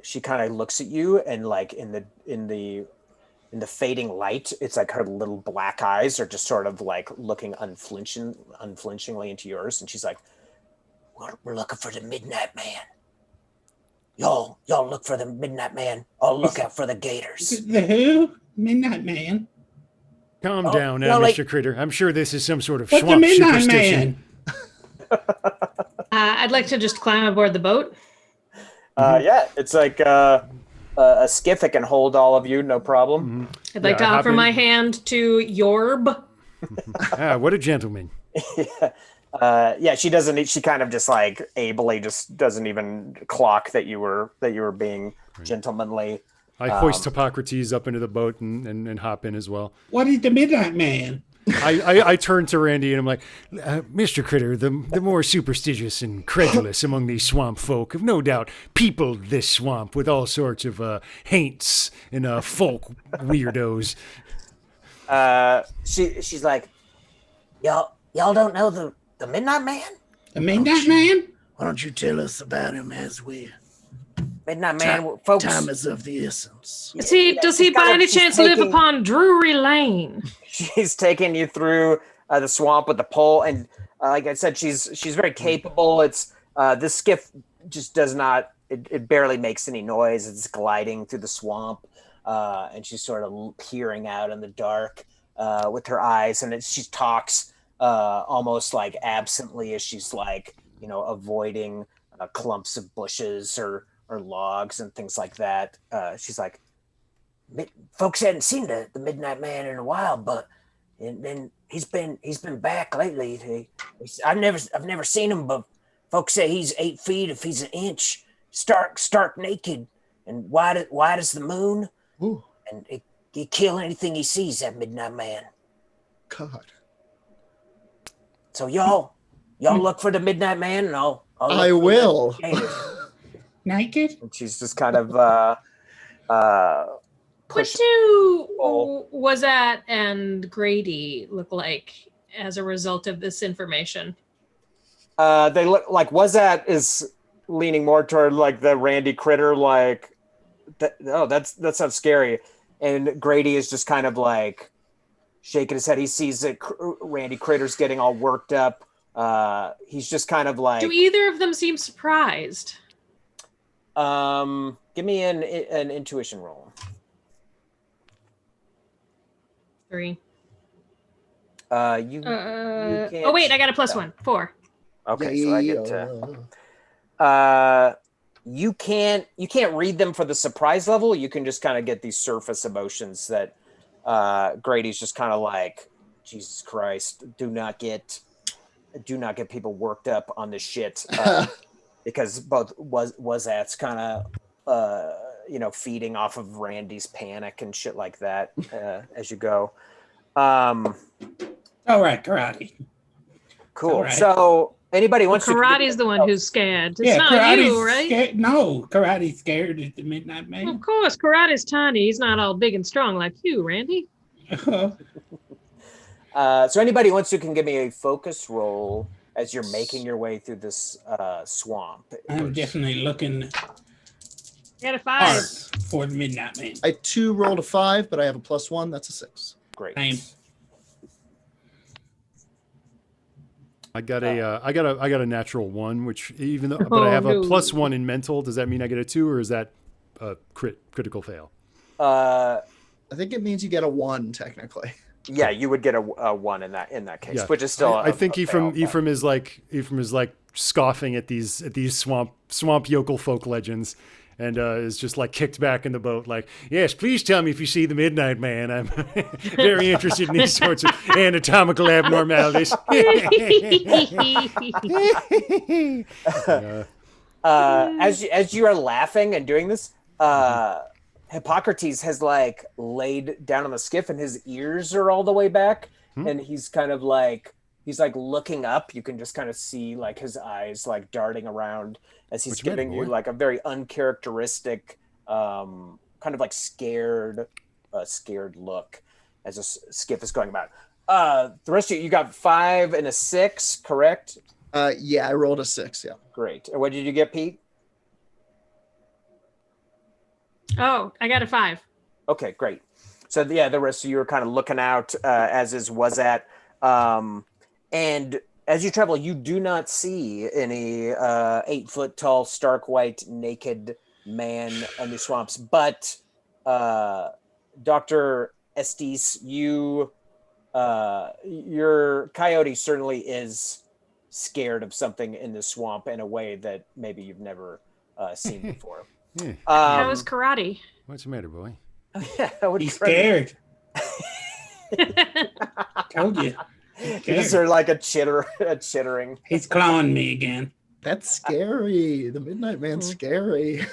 She kind of looks at you, and like in the fading light, it's like her little black eyes are just sort of like looking unflinchingly into yours, and she's like, we're looking for the Midnight Man. Y'all look for the Midnight Man. I'll look out for the Gators. The who? Midnight Man? Calm down now, Mr. Critter. I'm sure this is some sort of What's swamp the Midnight superstition. Man? I'd like to just climb aboard the boat. Yeah, it's like a skiff that can hold all of you, no problem. Mm-hmm. I'd like to offer my hand to Yorb. What a gentleman. Yeah, she doesn't. She kind of just like ably just doesn't even clock that you were being gentlemanly. I hoist Hippocrates up into the boat and hop in as well. What is the Midnight Man? I turn to Randy and I'm like, Mr. Critter, the more superstitious and credulous among these swamp folk have no doubt peopled this swamp with all sorts of haints and folk weirdos. She's like, y'all don't know the Midnight Man? The Midnight Man? Why don't you tell us about him as we... Midnight Man, folks. Time is of the essence. Does he by any chance live upon Drury Lane? She's taking you through the swamp with the pole, and like I said, she's very capable. It's this skiff just does not. It barely makes any noise. It's gliding through the swamp, and she's sort of peering out in the dark with her eyes, and she talks almost like absently as she's like avoiding clumps of bushes or logs and things like that. She's like, folks hadn't seen the Midnight Man in a while, but and then he's been back lately. I've never seen him, but folks say he's 8 feet if he's an inch, stark naked, and wide as the moon. Ooh. And he kill anything he sees. That Midnight Man. God. So y'all look for the Midnight Man, and I will. Naked? And she's just kind of What do Wazat and Grady look like as a result of this information? They look like Wazat is leaning more toward like the Randy Critter, like that sounds scary. And Grady is just kind of like shaking his head. He sees that Randy Critter's getting all worked up He's just kind of like. Do either of them seem surprised? Give me an intuition roll. 3. You can't. Oh wait, I got a +1. 4. Okay, so I get to. You can't read them for the surprise level. You can just kind of get these surface emotions that Grady's just kind of like, Jesus Christ, do not get people worked up on this shit, because both Wazat's kind of feeding off of Randy's panic and shit like that as you go. All right, karate. Cool. Right. So anybody wants Karate's to the one who's scared. It's Yeah, not karate's you, right? Scared. No, karate's scared at the Midnight Man. Of course, Karate's tiny. He's not all big and strong like you, Randy. so anybody wants to can give me a focus roll as you're making your way through this swamp. I'm definitely looking Got a hard 5. for the Midnight Man. I 2 rolled a 5, but I have a +1. That's a 6. Great. Same. I got a natural 1, which even though, but I have a +1 in mental. Does that mean I get a 2, or is that a critical fail? I think it means you get a 1 technically. Yeah, you would get a 1 in that case, Yeah. which is still. I think a Ephraim fail, is like scoffing at these swamp yokel folk legends, and is just like kicked back in the boat, like, yes, please tell me if you see the Midnight Man. I'm very interested in these sorts of anatomical abnormalities. As you are laughing and doing this, Hippocrates has like laid down on the skiff, and his ears are all the way back, and he's kind of like looking up. You can just kind of see like his eyes like darting around as he's giving you like a very uncharacteristic, kind of like scared look as a skiff is going about. The rest of you got 5 and a 6, correct? Yeah, I rolled a 6. Yeah. Great. And what did you get, Pete? Oh, I got a 5. Okay, great. So yeah, the rest of you are kind of looking out, as is Wazat. And as you travel, you do not see any 8-foot tall, stark white, naked man in the swamps. But Dr. Estes, your coyote certainly is scared of something in the swamp in a way that maybe you've never seen before. How was Karate? What's the matter, boy? He's scared. Told you. Is there like a chittering? He's clawing me again. That's scary. The Midnight Man's scary.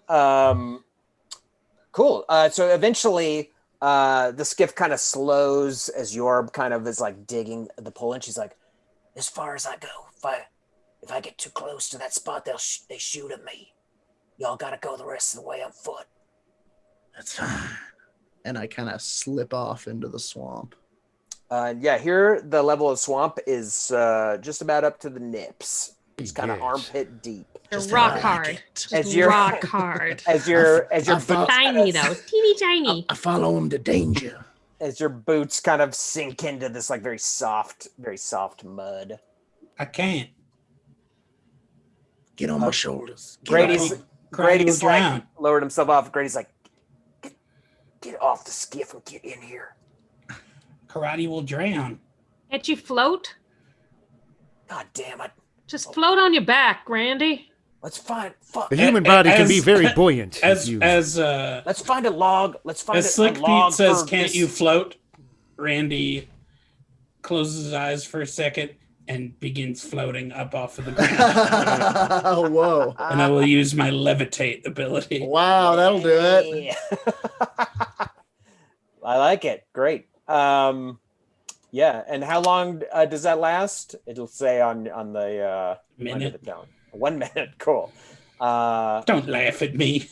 Cool. So eventually, the skiff kind of slows as Yorb kind of is like digging the pull, and she's like, As far as I go, if I get too close to that spot, they shoot at me. Y'all gotta go the rest of the way on foot. That's fine. And I kind of slip off into the swamp. Yeah, here the level of swamp is just about up to the nips. It's kind of armpit deep. You're rock hard. As you're rock hard. As your Tiny though, teeny tiny. I follow him to danger. As your boots kind of sink into this like very soft mud. I can't. Get on my shoulders. Grady's like drown. lowered himself off. Grady's like, get off the skiff and get in here. Karate will drown. Can't you float? God damn it. Just float on your back, Randy. Let's find The human body can be very buoyant. Let's find a log. Let's find as Slick a log. Pete says, for "Can't this." you float?" Randy closes his eyes for a second and begins floating up off of the ground. Oh, whoa. And I will use my levitate ability. Wow, that'll do it. Yeah. I like it. Great. Yeah. And how long does that last? It'll say on the Minute. under the tone. 1 minute. Cool. Don't laugh at me.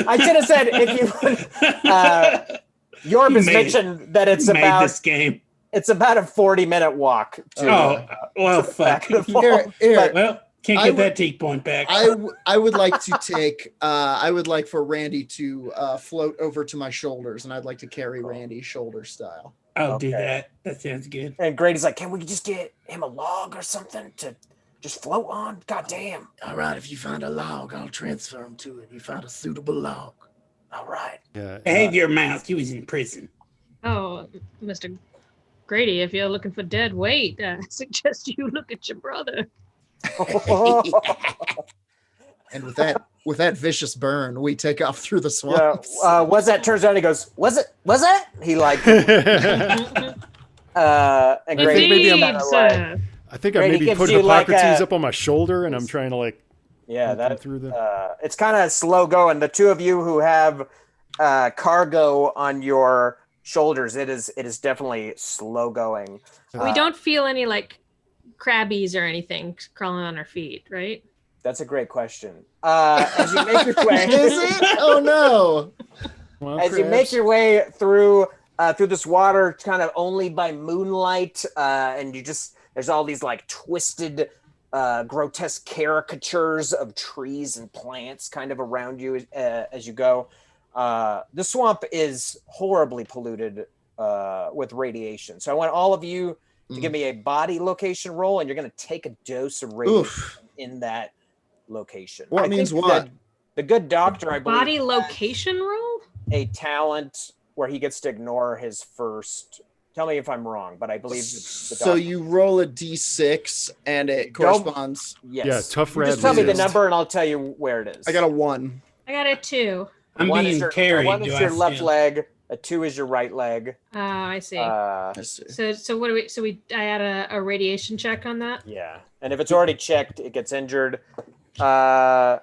I should have said if you. Yorb has mentioned that it's made about this game. It's about a 40-minute walk. Well, fuck. Here, Well, can't get that teak point back. I would like to take I would like for Randy to float over to my shoulders, and I'd like to carry Randy shoulder style. I'll do Okay. that. That sounds good. And Grady's like, can we just get him a log or something to just float on? God damn. All right, if you find a log, I'll transfer him to it. You found a suitable log. All right. Yeah. Behave your mouth. You was in prison. Oh, Mr. Grady, if you're looking for dead weight, I suggest you look at your brother. And with that vicious burn, we take off through the Yeah. swamps. Was that turns around and he goes, was it? He like, and Grady maybe I'm- kinda Indeed, like, sir. I think I Grady maybe gives put you like Hippocrates a- up on my shoulder, and I'm trying to like yeah, help him that through the. it's kind of slow going. The two of you who have cargo on your shoulders, it is definitely slow going. We don't feel any like crabbies or anything crawling on our feet, right? That's a great question. As you make your way, Is it? Oh no! Well, as you make crabs. your way through this water, kind of only by moonlight, and there's all these like twisted, grotesque caricatures of trees and plants kind of around you as you go. The swamp is horribly polluted with radiation, so I want all of you to give me a body location roll, and you're going to take a dose of radiation in that location. What I means think what? the good doctor, I believe, Body location roll? a talent where he gets to ignore his first. Tell me if I'm wrong, but I believe the So doctor. you roll a d6 and it Don't- corresponds. Yes. Yeah, tough You rad just tell me the resist. number and I'll tell you where it is. I got a 1. I got a 2. I'm One being is your, carried. One Do is I your left feel- leg. A 2 is your right leg. Oh, I see. I see. So what do we? So I add a radiation check on that. Yeah, and if it's already checked, it gets injured. Oh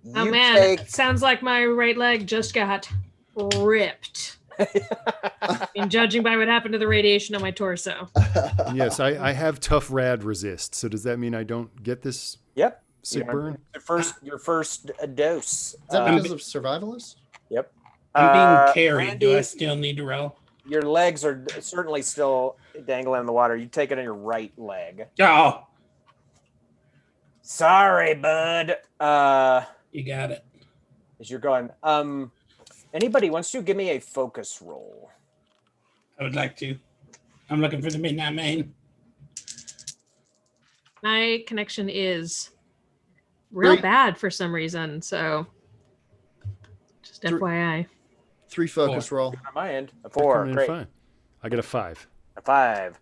You man, take- it sounds like my right leg just got ripped. And judging by what happened to the radiation on my torso. Yes, I have tough rad resist. So does that mean I don't get this Yep. sick Yeah. burn? Your first dose. Is that Uh, because of survivalist? Yep. I'm being carried. Randy, Do I still need to roll? your legs are certainly still dangling in the water. You take it on your right leg. Oh, Sorry, bud. you got it. As you're going, anybody wants to give me a focus roll? I would like to. I'm looking for the Midnight Man. My connection is real Three. bad for some reason, so just Three. FYI. 3 focus roll. On my end, a They're 4. coming in Great. fine. I got a 5. A 5.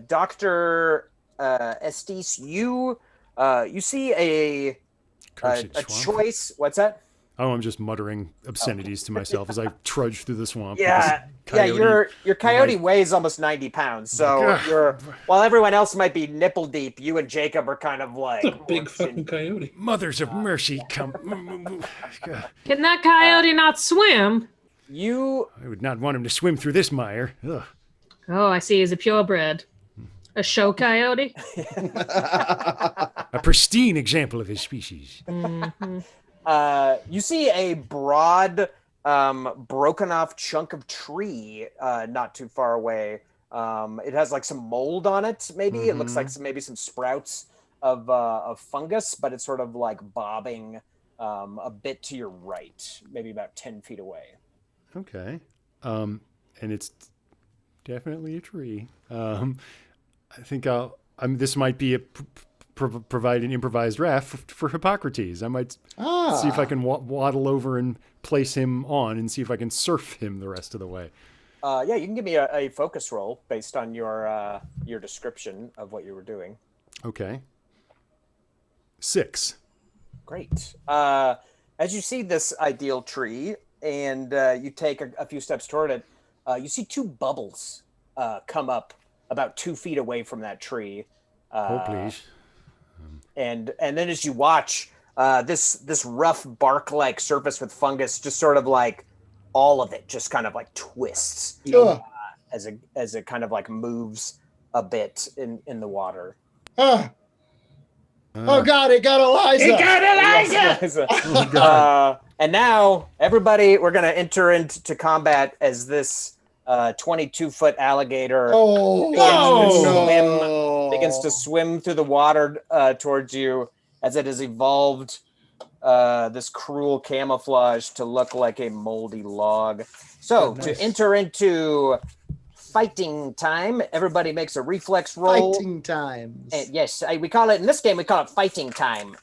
Dr. Estes, you see a Cursed swamp. choice. What's that? Oh, I'm just muttering obscenities to myself as I trudge through the swamp. Yeah, This yeah. coyote. Your coyote like- weighs almost 90 pounds. So Ugh. you're while everyone else might be nipple deep, you and Jacob are kind of like It's a big fucking coyote. Mothers of mercy, come. Can that coyote not swim? you. I would not want him to swim through this mire. Ugh. Oh, I see. He's a purebred. A show coyote? A pristine example of his species. Mhm. You see a broad, broken off chunk of tree not too far away. It has like some mold on it. Maybe it looks like maybe some sprouts of fungus, but it's sort of like bobbing a bit to your right, maybe about 10 feet away. Okay. And it's definitely a tree. I think this might be provide an improvised raft for Hippocrates. I might see if I can waddle over and place him on and see if I can surf him the rest of the way. Yeah, you can give me a focus roll based on your description of what you were doing. Okay. 6. Great. As you see this ideal tree and you take a few steps toward it, you see 2 bubbles come up about 2 feet away from that tree. Oh, please. And then as you watch, this rough bark-like surface with fungus just sort of like all of it just kind of like twists Ugh. as it kind of like moves a bit in the water. Ah. Oh God! It got Eliza. It got Eliza! Oh, God. And now, everybody, we're going to enter into combat as this 22-foot alligator Oh begins to swim through the water towards you as it has evolved this cruel camouflage to look like a moldy log. So Oh, nice. to enter into fighting time, everybody makes a reflex roll. Fighting times. Yes, we call it in this game. We call it fighting time.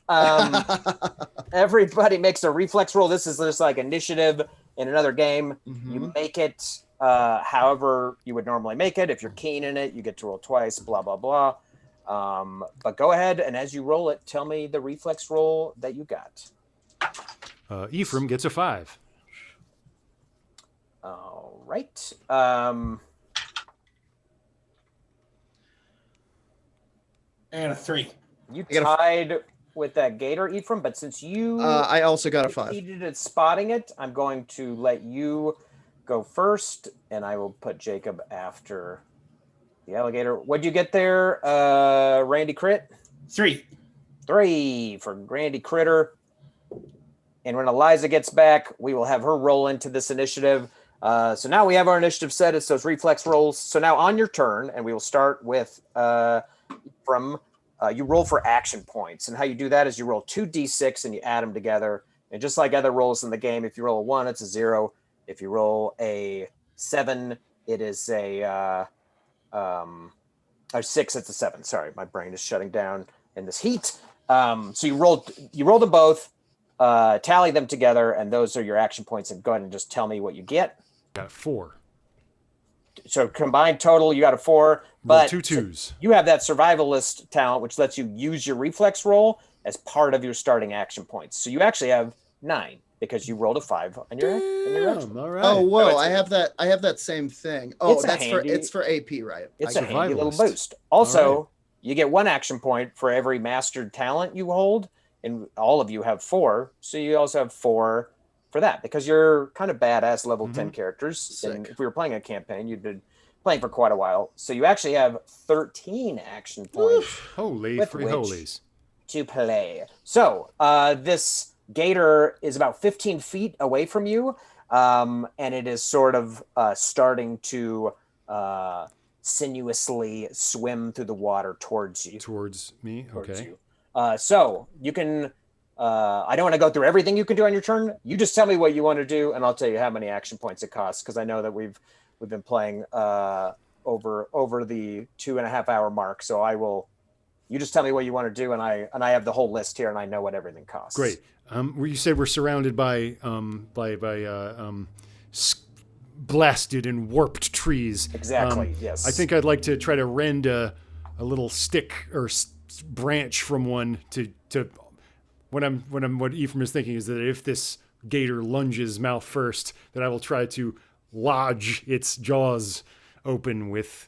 Everybody makes a reflex roll. This is just like initiative in another game. You make it however you would normally make it. If you're keen in it, you get to roll twice. Blah blah blah. But go ahead and as you roll it, tell me the reflex roll that you got. Ephraim gets a 5. All right. And a 3. You tied with that gator, Ephraim, but since you I also got a 5. succeeded at spotting it, I'm going to let you go first, and I will put Jacob after the alligator. What'd you get there, Randy Crit? 3. 3 for Randy Critter. And when Eliza gets back, we will have her roll into this initiative. So now we have our initiative set. It's those reflex rolls. So now on your turn, and we will start with you roll for action points. And how you do that is you roll 2d6 and you add them together. And just like other rolls in the game, if you roll a 1, it's a 0. If you roll a 7, it is a 6, it's a 7. Sorry, my brain is shutting down in this heat. So you roll them both, tally them together, and those are your action points. And go ahead and just tell me what you get. Got a 4. So combined total, you got a 4. But 2 2s. You have that survivalist talent, which lets you use your reflex roll as part of your starting action points. So you actually have 9 because you rolled a 5 on your action. All right. Oh, whoa! So I have that same thing. Oh, It's a handy- it's for AP, right? It's I a get it. handy little Survivalist. boost. Also, All right. you get 1 action point for every mastered talent you hold, and all of you have 4. So you also have 4 for that because you're kind of badass level 10 characters. And Sick. if we were playing a campaign, you'd been playing for quite a while. So you actually have 13 action points Holy With free which- holies. to play. So this gator is about 15 feet away from you, and it is sort of starting to sinuously swim through the water towards you. Towards me. towards Okay. you. So you can. I don't want to go through everything you can do on your turn. You just tell me what you want to do, and I'll tell you how many action points it costs. Because I know that we've been playing over the 2.5 hour mark. So I will. You just tell me what you want to do, and I have the whole list here, and I know what everything costs. Great. Where you said we're surrounded by blasted and warped trees. Exactly. Yes. I think I'd like to try to rend a little stick or branch from one to what Ephraim is thinking is that if this gator lunges mouth first, that I will try to lodge its jaws open with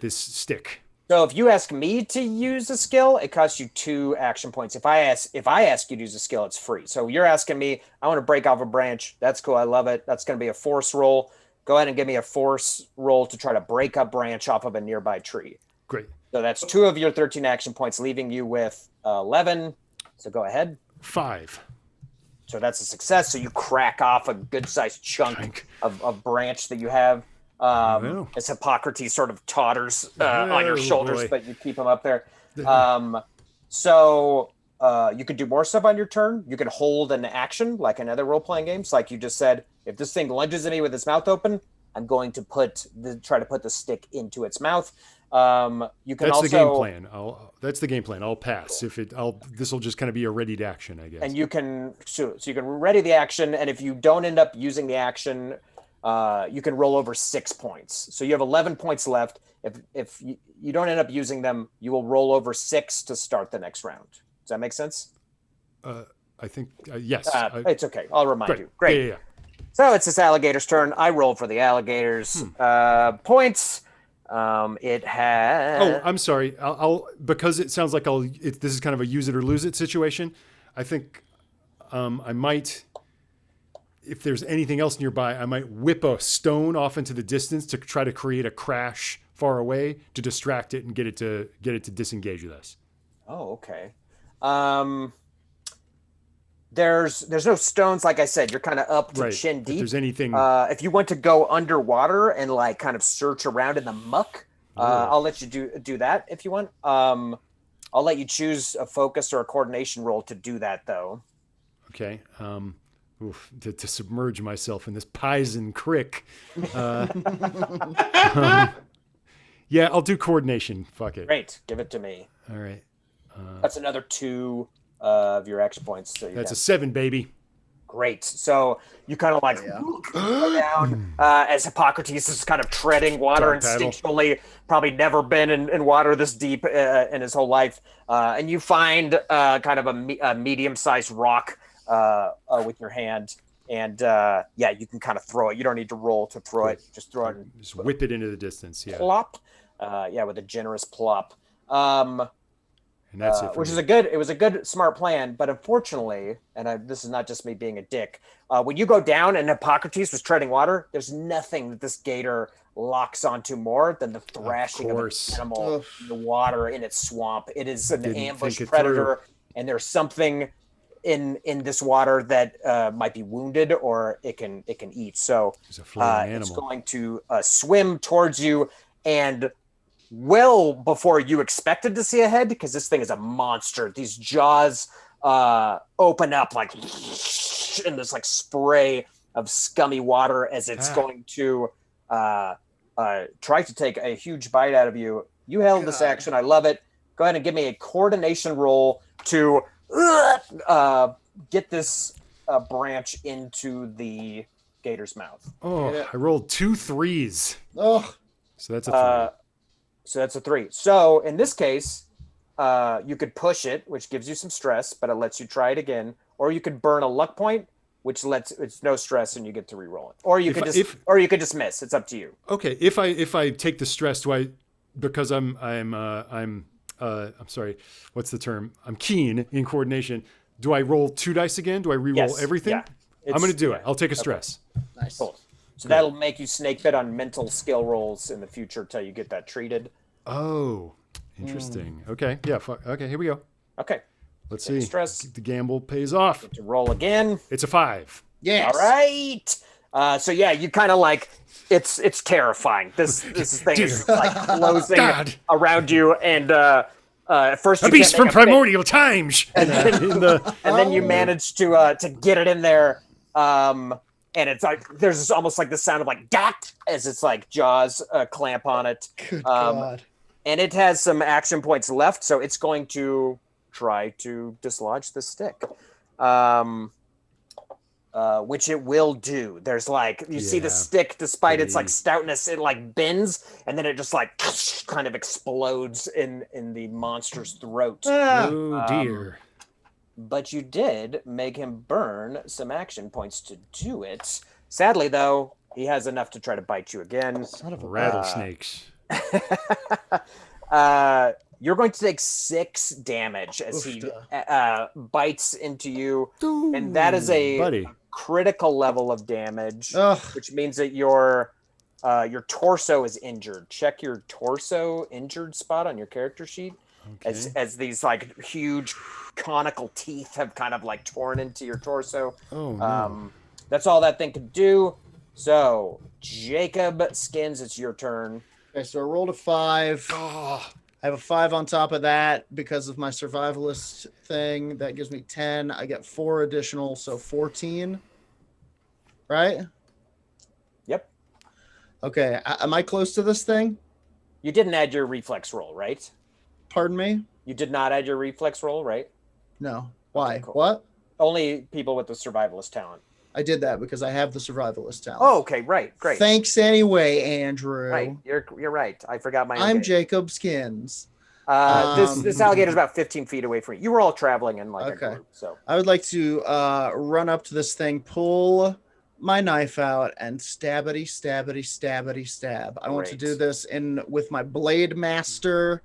this stick. So if you ask me to use a skill, it costs you 2 action points. If I ask you to use a skill, it's free. So you're asking me, I want to break off a branch. That's cool. I love it. That's going to be a force roll. Go ahead and give me a force roll to try to break a branch off of a nearby tree. Great. So that's 2 of your 13 action points, leaving you with 11. So go ahead. 5. So that's a success. So you crack off a good-sized chunk of branch that you have. Wow. As Hippocrates sort of totters on your Oh, shoulders, boy. but you keep him up there. So you could do more stuff on your turn. You can hold an action like in other role-playing games. Like you just said, if this thing lunges at me with its mouth open, I'm going to try to put the stick into its mouth. You can That's also the game plan. That's the game plan. I'll pass. This will just kind of be a readied action, I guess. and you can so you can ready the action, and if you don't end up using the action, you can roll over 6 points. So you have 11 points left. If you don't end up using them, you will roll over 6 to start the next round. Does that make sense? I think yes. It's okay. I'll remind Great. you. Great. Yeah. So it's this alligator's turn. I roll for the alligator's points. It has. Oh, I'm sorry. I'll because it sounds like this is kind of a use it or lose it situation. I think I might, if there's anything else nearby, I might whip a stone off into the distance to try to create a crash far away to distract it and get it to disengage with us. Oh, okay. There's no stones, like I said. You're kind of up to Right. chin If deep. there's anything, If you want to go underwater and like kind of search around in the muck, I'll let you do that if you want. I'll let you choose a focus or a coordination roll to do that, though. Okay. To submerge myself in this Pison crick. Yeah, I'll do coordination. Fuck it. Great. Give it to me. All right. That's another 2 of your action points. So That's a 7, baby. Great. So you kind of like go down as Hippocrates is kind of treading water Dog paddle. instinctually, probably never been in water this deep in his whole life. And you find kind of a medium-sized rock with your hand. And you can kind of throw it. You don't need to roll to throw it. Just throw it and Just whip it into the distance. Yeah. plop. With a generous plop. And that's it. For Which me. is it was a good, smart plan, but unfortunately, this is not just me being a dick. When you go down and Hippocrates was treading water, there's nothing that this gator locks onto more than the thrashing of an animal in the water in its swamp. It is an ambush predator, and there's something in this water that might be wounded or it can eat. So it's going to swim towards you, and well before you expected to see a head, because this thing is a monster. These jaws open up like in this like spray of scummy water as it's going to try to take a huge bite out of you. You held this action. I love it. Go ahead and give me a coordination roll to get this branch into the gator's mouth. Oh, I rolled 2 3s. Oh, So that's a 3. So that's a 3. So in this case, you could push it, which gives you some stress, but it lets you try it again. Or you could burn a luck point, which it's no stress and you get to re-roll it. Or you could just miss. It's up to you. Okay, if I take the stress, do I, because I'm sorry, what's the term? I'm keen in coordination. Do I roll 2 dice again? Do I re-roll everything? Yeah. I'm going to do it. I'll take a stress. nice. Cool. So that'll make you snake bit on mental skill rolls in the future till you get that treated. Oh, interesting. Okay, yeah. Okay, here we go. Okay. Let's Take see. stress. The gamble pays off. To roll again. It's a 5. Yes. All right. So yeah, you kind of like it's terrifying. This thing is like closing around you, and at first A beast from primordial times. and then you manage to get it in there. And it's like there's almost like the sound of like "gat" as it's like jaws clamp on it. Good God. And it has some action points left, so it's going to try to dislodge the stick, which it will do. There's like you see the stick, despite its like stoutness, it like bends, and then it just like kind of explodes in the monster's throat. Oh dear. But you did make him burn some action points to do it. Sadly, though, he has enough to try to bite you again. Son of a Rattlesnakes. You're going to take 6 damage as he bites into you. And that is a critical level of damage, which means that your torso is injured. Check your torso injured spot on your character sheet. Okay. As these like huge conical teeth have kind of like torn into your torso. Oh no. That's all that thing could do. So Jacob Skins, it's your turn. Okay, so I rolled a 5. I have a 5 on top of that because of my survivalist thing. That gives me 10. I get 4 additional, so 14. Right? Yep. Okay, am I close to this thing? You didn't add your reflex roll, right? Pardon me? You did not add your reflex roll, right? No. Why? Okay, cool. What? Only people with the survivalist talent. I did that because I have the survivalist talent. Oh, okay, right, great. Thanks anyway, Andrew. Right, you're right. I forgot my. I'm Jacob Skins. This alligator's about 15 feet away from you. You were all traveling in like a group, so I would like to run up to this thing, pull my knife out, and stabbity, stabbity, stabbity, stab. I want to do this with my blade master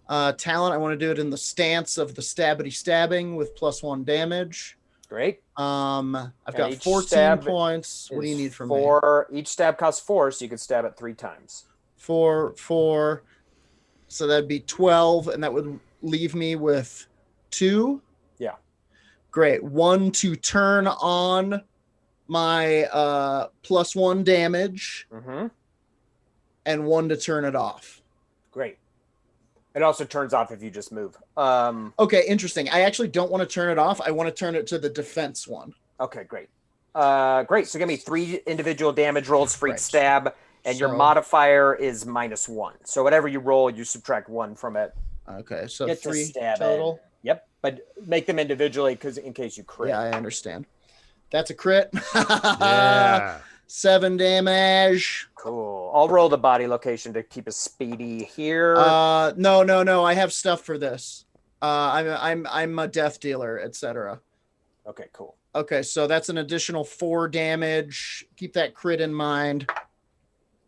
talent. I want to do it in the stance of the stabbity stabbing with +1 damage. Great. I've got 14 points. What do you need from me? Each stab costs 4, so you could stab it 3 times. 4. So that'd be 12, and that would leave me with 2. Yeah. Great. 1 to turn on my +1 damage, and 1 to turn it off. Great. It also turns off if you just move. Okay, interesting. I actually don't want to turn it off. I want to turn it to the defense one. Okay, great. Great. So give me 3 individual damage rolls for each Right. stab, and your So- modifier is -1. So whatever you roll, you subtract 1 from it. Okay, so Get to 3 stab it. total. Yep, but make them individually because in case you crit. Yeah, I understand. That's a crit. Yeah. 7 damage. Cool. I'll roll the body location to keep us speedy here. No. I have stuff for this. I'm a death dealer, etc. Okay, cool. Okay, so that's an additional 4 damage. Keep that crit in mind.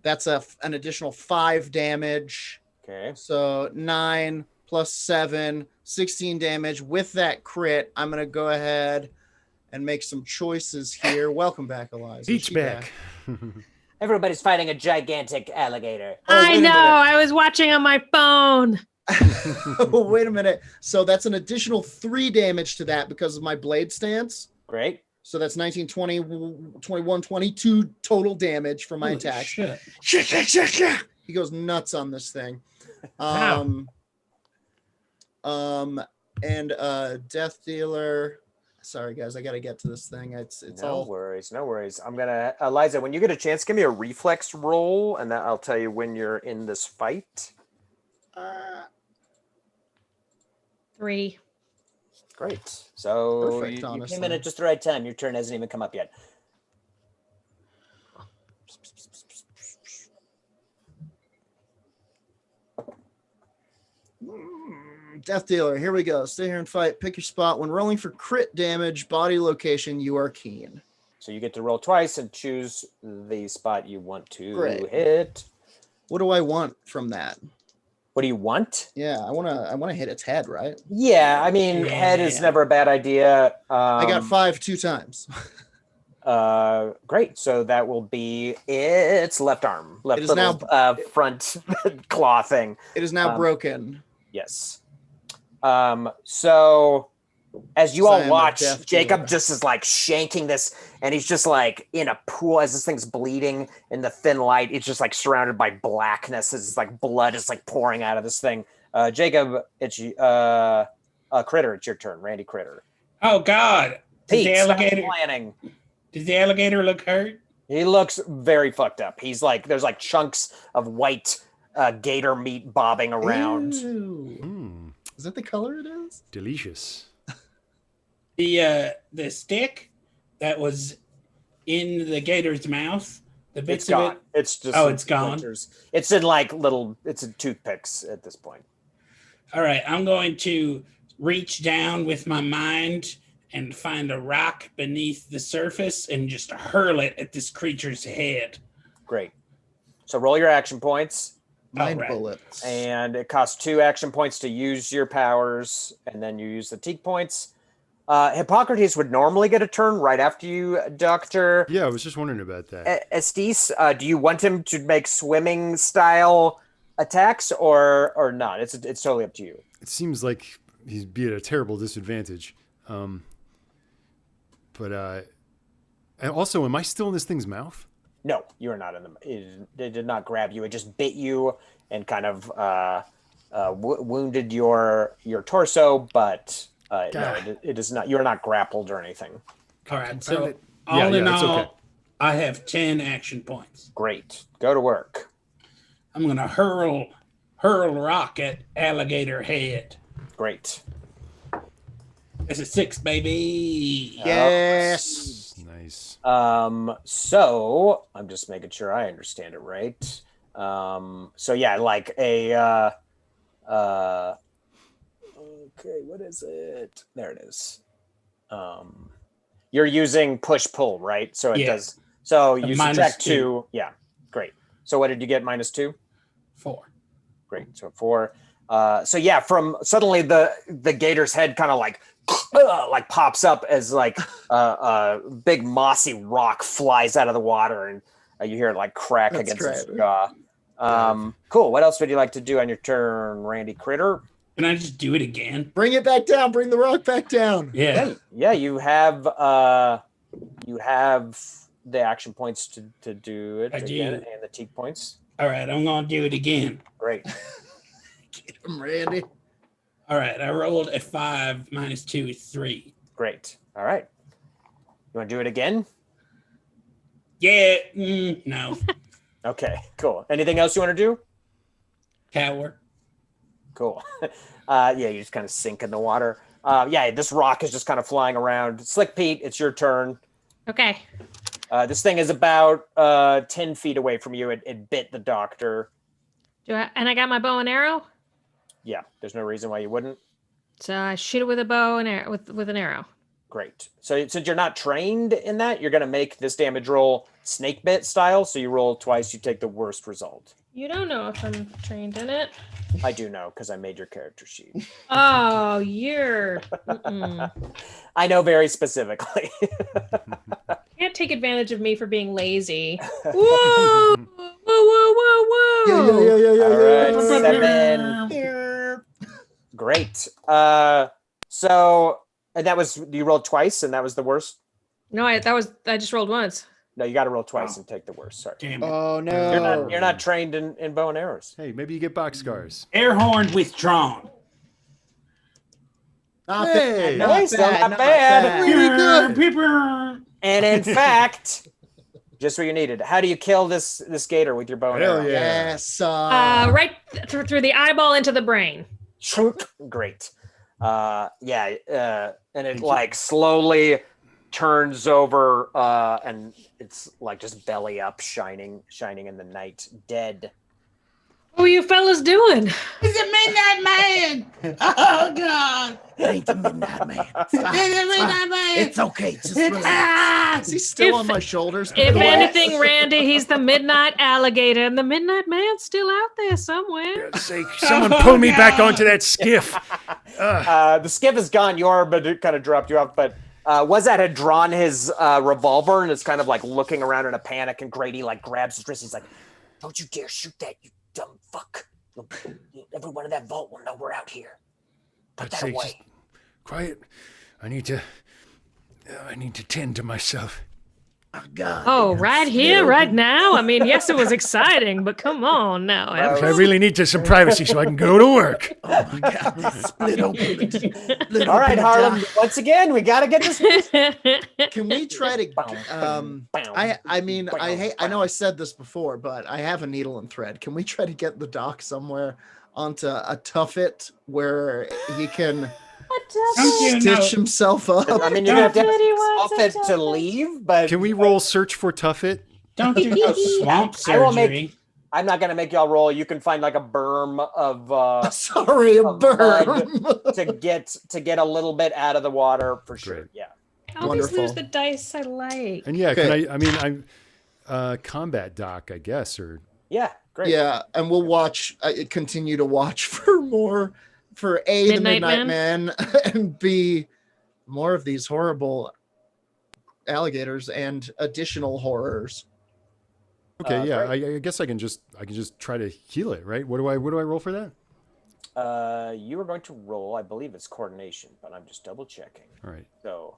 That's an additional 5 damage. Okay. So 9 plus 7, 16 damage. With that crit, I'm going to go ahead and make some choices here. Welcome back, Eliza. Peach She back. Everybody's fighting a gigantic alligator. I wait a know. minute. I was watching on my phone. Oh, wait a minute. So that's an additional 3 damage to that because of my blade stance. Great. So that's 19, 20, 21, 22 total damage for my Holy attack. shit. He goes nuts on this thing. Wow. And death dealer. Sorry guys, I got to get to this thing. It's No all worries. No worries. I'm gonna Eliza. When you get a chance, give me a reflex roll, and that I'll tell you when you're in this fight. 3. Great. So Perfect, you came in honestly. at just the right time. Your turn hasn't even come up yet. death dealer. Here we go. Stay here and fight. Pick your spot. When rolling for crit damage, body location, you are keen. So you get to roll twice and choose the spot you want to Great. hit. What do I want from that? What do you want? Yeah, I wanna hit its head, right? Yeah, I mean, head is Yeah. never a bad idea. I got 5 2 times. Great. So that will be its left arm, left It is little front claw thing. It is now Um, broken. Yes. So as you So I all am a watch, death Jacob dealer. just is like shanking this, and he's just like in a pool as this thing's bleeding in the thin light. It's just like surrounded by blackness. It's like blood is like pouring out of this thing. Jacob, it's Critter. It's your turn, Randy Critter. Oh God! Does Pete, the stop alligator? planning. Does the alligator look hurt? He looks very fucked up. He's like, there's like chunks of white gator meat bobbing around. Ew. Mm, Is that the color it is? delicious. The stick that was in the gator's mouth, the bits It's of gone. it. It's just Oh, it's gone. splinters. It's in like little. It's in toothpicks at this point. All right, I'm going to reach down with my mind and find a rock beneath the surface and just hurl it at this creature's head. Great. So roll your action points, Mind Alright. bullets. and it costs 2 action points to use your powers, and then you use the teak points. Hippocrates would normally get a turn right after you, Doctor. Yeah, I was just wondering about that. Estes, do you want him to make swimming style attacks or not? It's totally up to you. It seems like he'd be at a terrible disadvantage. But and also, am I still in this thing's mouth? No, you're not in the. It did not grab you. It just bit you and kind of wounded your torso, but no, it is not. You're not grappled or anything. All right, Confound so it. all in it's all, okay. I have 10 action points. Great. Go to work. I'm gonna hurl rock at alligator head. Great. It's a 6, baby. Yes. Nice. So I'm just making sure I understand it right. So yeah, like a okay, what is it? There it is. You're using push pull, right? So it Yeah. does. So you minus subtract 2. 2. Yeah, great. So what did you get? -2. 4. Great. So 4. So yeah, from suddenly the gator's head kind of like pops up as like a big mossy rock flies out of the water, and you hear it like crack That's against its great. jaw. Cool. What else would you like to do on your turn, Randy Critter? Can I just do it again? Bring it back down. Bring the rock back down. Yeah. Yeah, you have the action points to do it I again, do. and the teak points. All right, I'm gonna do it again. Great. Get him, Randy. All right, I rolled a 5 minus 2 is 3. Great. All right. You want to do it again? Yeah, no. Okay, cool. Anything else you want to do? Tower. Cool. Yeah, you just kind of sink in the water. Yeah, this rock is just kind of flying around. Slick Pete, it's your turn. Okay. This thing is about 10 feet away from you. It bit the doctor. And I got my bow and arrow? Yeah, there's no reason why you wouldn't. So I shoot it with a bow and arrow with an arrow. Great. So since you're not trained in that, you're going to make this damage roll snake bit style. So you roll twice, you take the worst result. You don't know if I'm trained in it. I do know because I made your character sheet. Oh, you're. Mm-mm. I know very specifically. Can't take advantage of me for being lazy. Whoa! Whoa! Whoa! Whoa! Whoa! Yeah. All right, 7. Great. So and that was you rolled twice, and that was the worst. No, I just rolled once. No, you got to roll twice and take the worst. Sorry. Damn it. Oh no. You're not trained in bow and arrows. Hey, maybe you get box scars. Air horn withdrawn. Not Hey. bad. Not Nice, bad. not bad. Really good. And in fact, just what you needed. How do you kill this gator with your bow and Hell arrow? yeah. Yes. Right through the eyeball into the brain. Great. And it like slowly turns over and it's like just belly up shining in the night, dead. What are you fellas doing? It's a midnight man. Oh God. It ain't the Midnight Man. It's a midnight man. It's okay. Just relax. Is he still If- on my shoulders? If What? anything, Randy, he's the midnight alligator, and the midnight man's still out there somewhere. Someone pull me back onto that skiff. The skiff is gone, but it kind of dropped you off. But Wazat had drawn his revolver and is kind of like looking around in a panic, and Grady like grabs his wrist. He's like, "Don't you dare shoot that, you dumb fuck. Everyone in that vault will know we're out here. Put I'd that say away." just quiet. I need to tend to myself. Oh, God. Oh, right here, right now? I mean, yes, it was exciting, but come on now. I really need some privacy so I can go to work. Oh, my God. Split open. All right, Harlem. Once again, we got to get this. Can we try to? I know I said this before, but I have a needle and thread. Can we try to get the doc somewhere onto a Tuffet where he can stitch himself up? I mean, you're going to have to it to leave, but Can we roll search for Tuffet? Don't do no swamp I will surgery. I'm not going to make y'all roll. You can find like a berm of Sorry, a of blood burn. to get a little bit out of the water for sure. Great. Yeah. Always Wonderful. lose the dice I like. And yeah, Okay. I'm combat doc, I guess, or Yeah. Great. Yeah, and we'll continue to watch for more, for A, the Midnight Midnight Man, and B, more of these horrible alligators and additional horrors. okay, yeah. great. I guess I can just try to heal it, right? What do I roll for that? You are going to roll, I believe it's coordination, but I'm just double checking. All right. So,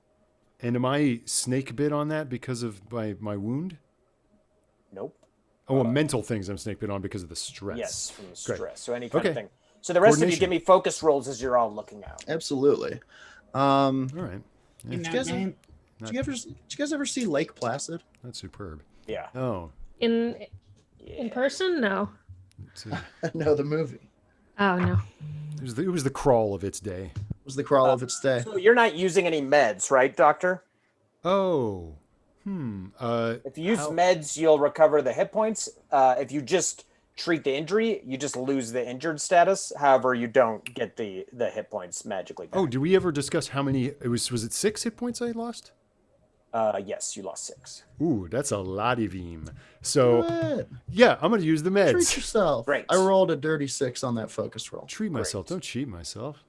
And am I snake bit on that because of my wound? nope. Oh, well, mental things I'm snake bit on because of the stress. Yes, from the Great. stress. So any kind of Okay. thing. So the rest of you Coordination. give me focus rolls as you're all looking out. Absolutely. All right. Yeah, Did you guys ever see Lake Placid? that's superb. Yeah. Oh, In Yeah. person? No. it's, No, the movie Oh, no. it was the crawl of its day. was the crawl of its day. So you're not using any meds, right, Doctor? Oh, If you use meds, you'll recover the hit points. If you just treat the injury, you just lose the injured status. However, you don't get the hit points magically back. Oh, did we ever discuss how many? Was it 6 hit points I lost? Yes, you lost 6. Ooh, that's a lot of him. So Good. yeah, I'm gonna use the Treat meds. yourself. Great. I rolled a dirty 6 on that focus roll. Treat myself. Don't cheat myself.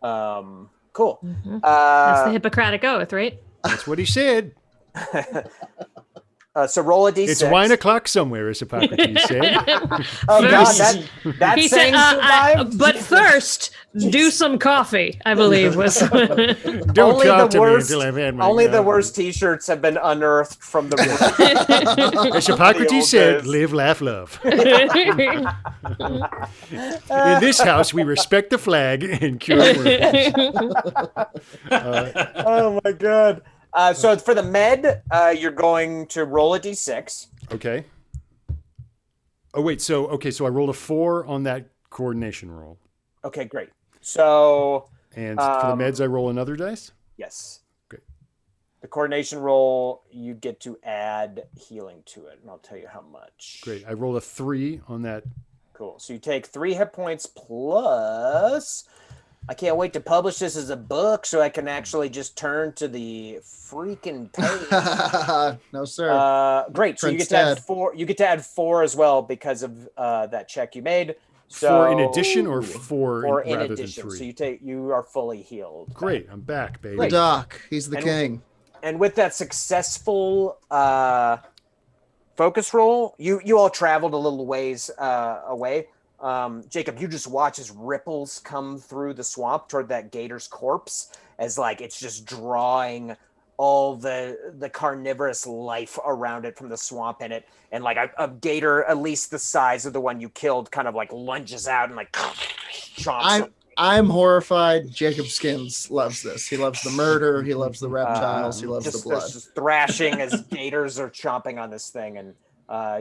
Cool. That's the Hippocratic Oath, right? That's what he said. So roll a d6. It's wine o'clock somewhere, as Hippocrates said. Oh God, First- that He saying said, survived. but first, do some coffee, I believe was. Don't Only talk the to me worst. until I've had my Only the coffee. worst T-shirts have been unearthed from the. As The Hippocrates old said, days. live, laugh, love. In this house, we respect the flag and cure wounds. Oh my God. So for the med, you're going to roll a d6. Okay. Oh, wait. So I rolled a 4 on that coordination roll. Okay, great. So And for the meds, I roll another dice? yes. Great. The coordination roll, you get to add healing to it, and I'll tell you how much. Great. I rolled a 3 on that. Cool. So you take 3 hit points plus. I can't wait to publish this as a book so I can actually just turn to the freaking page. No, sir. Great. So you Prince get to add Dad. 4. You get to add 4 as well because of that check you made. So 4 in addition or 4 or in rather addition. than 3? So you are fully healed. Great. I'm back, baby. The Doc. He's the And- king. And with that successful focus roll, you all traveled a little ways away. Jacob, you just watch as ripples come through the swamp toward that gator's corpse, as like it's just drawing all the carnivorous life around it from the swamp in it, and like a gator at least the size of the one you killed kind of like lunges out and like chomps. I'm horrified. Jacob Skins loves this. He loves the murder. He loves the reptiles. He loves just, the blood. just thrashing as gators are chomping on this thing. And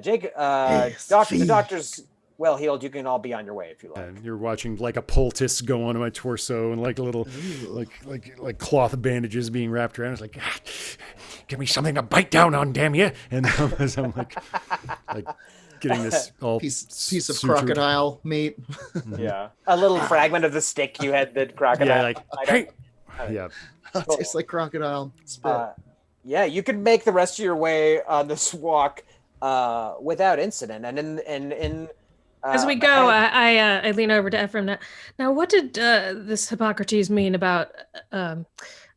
Jake, Yes, the feed. doctor's well healed. You can all be on your way if you like. And you're watching like a poultice go onto my torso and like a little like cloth bandages being wrapped around. It's like, "Ah, give me something to bite down on, damn you!" And as I'm like getting this all Piece of sutured. crocodile meat. Yeah, a little fragment of the stick you had that crocodile. Yeah, like hey, yeah. Tastes like crocodile spit. Yeah, you could make the rest of your way on this walk without incident. And in As we go, I lean over to Ephraim. Now, what did this Hippocrates mean about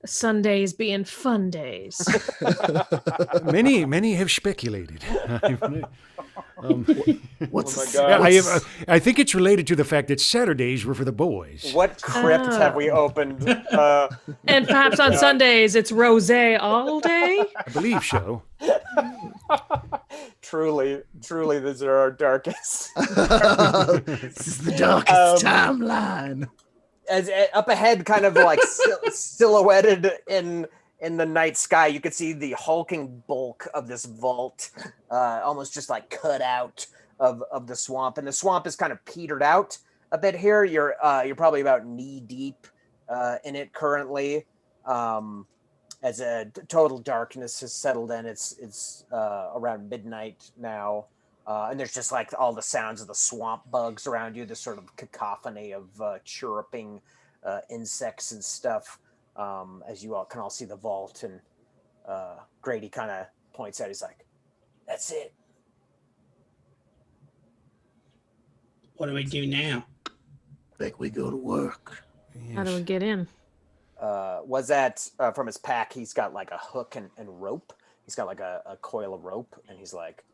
Sundays being fun days? Many have speculated. What's Oh my God. I think it's related to the fact that Saturdays were for the boys. what crypt have we opened? And perhaps on Sundays it's rosé all day. I believe so. Truly, these are our darkest. this is the darkest timeline. As up ahead, kind of like silhouetted in the night sky, you could see the hulking bulk of this vault, almost just like cut out of the swamp. And the swamp is kind of petered out a bit here. You're probably about knee deep in it currently. As a total darkness has settled in, it's around midnight now. And there's just like all the sounds of the swamp bugs around you, this sort of cacophony of chirruping insects and stuff, as you all can all see the vault. And Grady kind of points out, he's like, "That's it." What do we do now? Think we go to work. How do we get in? Was that from his pack? He's got like a hook and rope. He's got like a coil of rope, and he's like,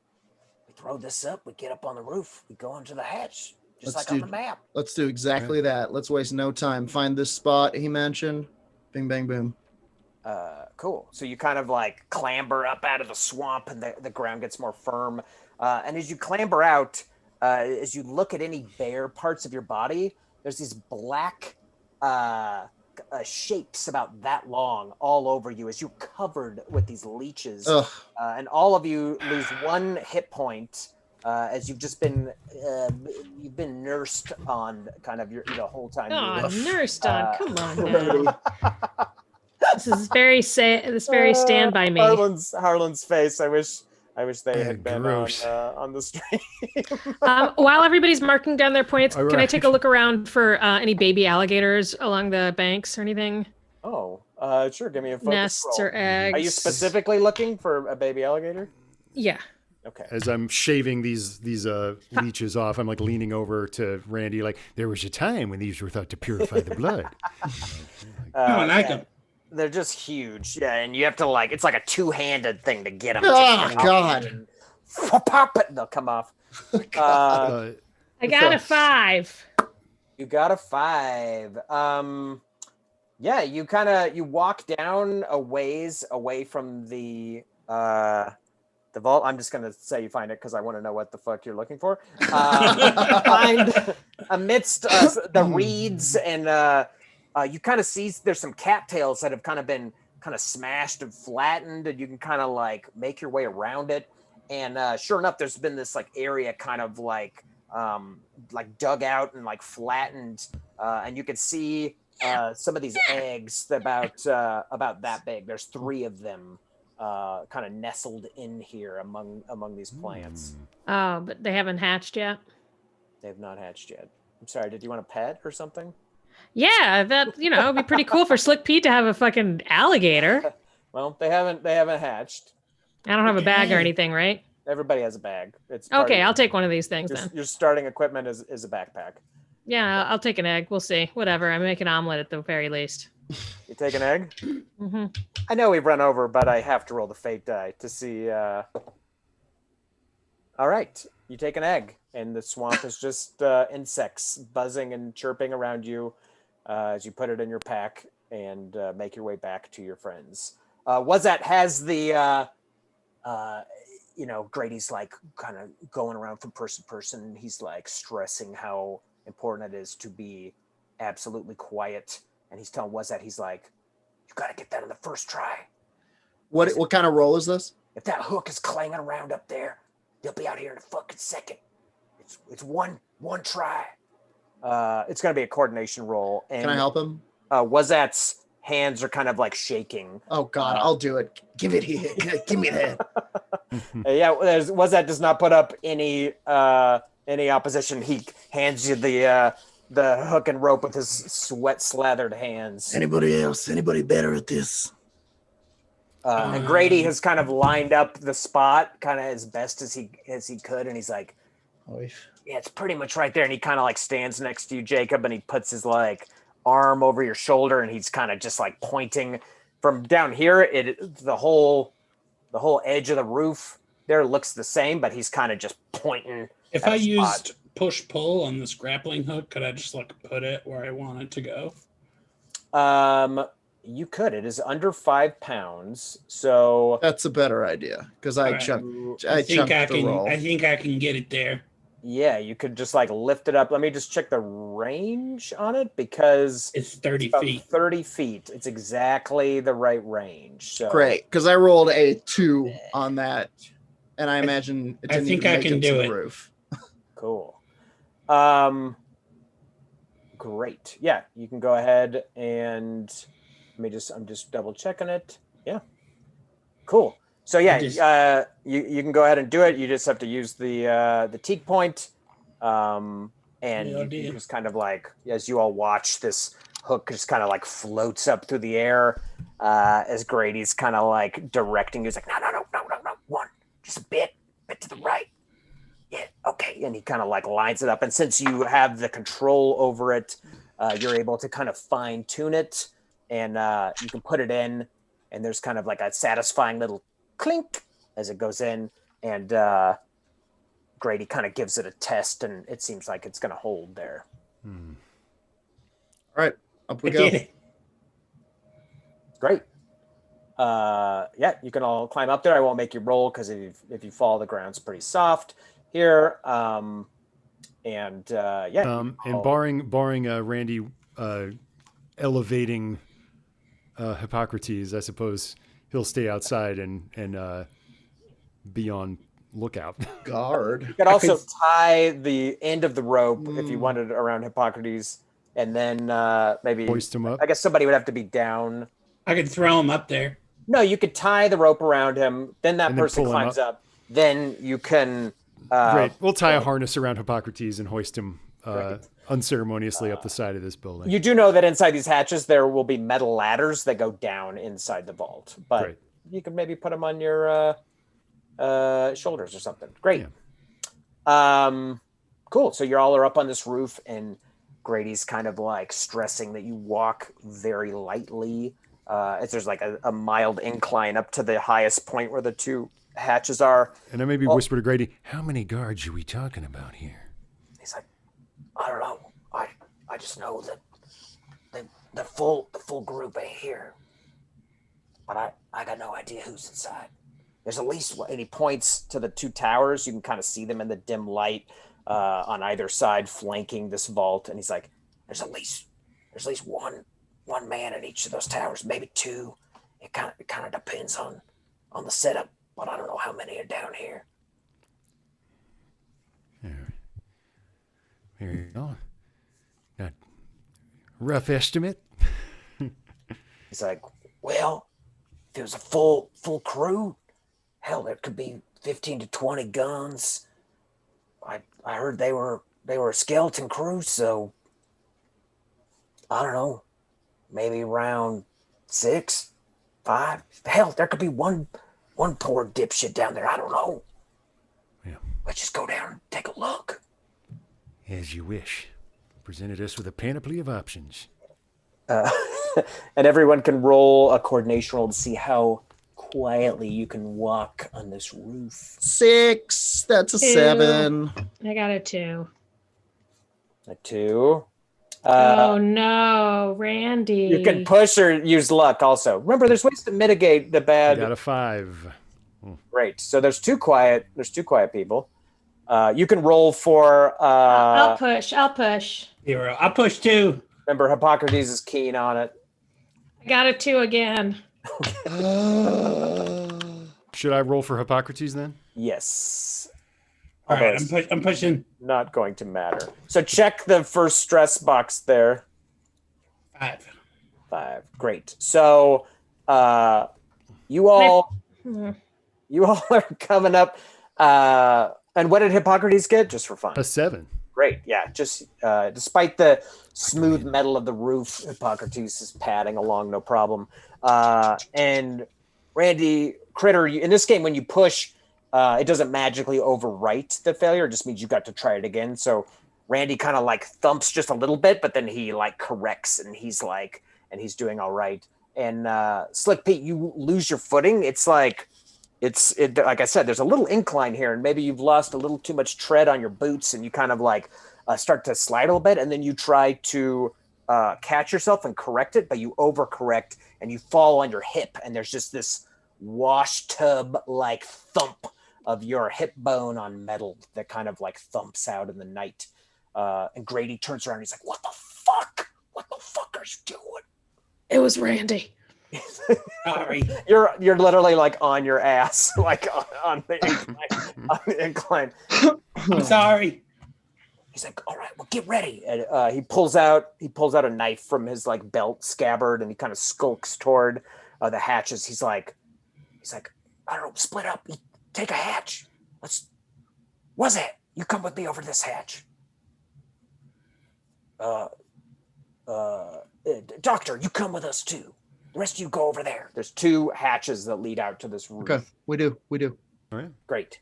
"We throw this up, we get up on the roof, we go onto the hatch, just Let's like on do- the map." Let's do exactly that. Let's waste no time. Find this spot he mentioned. Bing, bang, boom. Cool. So you kind of like clamber up out of the swamp, and the ground gets more firm. And as you clamber out, as you look at any bare parts of your body, there's these black shapes about that long all over you as you're covered with these leeches. Ugh. And all of you lose 1 hit point as you've just been nursed on kind of the whole time. Oh, nursed on. Come on Already. now. This is very stand by me. Harlan's face. I wish they had been gross. on the stream. While everybody's marking down their points, All can I right. take a look around for any baby alligators along the banks or anything? Oh, sure. Give me a focus Nests roll. or eggs? Are you specifically looking for a baby alligator? Yeah. Okay. As I'm shaving these leeches off, I'm like leaning over to Randy, like, there was a time when these were thought to purify the blood. I like yeah. them. They're just huge. Yeah, and you have to it's like a two-handed thing to get them. Oh, God. Pop it, they'll come off. I got a 5. You got a 5. Yeah, you walk down a ways away from the vault. I'm just gonna say you find it because I want to know what the fuck you're looking for. Find amidst the reeds, and you kind of see there's some cattails that have kind of been smashed and flattened, and you can kind of make your way around it. And sure enough, there's been this area kind of dug out and flattened, and you can see some of these eggs about that big. There's 3 of them kind of nestled in here among these plants. Oh, but they haven't hatched yet? They've not hatched yet. I'm sorry, did you want a pet or something? Yeah, that, it'd be pretty cool for Slick Pete to have a fucking alligator. Well, they haven't hatched. I don't have a bag or anything, right? Everybody has a bag. It's okay. I'll take one of these things then. Your starting equipment is a backpack. Yeah, I'll take an egg. We'll see. Whatever. I make an omelet at the very least. You take an egg? Mm-hmm. I know we've run over, but I have to roll the fate die to see. All right, you take an egg, and the swamp is just insects buzzing and chirping around you as you put it in your pack and make your way back to your friends. Wazat has the, Grady's kind of going around from person to person. He's stressing how important it is to be absolutely quiet. And he's telling Wazat, he's like, you got to get that in the first try. What kind of roll is this? If that hook is clanging around up there, they'll be out here in a fucking second. It's one try. It's going to be a coordination roll. And can I help him? Wazat's hands are kind of shaking. Oh God, I'll do it. Give it here. Give me that. Yeah, Wazat does not put up any opposition. He hands you the hook and rope with his sweat slathered hands. Anybody else? Anybody better at this? And Grady has kind of lined up the spot kind of as best as he could, and he's like, yeah, it's pretty much right there. And he kind of stands next to you, Jacob, and he puts his arm over your shoulder, and he's kind of just pointing from down here. The whole edge of the roof there looks the same, but he's kind of just pointing. If I used push pull on this grappling hook, could I just put it where I want it to go? You could. It is under 5 pounds, so that's a better idea because I think I can get it there. Yeah, you could just lift it up. Let me just check the range on it because it's 30 feet. 30 feet. It's exactly the right range. So great, because I rolled a 2 on that, and I imagine it didn't I think even I make can it to do the it. roof. Cool. Great. Yeah, you can go ahead and I'm just double checking it. Yeah. Cool. So yeah, you can go ahead and do it. You just have to use the teak point, and you just kind of as you all watch, this hook just kind of floats up through the air as Grady's kind of directing. He's like, no, one, just a bit to the right. Yeah, okay. And he kind of lines it up. And since you have the control over it, you're able to kind of fine tune it, and you can put it in, and there's kind of a satisfying little clink as it goes in, and Grady kind of gives it a test, and it seems like it's going to hold there. All right, up we go. Great. Yeah, you can all climb up there. I won't make you roll because if you fall, the ground's pretty soft here. And barring Randy elevating Hippocrates, I suppose he'll stay outside and be on lookout. Guard. You could also tie the end of the rope if you wanted around Hippocrates, and then maybe hoist him up. I guess somebody would have to be down. I could throw him up there. No, you could tie the rope around him. Then that person climbs up. Then you can. Great. We'll tie a harness around Hippocrates and hoist him unceremoniously up the side of this building. You do know that inside these hatches there will be metal ladders that go down inside the vault, but you can maybe put them on your shoulders or something. Great. Yeah. Cool. So you all are up on this roof, and Grady's kind of stressing that you walk very lightly as there's like a mild incline up to the highest point where the two hatches are. And I maybe whisper to Grady, how many guards are we talking about here? He's like, I don't know. I just know that the full group ain't here. But I got no idea who's inside. There's at least, and he points to the two towers. You can kind of see them in the dim light on either side flanking this vault. And he's like, there's at least one man in each of those towers, maybe two. It kind of depends on the setup, but I don't know how many are down here. There you go. Got rough estimate. He's like, well, if it was a full crew, hell, there could be 15 to 20 guns. I heard they were a skeleton crew, so I don't know, maybe around 6, 5. Hell, there could be one poor dipshit down there. I don't know. Yeah. Let's just go down and take a look. As you wish. Presented us with a panoply of options. And everyone can roll a coordination roll to see how quietly you can walk on this roof. 6. That's a 7. I got a 2. A 2. Oh no, Randy. You can push or use luck also. Remember, there's ways to mitigate the I bad. got a 5. Great. So there's two quiet people. You can roll for I'll push. 0. I'll push 2. remember, Hippocrates is keen on it. I got a 2 again. Should I roll for Hippocrates then? Yes. All right, Although I'm pushing not going to matter. So check the first stress box there. 5. 5. Great. So you all are coming up. And what did Hippocrates get? Just for fun. A 7. Great. Yeah. Just despite the smooth metal of the roof, Hippocrates is padding along, no problem. And Randy, Critter, in this game, when you push, it doesn't magically overwrite the failure. It just means you got to try it again. So Randy kind of like thumps just a little bit, but then he like corrects and he's doing all right. And Slick Pete, you lose your footing. It's like I said, there's a little incline here, and maybe you've lost a little too much tread on your boots, and you kind of like start to slide a little bit, and then you try to catch yourself and correct it, but you overcorrect and you fall on your hip, and there's just this wash tub like thump of your hip bone on metal that kind of like thumps out in the night. And Grady turns around and he's like, "What the fuck? What the fuck are you doing?" It was Randy. Sorry. You're literally like on your ass, like on the incline. On the incline. I'm sorry. He's like, "All right, well, get ready." And he pulls out a knife from his like belt scabbard, and he kind of skulks toward the hatches. He's like, "I don't know, split up. Take a hatch. What's it? You come with me over this hatch." Doctor, you come with us too. The rest of you go over there. There's 2 hatches that lead out to this roof. Okay, we do. All right. Great.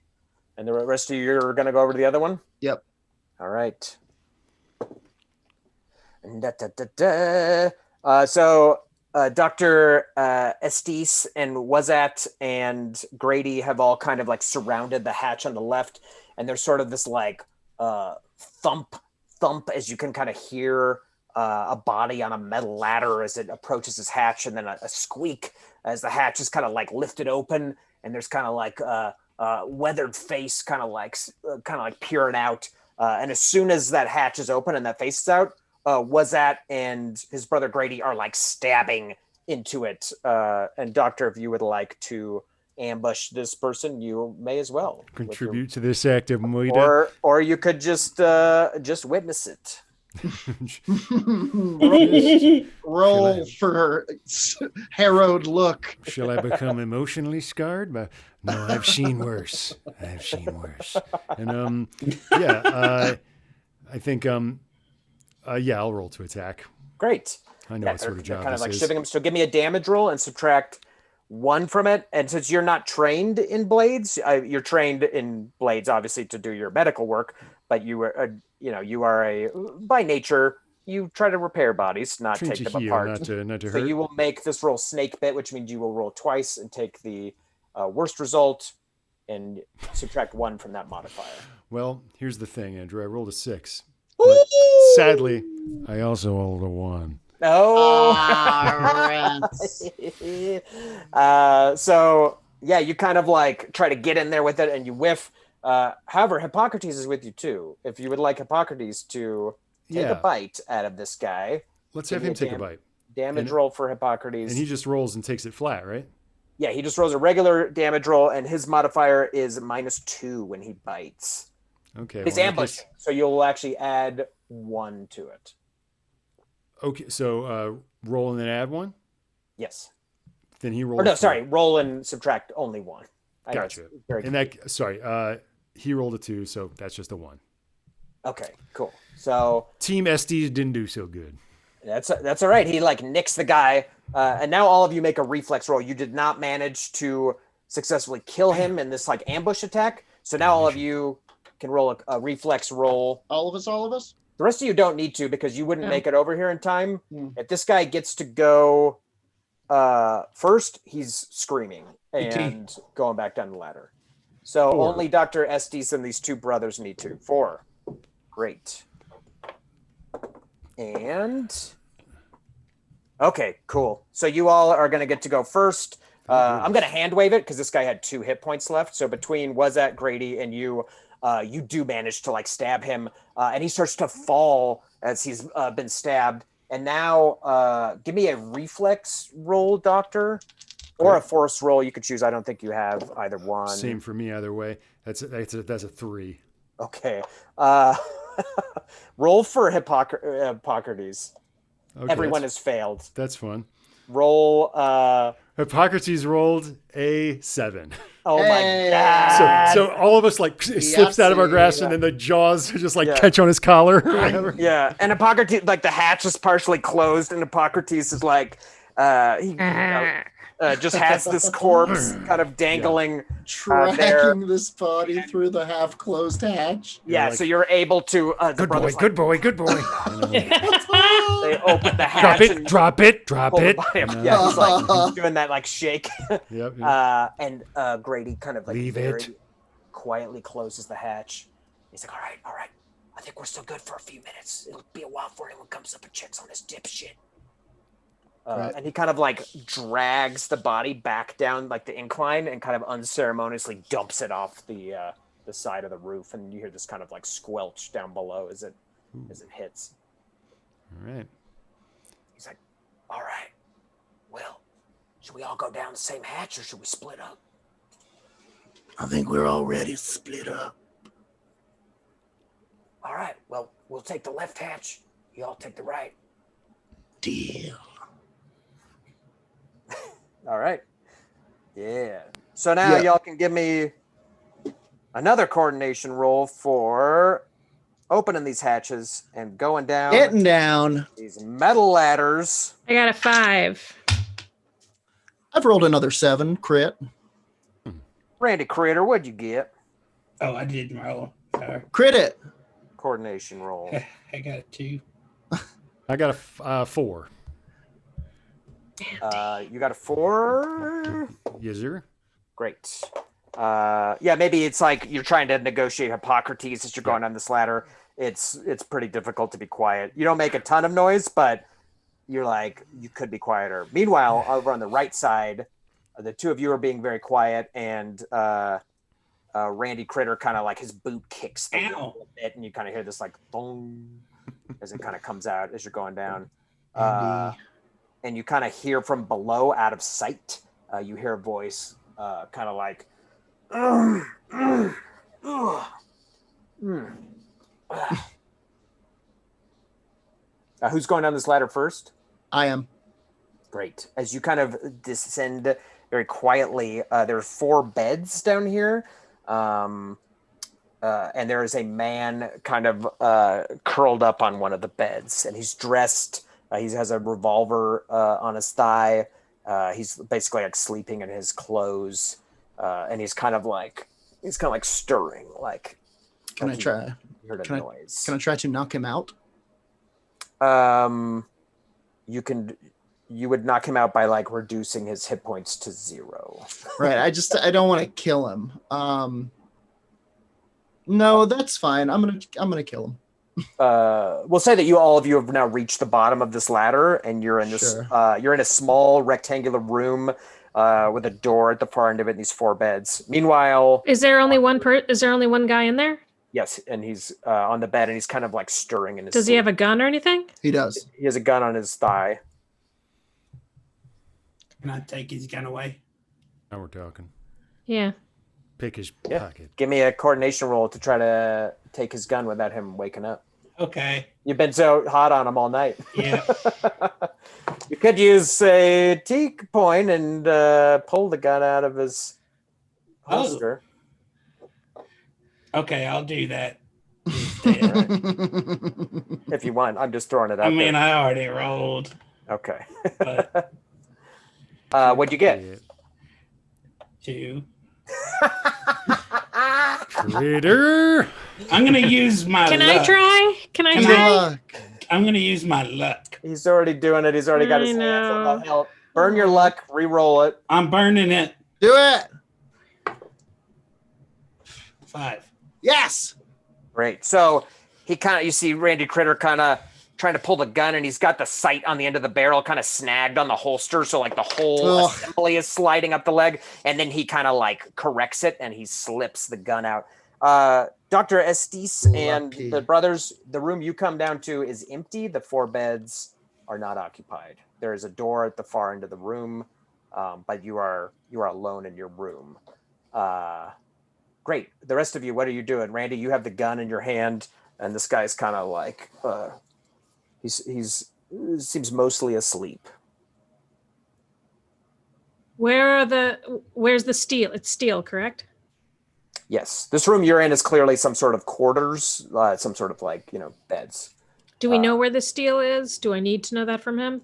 And the rest of you are going to go over to the other one? Yep. All right. So Dr. Estes and Wazat and Grady have all kind of like surrounded the hatch on the left, and there's sort of this like thump as you can kind of hear a body on a metal ladder as it approaches this hatch, and then a squeak as the hatch is kind of like lifted open, and there's kind of like weathered face kind of like peering out, and as soon as that hatch is open and that face is out, Wazat and his brother Grady are like stabbing into it. And Doctor, if you would like to ambush this person, you may as well Contribute to this act of murder. or you could just witness it. Roll for harrowed look. Shall I become emotionally scarred? No, I've seen worse. And I think I'll roll to attack. Great. I know what sort of job kind of this like is. shivving him. So give me a damage roll and subtract 1 from it. And since you're not trained in blades, you're trained in blades obviously to do your medical work, but you are by nature you try to repair bodies, not Train take to them heal, apart. not to So hurt. you will make this roll snake bit, which means you will roll twice and take the worst result and subtract 1 from that modifier. Well, here's the thing, Andrew. I rolled a 6. But But sadly, I also rolled a 1. Oh. So yeah, you kind of like try to get in there with it and you whiff. However, Hippocrates is with you too. If you would like Hippocrates to take a bite out of this guy, Let's have him take a bite. Damage roll for Hippocrates. And he just rolls and takes it flat, right? Yeah, he just rolls a regular damage roll, and his modifier is -2 when he bites. Okay. It's ambush, so you'll actually add 1 to it. Okay, so roll and then add 1? Yes. Then he rolls. Or no, sorry, roll and subtract only 1. Gotcha. And that, sorry, he rolled a 2, so that's just a 1. Okay, cool. So Team SD didn't do so good. that's all right. He like nicks the guy, and now all of you make a reflex roll. You did not manage to successfully kill him in this like ambush attack, so now all of you can roll a reflex roll. All of us? The rest of you don't need to because you wouldn't Oh. make it over here in time. Hmm. If this guy gets to go first, he's screaming and going back down the ladder. So 4. only Dr. Estes and these 2 brothers need to. 4. Great. And okay, cool. So you all are going to get to go first. I'm going to hand wave it because this guy had 2 hit points left. So between Wazat, Grady, and you, you do manage to like stab him, and he starts to fall as he's been stabbed. And now, give me a reflex roll, Doctor, or a force roll. You could choose. I don't think you have either one. Same for me either way. That's a 3. Okay. Roll for Hippocrates. Okay, Everyone has failed. That's fun. Roll. Hippocrates rolled a 7. Oh Hey. my god. So all of us like slips out of our grasp, and then the jaws just like catch on his collar. Or whatever. Yeah, and Hippocrates, like the hatch is partially closed, and Hippocrates is like, he just has this corpse kind of dangling. Tracking this body through the half-closed hatch. Yeah, like, so you're able to. Good boy, good boy, good boy. They open the hatch. Drop it. Pull the body up. Yeah, he's like doing that like shake. Yep. And Grady kind of like Leave very it. quietly closes the hatch. He's like, all right. I think we're still good for a few minutes. It'll be a while before anyone comes up and checks on this dipshit. And he kind of like drags the body back down like the incline and kind of unceremoniously dumps it off the side of the roof, and you hear this kind of like squelch down below as it hits. All right. He's like, all right, well, should we all go down the same hatch or should we split up? I think we're already split up. All right, well, we'll take the left hatch. You all take the right. Deal. All right. Yeah. So now y'all can give me another coordination roll for opening these hatches and going down Getting down. these metal ladders. I got a 5. I've rolled another 7 crit. Randy Critter, what'd you get? Oh, I didn't roll. Sorry. Crit it. Coordination roll. I got a 2. I got a 4. You got a 4? Yes, sir. Great. Yeah, maybe it's like you're trying to negotiate Hippocrates as you're going down this ladder. It's pretty difficult to be quiet. You don't make a ton of noise, but you're like, you could be quieter. Meanwhile, over on the right side, the 2 of you are being very quiet, and Randy Critter kind of like his boot kicks the wall a little bit, and you kind of hear this like boom as it kind of comes out as you're going down. And you kind of hear from below, out of sight, you hear a voice kind of like, who's going down this ladder first? I am. Great. As you kind of descend very quietly, there are 4 beds down here. And there is a man kind of curled up on one of the beds, and he's dressed. He has a revolver on his thigh. He's basically like sleeping in his clothes, and he's kind of like stirring. Like, Can I try? You heard a Can I- noise. Can I try to knock him out? You would knock him out by like reducing his hit points to 0. Right. I don't want to kill him. No, that's fine. I'm gonna kill him. We'll say that all of you have now reached the bottom of this ladder, and you're in this. Sure. You're in a small rectangular room with a door at the far end of it. And these 4 beds. Meanwhile, Is there only one guy in there? yes, and he's on the bed, and he's kind of like stirring in his. Does he have a gun or anything? He does. He has a gun on his thigh. Can I take his gun away? Now we're talking. Yeah. Pick his Yeah. pocket. Give me a coordination roll to try to take his gun without him waking up. Okay. You've been so hot on him all night. Yeah. You could use a teak point and pull the gun out of his holster. Okay, I'll do that. If you want. I'm just throwing it out I mean, there. I already rolled. Okay. But What'd you get? 2. Traitor. I'm gonna use my Can luck. I try? Can I Can try? Look. I'm gonna use my luck. He's already doing it. He's already got his I hands on know. the help. Burn your luck. Re-roll it. I'm burning it. Do it. 5. Yes. Great. So you see Randy Critter kind of trying to pull the gun, and he's got the sight on the end of the barrel kind of snagged on the holster. So like the whole Ugh. assembly is sliding up the leg, and then he kind of like corrects it and he slips the gun out. Dr. Estes and Lucky. the brothers, the room you come down to is empty. The 4 beds are not occupied. There is a door at the far end of the room, but you are alone in your room. Great. The rest of you, what are you doing? Randy, you have the gun in your hand, and this guy's kind of like he's seems mostly asleep. Where's the steel? It's steel, correct? Yes, this room you're in is clearly some sort of quarters, some sort of like beds. Do we know where the steel is? Do I need to know that from him?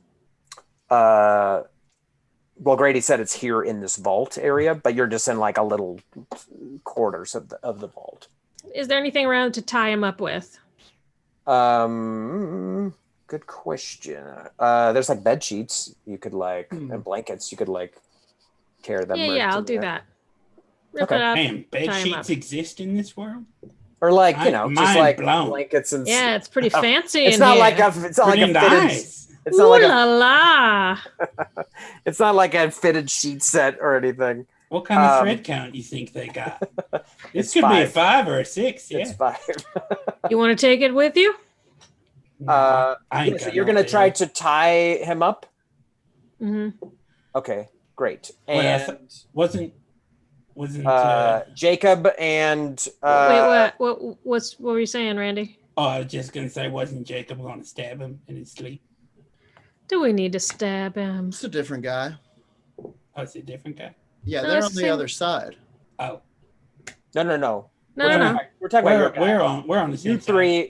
Well, Grady said it's here in this vault area, but you're just in like a little quarters of the vault. Is there anything around to tie him up with? Good question. There's like bed sheets you could like and blankets you could like carry them. Yeah, I'll to do there. that. Rip Okay. it up. Man, bed tie 'em sheets up. exist in this world? Or like just Mind like blown. blankets and Yeah, it's pretty fancy. It's in not here. like it's not like a Pretty fitted. nice. It's not like Ooh a la la. It's not like a fitted sheet set or anything. What kind of thread count you think they got? It's This could be a 5. 5 or a 6. Yeah. It's 5. You want to take it with you? I ain't So got you're no gonna try idea. to tie him up. Mm-hmm. Okay, great. Wait, I And wasn't Jacob and Wait, what were you saying, Randy? oh, I was just gonna say, wasn't Jacob gonna stab him in his sleep? Do we need to stab him? It's a different guy. Oh, it's a different guy. Yeah, No, they're it's on the the same- other side. Oh, No. No. We're talking about your guy. we're on the same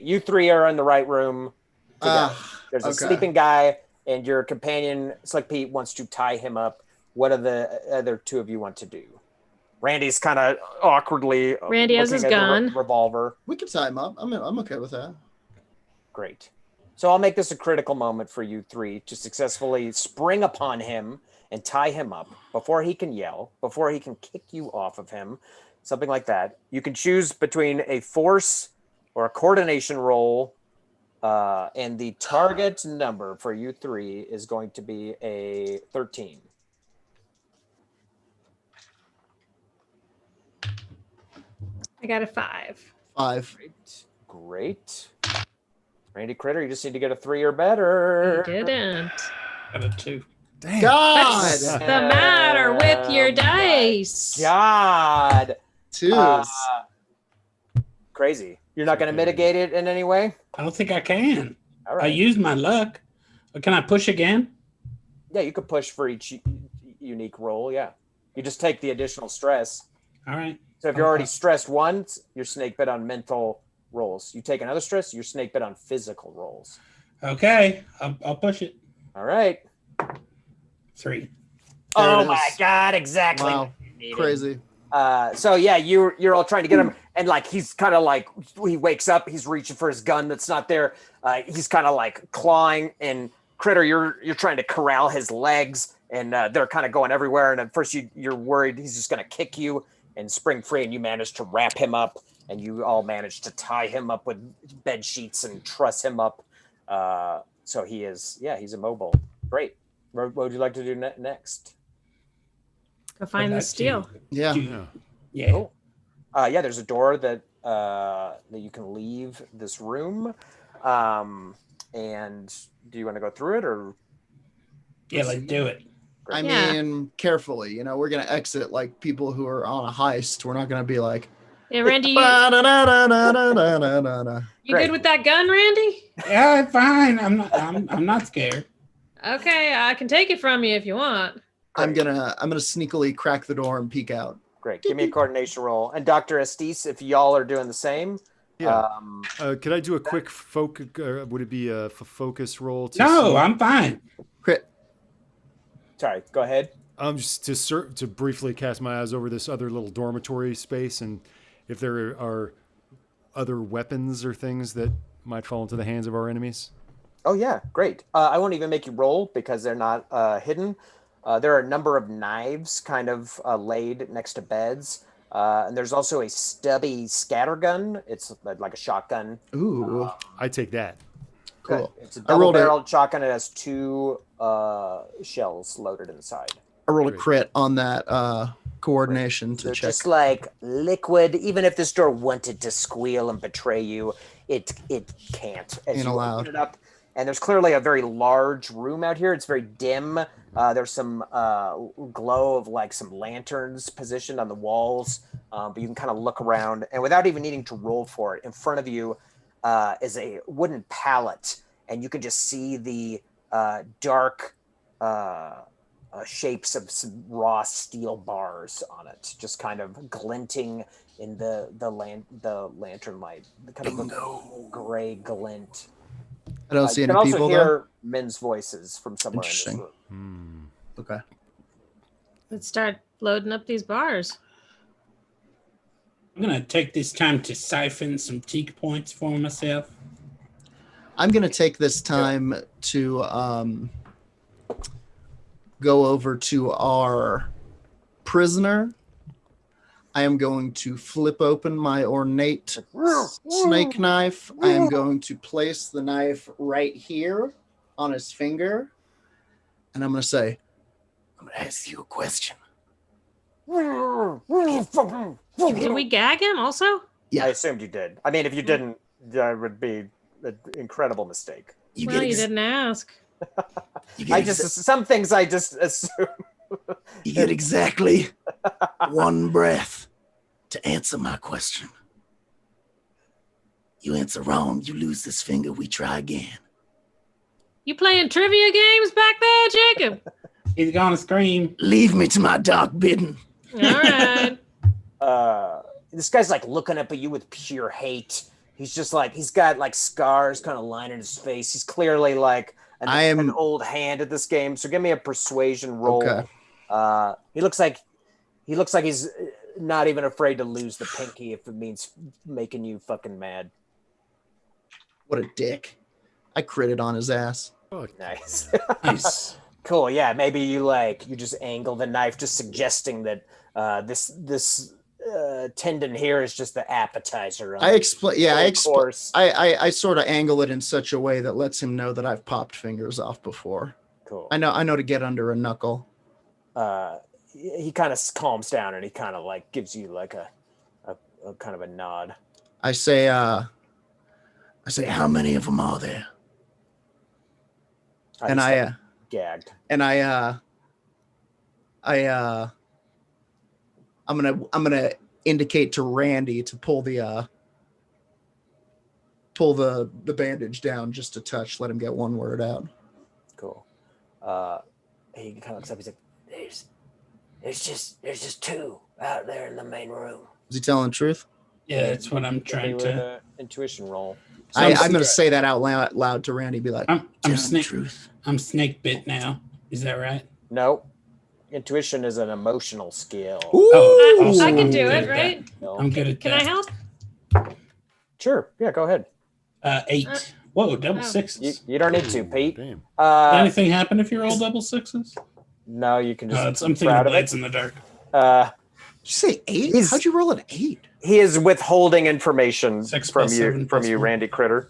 You three are in the right room together. There's a okay. sleeping guy, and your companion, Slick Pete, wants to tie him up. What do the other 2 of you want to do? Randy's kind of awkwardly. Randy has looking his at the gun. revolver. We can tie him up. I'm okay with that. Great. So I'll make this a critical moment for you 3 to successfully spring upon him and tie him up before he can yell, before he can kick you off of him, something like that. You can choose between a force or a coordination roll, and the target number for you 3 is going to be a 13. I got a 5. 5. Great. Randy Critter, you just need to get a 3 or better. You didn't. Got a 2. Damn. God. What's the matter with your dice? God. Twos. Crazy. You're not going to mitigate it in any way? I don't think I can. All I right. used my luck. But can I push again? Yeah, you could push for each unique roll. Yeah. You just take the additional stress. All right. So if you're already stressed once, you're snake bit on mental rolls. You take another stress, you're snake bit on physical rolls. Okay. I'll push it. All right. 3. There Oh it my is. God, exactly. Wow. what you needed. Crazy. So yeah, you're all trying to get him. and like he's kind of like he wakes up, he's reaching for his gun that's not there. He's kind of like clawing, and Critter, you're trying to corral his legs, and they're kind of going everywhere. And at first you're worried he's just going to kick you and spring free, and you manage to wrap him up, and you all manage to tie him up with bed sheets and truss him up. So he's immobile. Great. What would you like to do next? Go find the steel. Yeah. Yeah. Cool. There's a door that you can leave this room. And do you want to go through it or? Yeah, let's do it. I mean, carefully. You know, we're gonna exit like people who are on a heist. We're not gonna be like. Yeah, Randy, you Great. good with that gun, Randy? Yeah, fine. I'm not scared. Okay, I can take it from you if you want. I'm gonna sneakily crack the door and peek out. Great. Give me a coordination roll. And Dr. Estes, if y'all are doing the same. Yeah. Could I do a quick focus? Would it be a focus roll? No, I'm fine. Crit. Sorry, go ahead. Just to briefly cast my eyes over this other little dormitory space, and if there are other weapons or things that might fall into the hands of our enemies. Oh yeah, great. I won't even make you roll because they're not hidden. There are a number of knives kind of laid next to beds. And there's also a stubby scattergun. It's like a shotgun. Ooh. I take that. Cool. It's a double-barreled shotgun. It has 2 shells loaded inside. I rolled a crit on that coordination to So check. just like liquid, even if this door wanted to squeal and betray you, it can't. As Ain't you allowed. open it up, and there's clearly a very large room out here. It's very dim. There's some glow of like some lanterns positioned on the walls, but you can kind of look around, and without even needing to roll for it, in front of you is a wooden pallet, and you can just see the dark shapes of some raw steel bars on it, just kind of glinting in the lantern light, the kind of a gray glint. I don't see you any can people also though. hear men's voices from somewhere in this Interesting. room. Okay. Let's start loading up these bars. I'm gonna take this time to siphon some teak points for myself. I'm gonna take this time to go over to our prisoner. I am going to flip open my ornate snake knife. I am going to place the knife right here on his finger. And I'm going to say, I'm going to ask you a question. Did we gag him also? Yeah. I assumed you did. I mean, if you didn't, that would be an incredible mistake. You Well, you didn't ask. Some things I just assume. You get exactly one breath to answer my question. You answer wrong, you lose this finger, we try again. You playing trivia games back there, Jacob? He's gonna scream. Leave me to my dark bidding. All right. This guy's like looking up at you with pure hate. He's just like, he's got like scars kind of lining his face. He's clearly like an old hand at this game. So give me a persuasion roll. Okay. He looks like he's not even afraid to lose the pinky if it means making you fucking mad. What a dick. I critted on his ass. Nice. Nice. Cool. Yeah. Maybe you just angle the knife, just suggesting that this tendon here is just the appetizer. I sort of angle it in such a way that lets him know that I've popped fingers off before. Cool. I know to get under a knuckle. He kind of calms down and he kind of like gives you like a kind of a nod. I say, How many of them are there? and I gagged. And I'm gonna indicate to Randy to pull the bandage down just a touch, let him get one word out. Cool. He kind of looks up. He's like, "There's just 2 out there in the main room." Is he telling the truth? Yeah, that's what I'm trying to. Intuition roll. So I'm gonna say that out loud to Randy. Be like, I'm snake. Truth. I'm snake bit now. Is that right? No. Intuition is an emotional skill. ooh, Oh, I can do good it, at right? I'm good at Can that. I help? Sure. Yeah, go ahead. 8. Whoa, double Oh. sixes. You don't need to, Pete. Damn. Does anything happen if you roll double sixes? No, you can just. I'm be thinking proud of of Blades it. in the Dark. Did you say 8? He's- How'd you roll an 8? He is withholding information 6 from plus you, 7 from plus you, 1. Randy Critter,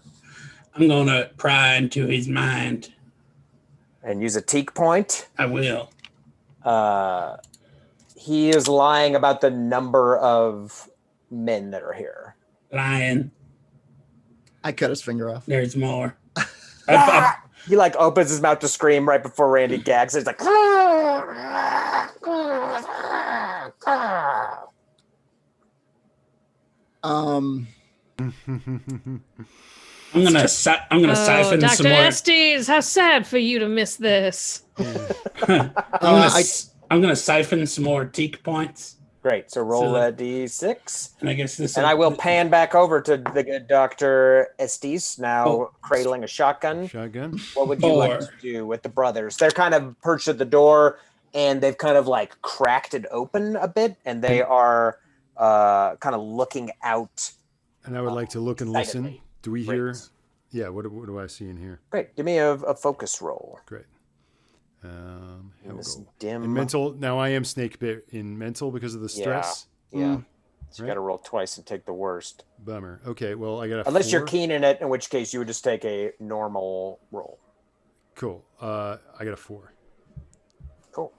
I'm going to pry into his mind. and use a teak point. I will. He is lying about the number of men that are here. Lion. I cut his finger off. There's more. He like opens his mouth to scream right before Randy gags. It's like, Um, I'm gonna siphon Dr. some more. Estes, how sad for you to miss this. I'm gonna siphon some more teak points, great. So roll So a d6, and I guess this. and I will pan back over to the good Dr. Estes now, Oh. cradling a shotgun. Shotgun. What would you like to do with the brothers? They're kind of perched at the door, and they've kind of like cracked it open a bit, and they are kind of looking out. And I would like to look and listen. excitedly. Do we Great. hear? Yeah. What do I see in here? Great. Give me a focus roll. Great. Here In we this go. dim. In mental. Now I am snake bit in mental because of the stress. Yeah. So you Right. got to roll twice and take the worst. Bummer. Okay. Well, I got a. Unless you're 4. keen in it, in which case you would just take a normal roll. Cool. I got a 4. Cool.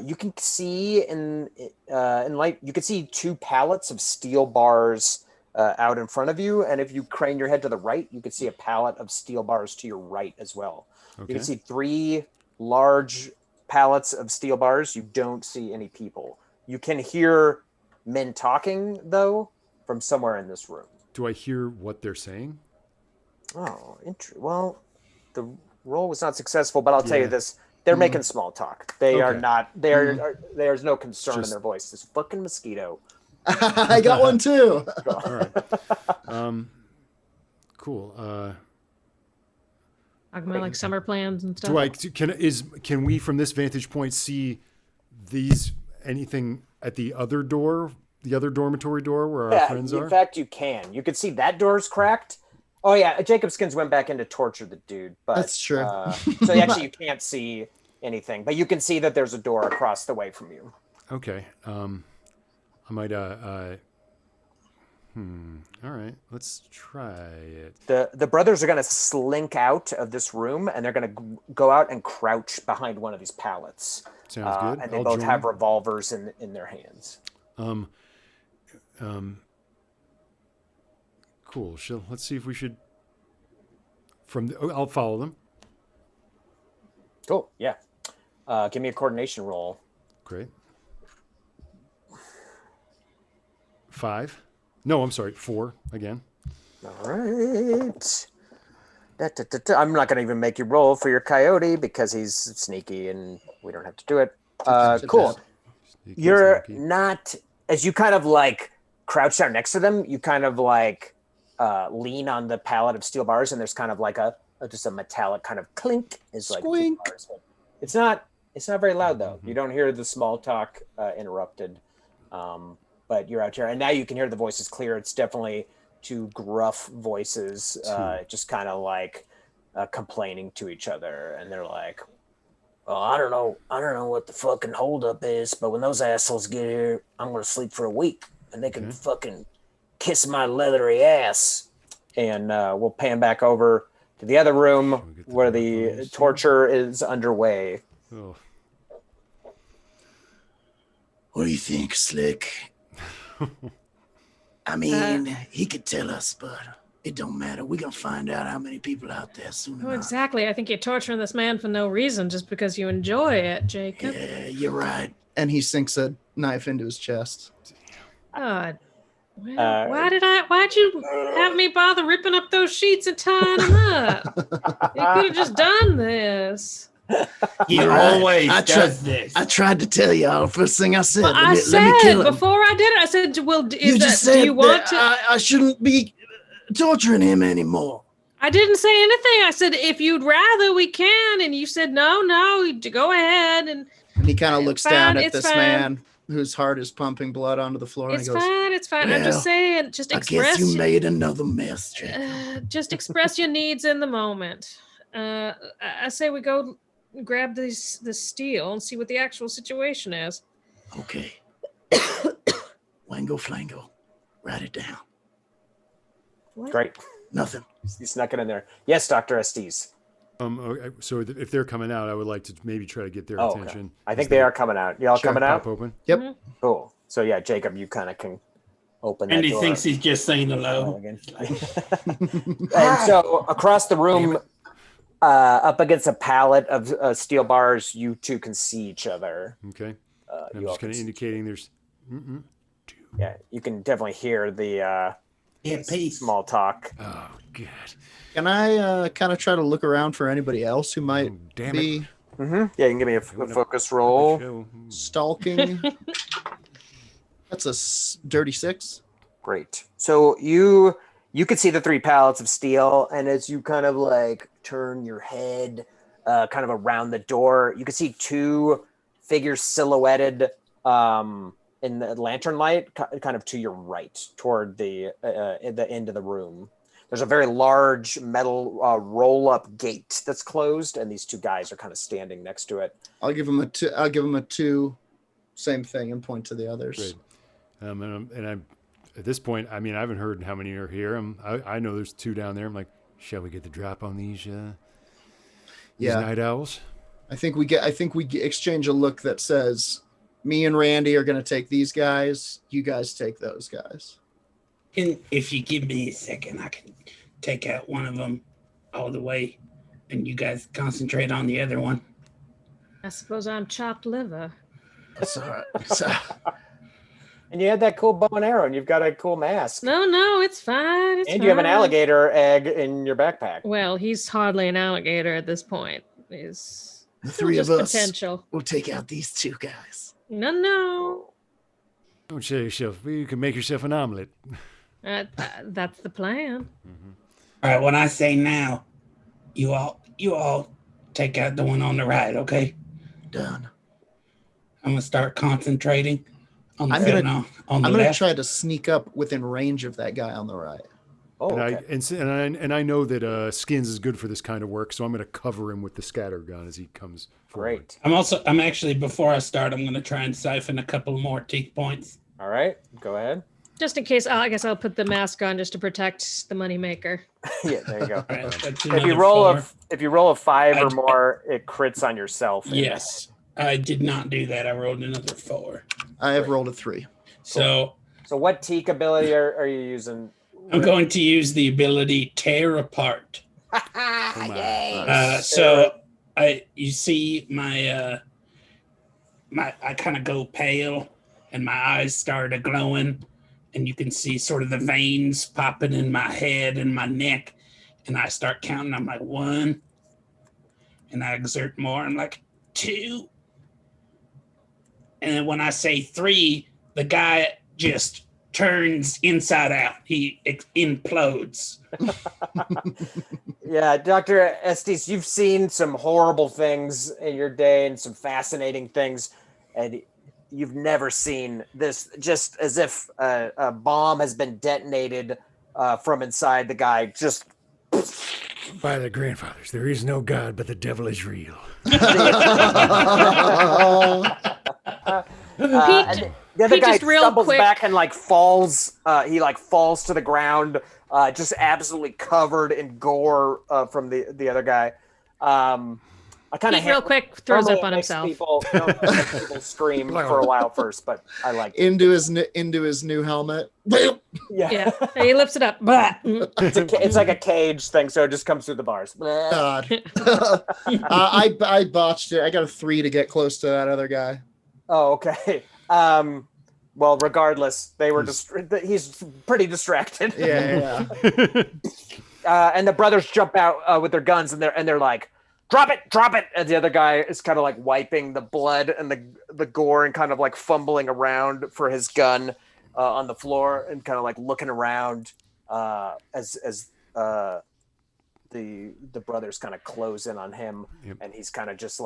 You can see in light. You can see 2 pallets of steel bars out in front of you, and if you crane your head to the right, you can see a pallet of steel bars to your right as well. You Okay. can see 3 large pallets of steel bars. You don't see any people. You can hear men talking though from somewhere in this room. Do I hear what they're saying? Oh, well, the roll was not successful, but I'll tell you Yeah. this: they're making small talk. They are Okay. not. There's no concern in Just- their voice. This fucking mosquito. I got one too. All right. Cool. Talking about like summer plans and stuff. Can we from this vantage point see anything at the other door, the other dormitory door where our friends in are? fact, you can. You can see that door's cracked. Oh yeah, Jacob Skins went back in to torture the dude, but That's true. So actually, you can't see anything, but you can see that there's a door across the way from you. Okay. I might. All right. Let's try it. The brothers are going to slink out of this room, and they're going to go out and crouch behind one of these pallets. Sounds good. And they I'll both join. have revolvers in their hands. Cool. Let's see if we should. I'll follow them. Cool. Yeah. Give me a coordination roll. Great. 5. No, I'm sorry. 4 again. All right. I'm not going to even make you roll for your coyote because he's sneaky and we don't have to do it. Cool. Sneaky, You're sneaky. not, as you kind of like crouch down next to them, you kind of like lean on the pallet of steel bars, and there's kind of like just a metallic kind of clink. Is like Squink. bars. It's not very loud though. You don't hear the small talk interrupted. But you're out here, and now you can hear the voices clear. It's definitely 2 gruff voices, just kind of like complaining to each other, and they're like, "Well, I don't know what the fucking holdup is, but when those assholes get here, I'm gonna sleep for a week, and they can fucking kiss my leathery ass." And we'll pan back over to the other room get the where door the closed? torture is underway. Oh. What do you think, Slick? I mean, he could tell us, but it don't matter. We're going to find out how many people out there soon Oh, enough. exactly. I think you're torturing this man for no reason, just because you enjoy it, Jacob. Yeah, you're right. And he sinks a knife into his chest. God. Well, why'd you have me bother ripping up those sheets and tying them up? You could have just done this. He You're right. always I does this. I tried to tell y'all the first thing I said. Well, I let me said kill him. before I did it, I said, well, You just said do you want that to? I shouldn't be torturing him anymore. I didn't say anything. I said, if you'd rather, we can. And you said, no, go ahead. And And he kind of looks Fine, down at it's this fine. man, whose heart is pumping blood onto the floor, It's and he goes, fine. It's fine. I'm just Well, saying. Just I guess express. you made another mess, Jacob. Just express your needs in the moment. I say we go grab this steel and see what the actual situation is. Okay. Wango Flango. Write it down. What? Great. Nothing. You snuck it in there. Yes, Dr. Estes. Okay, so if they're coming out, I would like to maybe try to get their Oh, okay. attention. I think they are coming out. Y'all Sure, coming Pop out? open. "Yep." Mhm. Cool. So yeah, Jacob, you kind of can open that And he door. thinks he's just saying hello. Again. And so across the room, up against a pallet of steel bars, you two can see each other. Okay. I'm You all just can kind of see- indicating there's. Yeah, you can definitely hear the Yeah, peace. small talk. Oh God. Can I kind of try to look around for anybody else who might Oh, damn be it. Yeah, you can give me a Doing a focus roll. Show. stalking? That's a dirty 6. Great. So you can see the 3 pallets of steel, and as you kind of like turn your head kind of around the door, you can see 2 figures silhouetted in the lantern light, kind of to your right, toward the end of the room. There's a very large metal roll-up gate that's closed, and these 2 guys are kind of standing next to it. I'll give him a 2. I'll give him a 2. Same thing, and point to the others. Great. And I'm at this point. I mean, I haven't heard how many are here. I know there's 2 down there. I'm like, shall we get the drop on these Yeah. night owls? I think we exchange a look that says, "Me and Randy are going to take these guys. You guys take those guys." And if you give me a second, I can take out one of them all the way, and you guys concentrate on the other one. I suppose I'm chopped liver. That's all right. So, And you had that cool bow and arrow, and you've got a cool mask. No, it's fine. It's And you have an fine. alligator egg in your backpack. Well, he's hardly an alligator at this point. He's The still 3 of just us potential. will take out these 2 guys. No. Don't show yourself. You can make yourself an omelet. That's the plan. All right, when I say now, you all take out the one on the right, okay? Done. I'm gonna start concentrating on the I'm gonna- one on the I'm going to left. try to sneak up within range of that guy on the right. Oh, And okay. I know that Skins is good for this kind of work, so I'm going to cover him with the scatter gun as he comes forward. Great. I'm actually, before I start, I'm gonna try and siphon a couple more teeth points. All right, go ahead. Just in case, I guess I'll put the mask on just to protect the moneymaker. Yeah, there you go. All right, that's If you another roll 4. if you roll a 5 or I- more, it crits on yourself. Yes, I did not do that. I rolled another 4. I have rolled a 3. So So what teak ability are you using? I'm going to use the ability Tear Apart. Oh my. So you see my I kind of go pale and my eyes started glowing, and you can see sort of the veins popping in my head and my neck, and I start counting. I'm like 1, and I exert more. I'm like 2, and then when I say 3, the guy just turns inside out. He implodes. Yeah, Dr. Estes, you've seen some horrible things in your day and some fascinating things, and you've never seen this, just as if a bomb has been detonated from inside the guy. Just By the grandfathers, there is no God, but the devil is real. and the other Pete, guy just real stumbles quick. back and like falls. He like falls to the ground, just absolutely covered in gore from the other guy. I kind of Pete, real quick, throws up on himself. People scream for a while first, but I like it. into his new helmet. Yeah, he lifts it up. Blah. It's like a cage thing, so it just comes through the bars. God. I botched it. I got a 3 to get close to that other guy. Oh, okay. Well, regardless, they were he's pretty distracted. Yeah. And the brothers jump out with their guns, and they're like, drop it. And the other guy is kind of like wiping the blood and the gore and kind of like fumbling around for his gun on the floor and kind of like looking around as the brothers kind of close in on him. Yep. And he's kind of just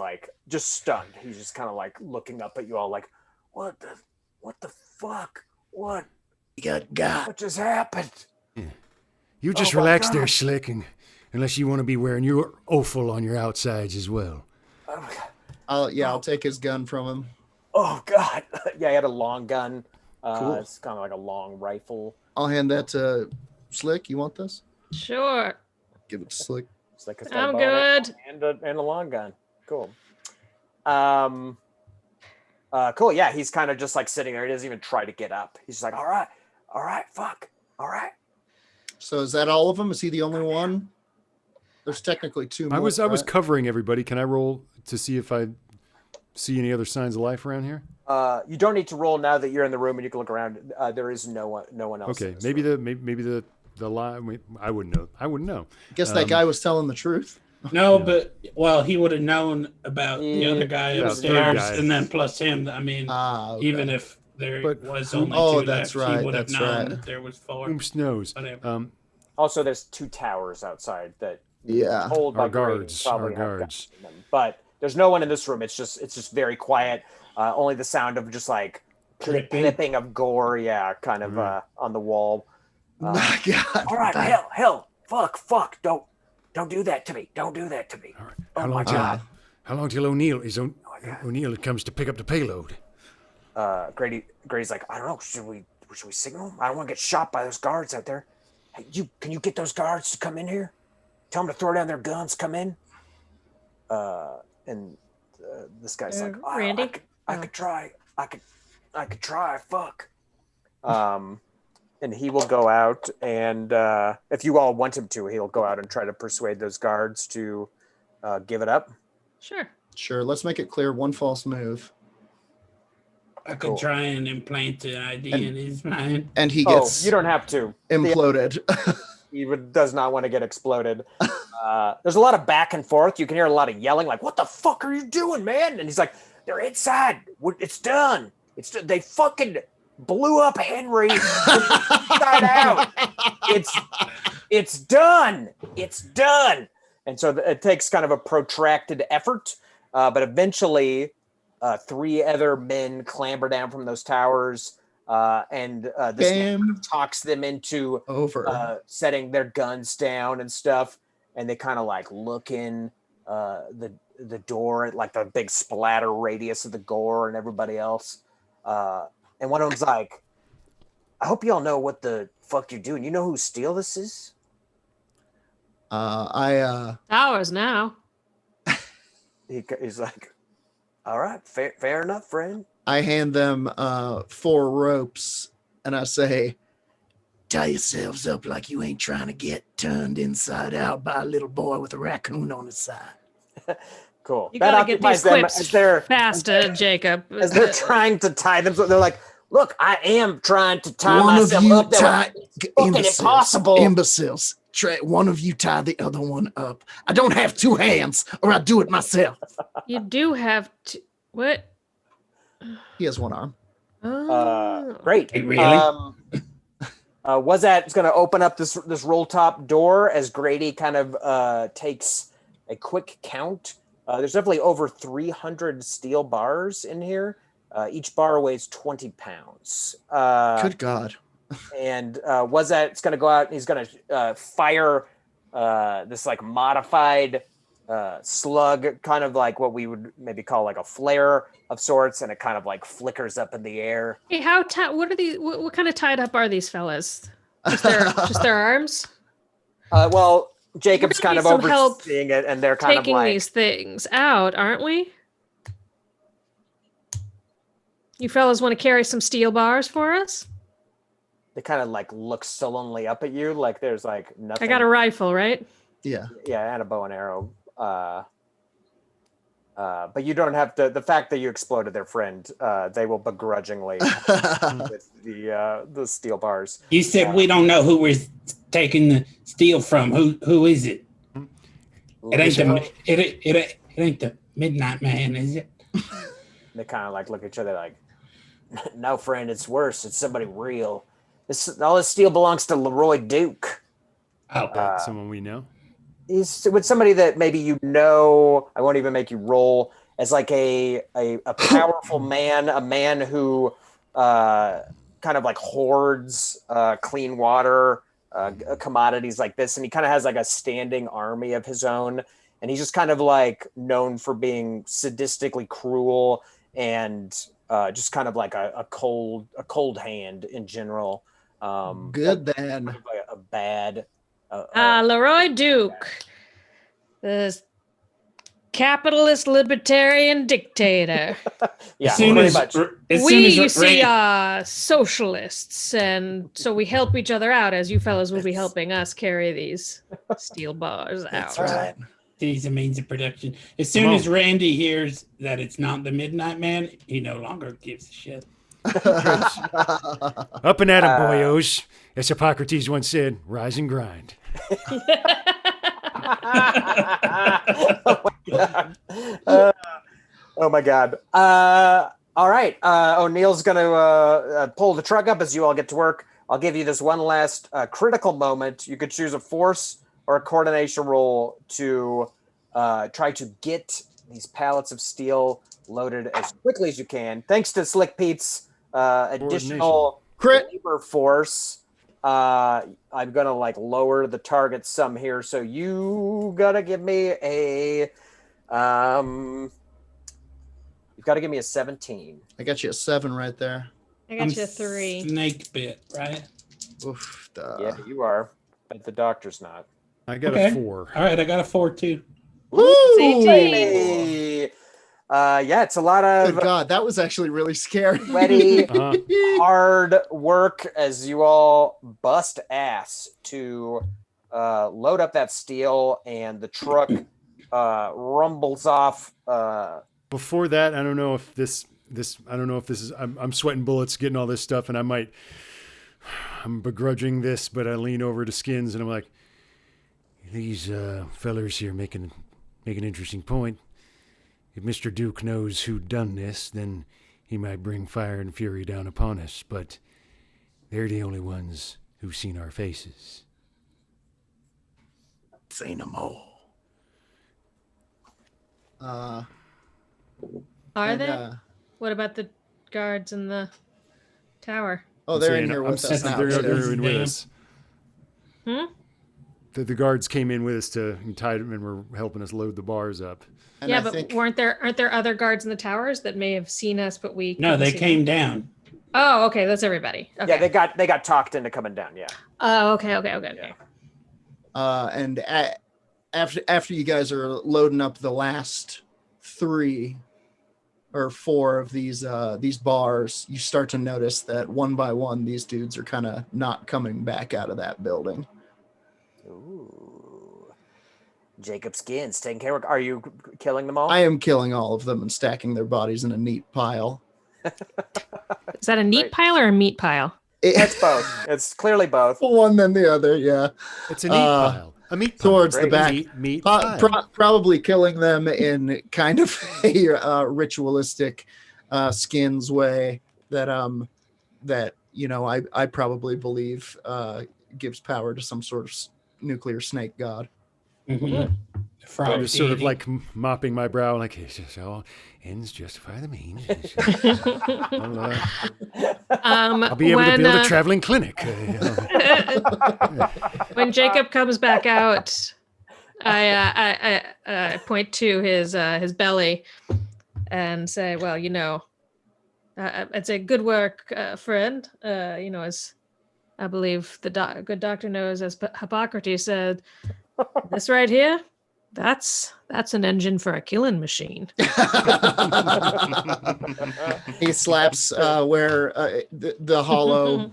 stunned. He's just kind of like looking up at you all like, what what the fuck? What You got. what just happened? You just Oh my relax there, God. Slick, and unless you want to be wearing your offal on your outsides as well. Oh my God. I'll take his gun from him. Oh God. Yeah, he had a long gun. Cool. It's kind of like a long rifle. I'll hand that to Slick. You want this? Sure. Give it to Slick. It's like it's got a I'm bow and good. and a long gun. Cool. Cool. Yeah, he's kind of just like sitting there. He doesn't even try to get up. He's just like, all right, fuck, all right. So is that all of them? Is he the only one? There's technically two more. I was right? covering everybody. Can I roll to see if I see any other signs of life around here? You don't need to roll now that you're in the room and you can look around. There is no one else. Okay, in this maybe room. maybe the lie. I wouldn't know. I wouldn't know. I guess that guy was telling the truth. No, Yeah. but well, he would have known about the other guy Yeah, upstairs, guy. and then plus him. I mean, Okay. even if there But was who- only Oh, two that's left, right, he would have that's known right. that there was four. Oops knows. Whatever. Also, there's two towers outside that Yeah. hold by Our Grady guards, probably our have guards. guns in them. But there's no one in this room. It's just very quiet. Only the sound of just like Dripping. clipping of gore. Yeah, kind of on the wall. My God. All right, hell, fuck, don't do that to me. Don't do that to me. All right. Oh my God. How long till O'Neill comes to pick up the payload? Grady's like, I don't know. Should we signal him? I don't want to get shot by those guards out there. Hey, can you get those guards to come in here? Tell them to throw down their guns. Come in. And this guy's like, Randy? I could try. I could try. Fuck. And he will go out, and if you all want him to, he'll go out and try to persuade those guards to give it up. Sure. Sure. Let's make it clear. One false move, I could try and implant an idea in his mind. and he gets You don't have to. imploded. He does not want to get exploded. There's a lot of back and forth. You can hear a lot of yelling, like, "What the fuck are you doing, man?" And he's like, "They're inside. It's done. They fucking blew up Henry inside out. It's done. It's done." And so it takes kind of a protracted effort, but eventually, three other men clamber down from those towers, and this man kind of talks them into Over. setting their guns down and stuff. And they kind of like look in the door at like the big splatter radius of the gore and everybody else. And one of them's like, I hope y'all know what the fuck you're doing. You know who Steele this is? Hours now. He's like, all right, fair enough, friend. I hand them 4 ropes, and I say, Tie yourselves up like you ain't trying to get turned inside out by a little boy with a raccoon on his side. Cool. You That gotta get occupies these them quips as they're faster, Jacob. as they're trying to tie them. So they're like, look, I am trying to tie One of myself you up. tie fucking impossible. Imbeciles. One of you tie the other one up. I don't have 2 hands, or I do it myself. You do have to. What? he has 1 arm. Oh. Great. Hey, really? Was that going to open up this roll top door as Grady kind of takes a quick count? There's definitely over 300 steel bars in here. Each bar weighs 20 pounds. Good God. And was that it's going to go out and he's going to fire this like modified slug, kind of like what we would maybe call like a flare of sorts, and it kind of like flickers up in the air. Hey, how what are these? What kind of tied up are these fellas? Just their arms? Well, Jacob's We're gonna kind of need some help overseeing it, and they're kind of Taking like these things out, aren't we? You fellas want to carry some steel bars for us? they kind of like look sullenly up at you, like there's like nothing. I got a rifle, right? Yeah. Yeah, and a bow and arrow. But you don't have to. The fact that you exploded their friend, they will begrudgingly with the steel bars. You said we don't know who we're taking the steel from. Who is it? It ain't the Midnight Man, is it? They kind of like look at each other like, no, friend, it's worse. It's somebody real. All this steel belongs to Leroy Duke. Oh, Someone we know. He's with somebody that maybe you know. I won't even make you roll as like a powerful man, a man who kind of like hoards clean water, commodities like this, and he kind of has like a standing army of his own, and he's just kind of like known for being sadistically cruel and just kind of like a cold hand in general. Good then. Kind of like a bad. Leroy Duke, the capitalist libertarian dictator. Yeah, soon pretty as- much. As We, soon as you see, Randy- are socialists, and so we help each other out, as you fellas will be helping us carry these steel bars That's out. right. He's a means of production. As soon Come as on. Randy hears that it's not the Midnight Man, he no longer gives a shit. Up and at 'em, boyos. As Hippocrates once said, rise and grind. Oh my god. All right. O'Neill's going to pull the truck up as you all get to work. I'll give you this one last critical moment. You could choose a force or a coordination roll to try to get these pallets of steel loaded as quickly as you can. Thanks to Slick Pete's additional Crit. labor force, I'm going to like lower the target some here. So you got to give me a... You've got to give me a 17. I got you a 7 right there. I got you a 3. Snake bit, right? Oof. Yeah, you are, but the doctor's not. I got Okay. a 4. All right, I got a 4 too. Woo! 18. Hey. Yeah, it's a lot Good of God, that was actually really scary. sweaty, Uh-huh. hard work as you all bust ass to load up that steel, and the truck rumbles off. Before that, I don't know if this I don't know if this is I'm sweating bullets getting all this stuff, and I'm begrudging this, but I lean over to Skins and I'm like, these fellers here make an interesting point. If Mr. Duke knows who done this, then he might bring fire and fury down upon us, but they're the only ones who've seen our faces. Say no more. Are And, they? What about the guards in the tower? oh, I'm they're saying- in here I'm with us saying now. they're too. in with us. Hmm? The guards came in with us to tied them and were helping us load the bars up. And yeah, I but think aren't there other guards in the towers that may have seen us, but we No, couldn't they see came them? down. Oh, okay, that's everybody. Okay. Yeah, they got talked into coming down. Yeah. Oh, okay. and after you guys are loading up the last 3 or 4 of these bars, you start to notice that one by one these dudes are kind of not coming back out of that building. Ooh. Jacob Skins taking care of. Are you killing them all? I am killing all of them and stacking their bodies in a neat pile. Is that a neat Right. pile or a meat pile? It's both. It's clearly both. One then the other, yeah. It's a meat pile. A meat pile. Towards the Great. back. Meat pile. Probably killing them in kind of a ritualistic Skins way that I probably believe gives power to some sort of nuclear snake god. Mm-hmm. Frog I'm just sort of deity. like mopping my brow, like, it's just all ends justify the means. I'll be able to build a traveling clinic. When Jacob comes back out, I point to his belly and say, "Well, it's a good work, friend. As I believe the good doctor knows, as Hippocrates said, this right here, that's an engine for a killing machine." He slaps where the hollow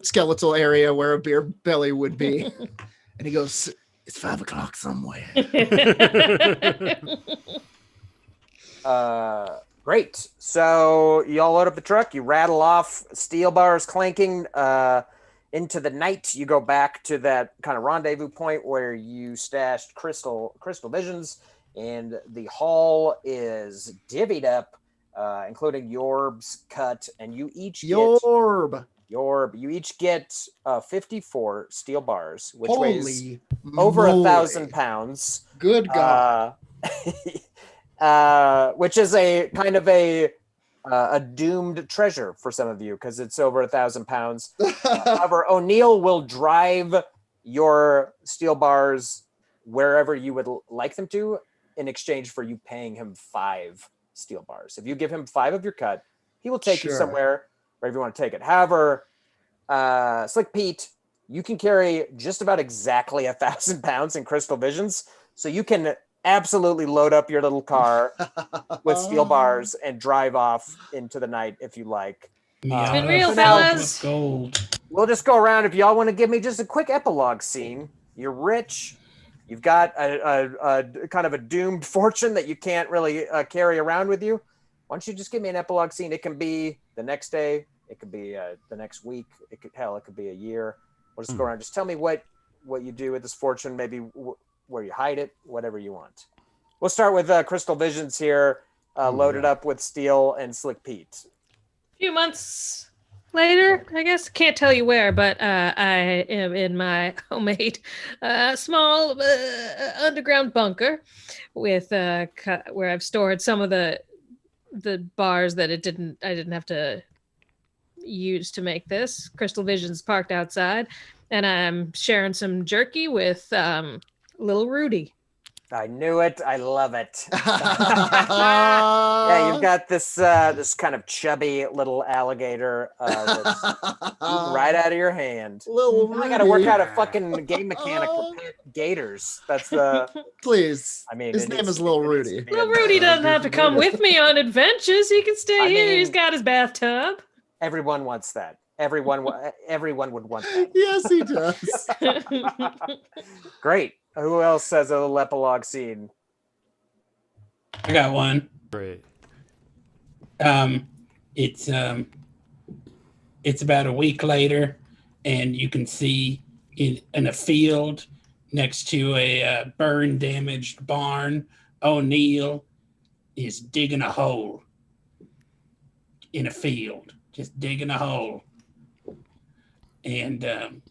skeletal area where a beer belly would be, and he goes, It's 5 o'clock somewhere. Great. So you all load up the truck. You rattle off, steel bars clanking into the night. You go back to that kind of rendezvous point where you stashed crystal visions, and the hall is divvied up, including Yorb's cut, and you each Yorb. You each get 54 steel bars, which weighs Holy over moly. 1,000 pounds. Good God. Which is a kind of a a doomed treasure for some of you because it's over 1,000 pounds. However, O'Neill will drive your steel bars wherever you would like them to in exchange for you paying him 5 steel bars. If you give him 5 of your cut, he will take you somewhere wherever you want to take it. However, Slick Pete, you can carry just about exactly 1,000 pounds in crystal visions, so you can absolutely load up your little car with steel bars and drive off into the night if you like. It's been real, so now fellas. Gold. we'll just go around. If y'all want to give me just a quick epilogue scene, you're rich. You've got a kind of a doomed fortune that you can't really carry around with you. Why don't you just give me an epilogue scene? It can be the next day. It could be the next week. It could be a year. We'll just go around. Just tell me what you do with this fortune, maybe where you hide it, whatever you want. We'll start with Crystal Visions here, loaded up with Steel and Slick Pete. A few months later, I guess. Can't tell you where, but I am in my homemade small underground bunker with where I've stored some of the bars that I didn't have to use to make this. Crystal Vision's parked outside, and I'm sharing some jerky with little Rudy. I knew it. I love it. Yeah, you've got this this kind of chubby little alligator that's eating right out of your hand. Little I got to work out a fucking game mechanic for pet gators. That's the. Please. I mean, his name is Little Rudy. Little Rudy doesn't have to come with me on adventures. He can stay here. He's got his bathtub. Everyone wants that. Everyone would want that. Yes, he does. Great. Who else has a little epilogue scene? I got one. Great. It's about a week later, and you can see in a field next to a burn damaged barn, O'Neill is digging a hole in a field, just digging a hole, and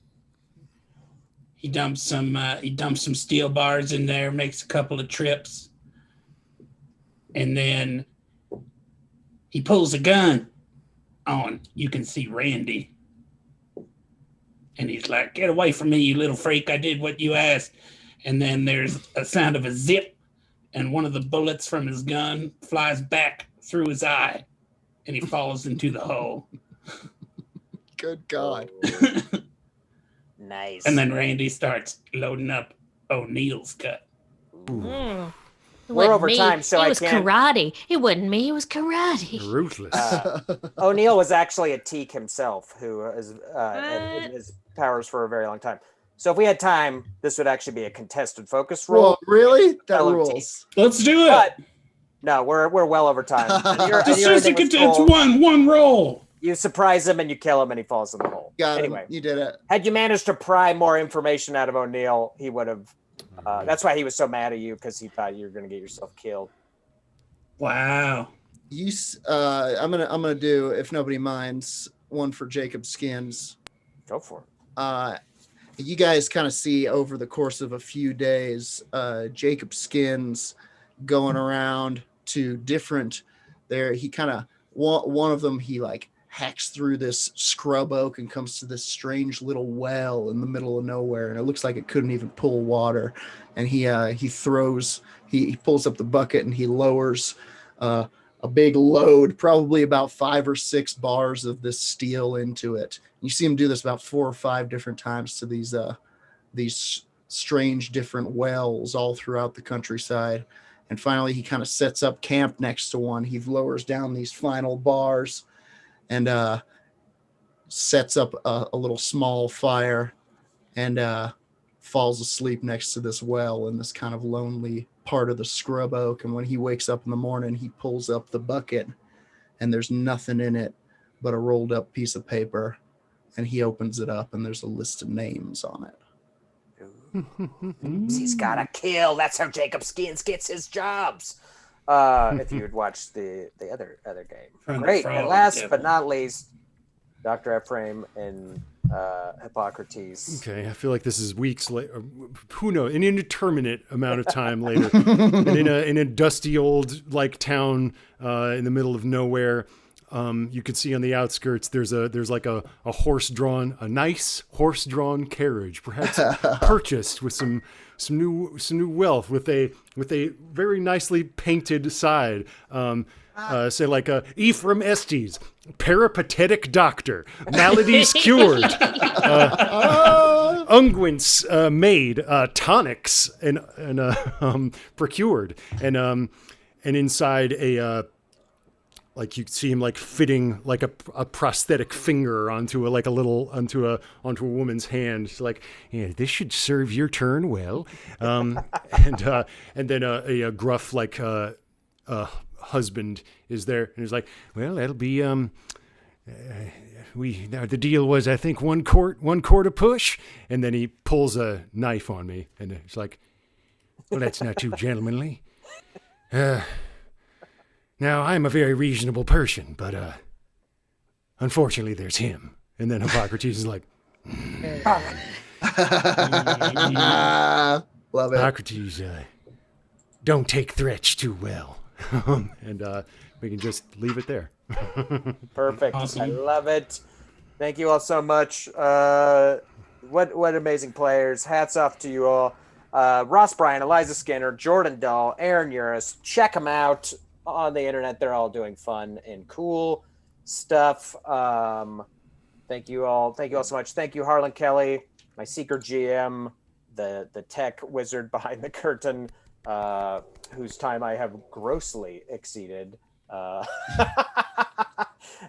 he dumps some steel bars in there, makes a couple of trips, and then he pulls a gun on. You can see Randy, and he's like, "Get away from me, you little freak! I did what you asked." And then there's a sound of a zip, and one of the bullets from his gun flies back through his eye, and he falls into the hole. Good God. Nice. And then Randy starts loading up O'Neill's cut. Mm. We're over time, so it I was can't. karate. It wasn't me. It was karate. Ruthless. O'Neill was actually a teak himself, who is in his powers for a very long time. So if we had time, this would actually be a contested focus roll. Whoa, really? That Fellow rules. Let's do it. But no, we're well over time. It's just it's one roll. You surprise him and you kill him and he falls in the hole. Got anyway, him. You did it. had you managed to pry more information out of O'Neill, he would have. That's why he was so mad at you, because he thought you were going to get yourself killed. Wow. I'm gonna do, if nobody minds, one for Jacob Skins. Go for it. You guys kind of see over the course of a few days, Jacob Skins going around to different. He kind of one of them. He like hacks through this scrub oak and comes to this strange little well in the middle of nowhere, and it looks like it couldn't even pull water. And he pulls up the bucket and he lowers a big load, probably about 5 or 6 bars of this steel into it. You see him do this about 4 or 5 different times to these strange different wells all throughout the countryside. And finally, he kind of sets up camp next to one. He lowers down these final bars and sets up a little small fire and falls asleep next to this well in this kind of lonely part of the scrub oak. And when he wakes up in the morning, he pulls up the bucket and there's nothing in it but a rolled up piece of paper. And he opens it up and there's a list of names on it. He's got to kill. That's how Jacob Skins gets his jobs. If you would watch the other game. Great. And last but not least, Dr. Ephraim and Hippocrates. Okay, I feel like this is weeks later. Who knows? An indeterminate amount of time later, and in a dusty old like town in the middle of nowhere, you can see on the outskirts there's like a nice horse-drawn carriage, perhaps purchased with some new wealth, with a very nicely painted side. Say like Ephraim Estes, peripatetic doctor, maladies cured, unguents made, tonics and procured, and inside a like you see him like fitting like a prosthetic finger onto a woman's hand. It's like, yeah, this should serve your turn well, and then a gruff like husband is there, and he's like, well, that'll be the deal was, I think, one quart a push, and then he pulls a knife on me, and it's like, well, that's not too gentlemanly. Now I'm a very reasonable person, but unfortunately there's him. And then Hippocrates is like, Love it. Hippocrates, don't take threats too well. And we can just leave it there. Perfect. Awesome. I love it. Thank you all so much. What amazing players. Hats off to you all. Ross Bryant, Eliza Skinner, Jordan Dahl, Aaron Urist. Check them out on the internet. They're all doing fun and cool stuff. Thank you all so much. Thank you, Harlan Kelly, my secret GM, the tech wizard behind the curtain, whose time I have grossly exceeded.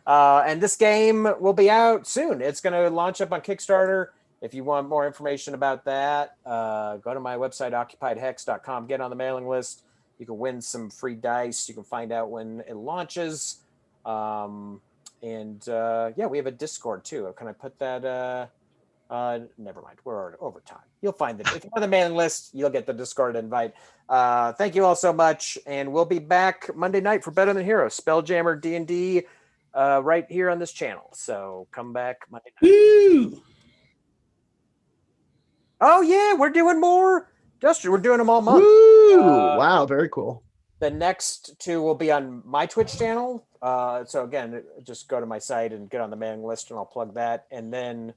And this game will be out soon. It's going to launch up on Kickstarter. If you want more information about that, go to my website, occupiedhex.com, get on the mailing list. You can win some free dice. You can find out when it launches. Yeah, we have a Discord too. Can I put that? Never mind. We're already over time. You'll find it. If you're on the mailing list, you'll get the Discord invite. Thank you all so much. And we'll be back Monday night for Better Than Heroes, Spelljammer D&D, right here on this channel. So come back Monday night. Woo! Oh, yeah, we're doing more. Duster, we're doing them all month. Woo! Wow, very cool. The next two will be on my Twitch channel. So again, just go to my site and get on the mailing list, and I'll plug that. And then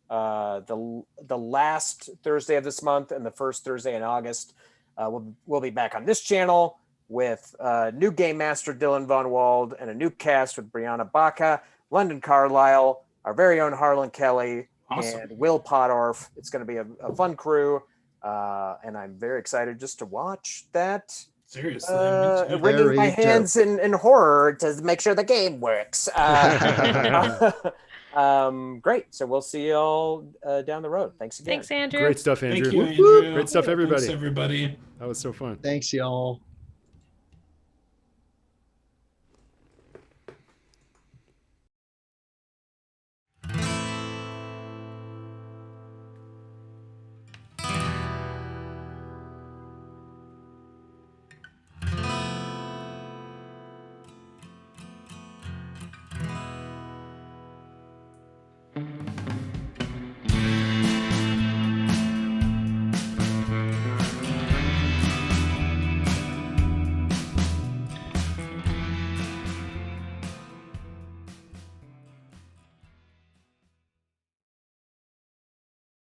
the last Thursday of this month and the first Thursday in August, we'll be back on this channel with new Game Master Dylan Von Wald and a new cast with Brianna Baca, London Carlisle, our very own Harlan Kelly, Awesome. and Will Podorf. It's going to be a fun crew, and I'm very excited just to watch that. Seriously. me too. Wringing my Very hands in horror to make sure the game works. Great. So we'll see you all down the road. Thanks again. Thanks, Andrew. Great stuff, Andrew. Thank you, Andrew. Great stuff, everybody. Thanks, everybody. That was so fun. Thanks, y'all.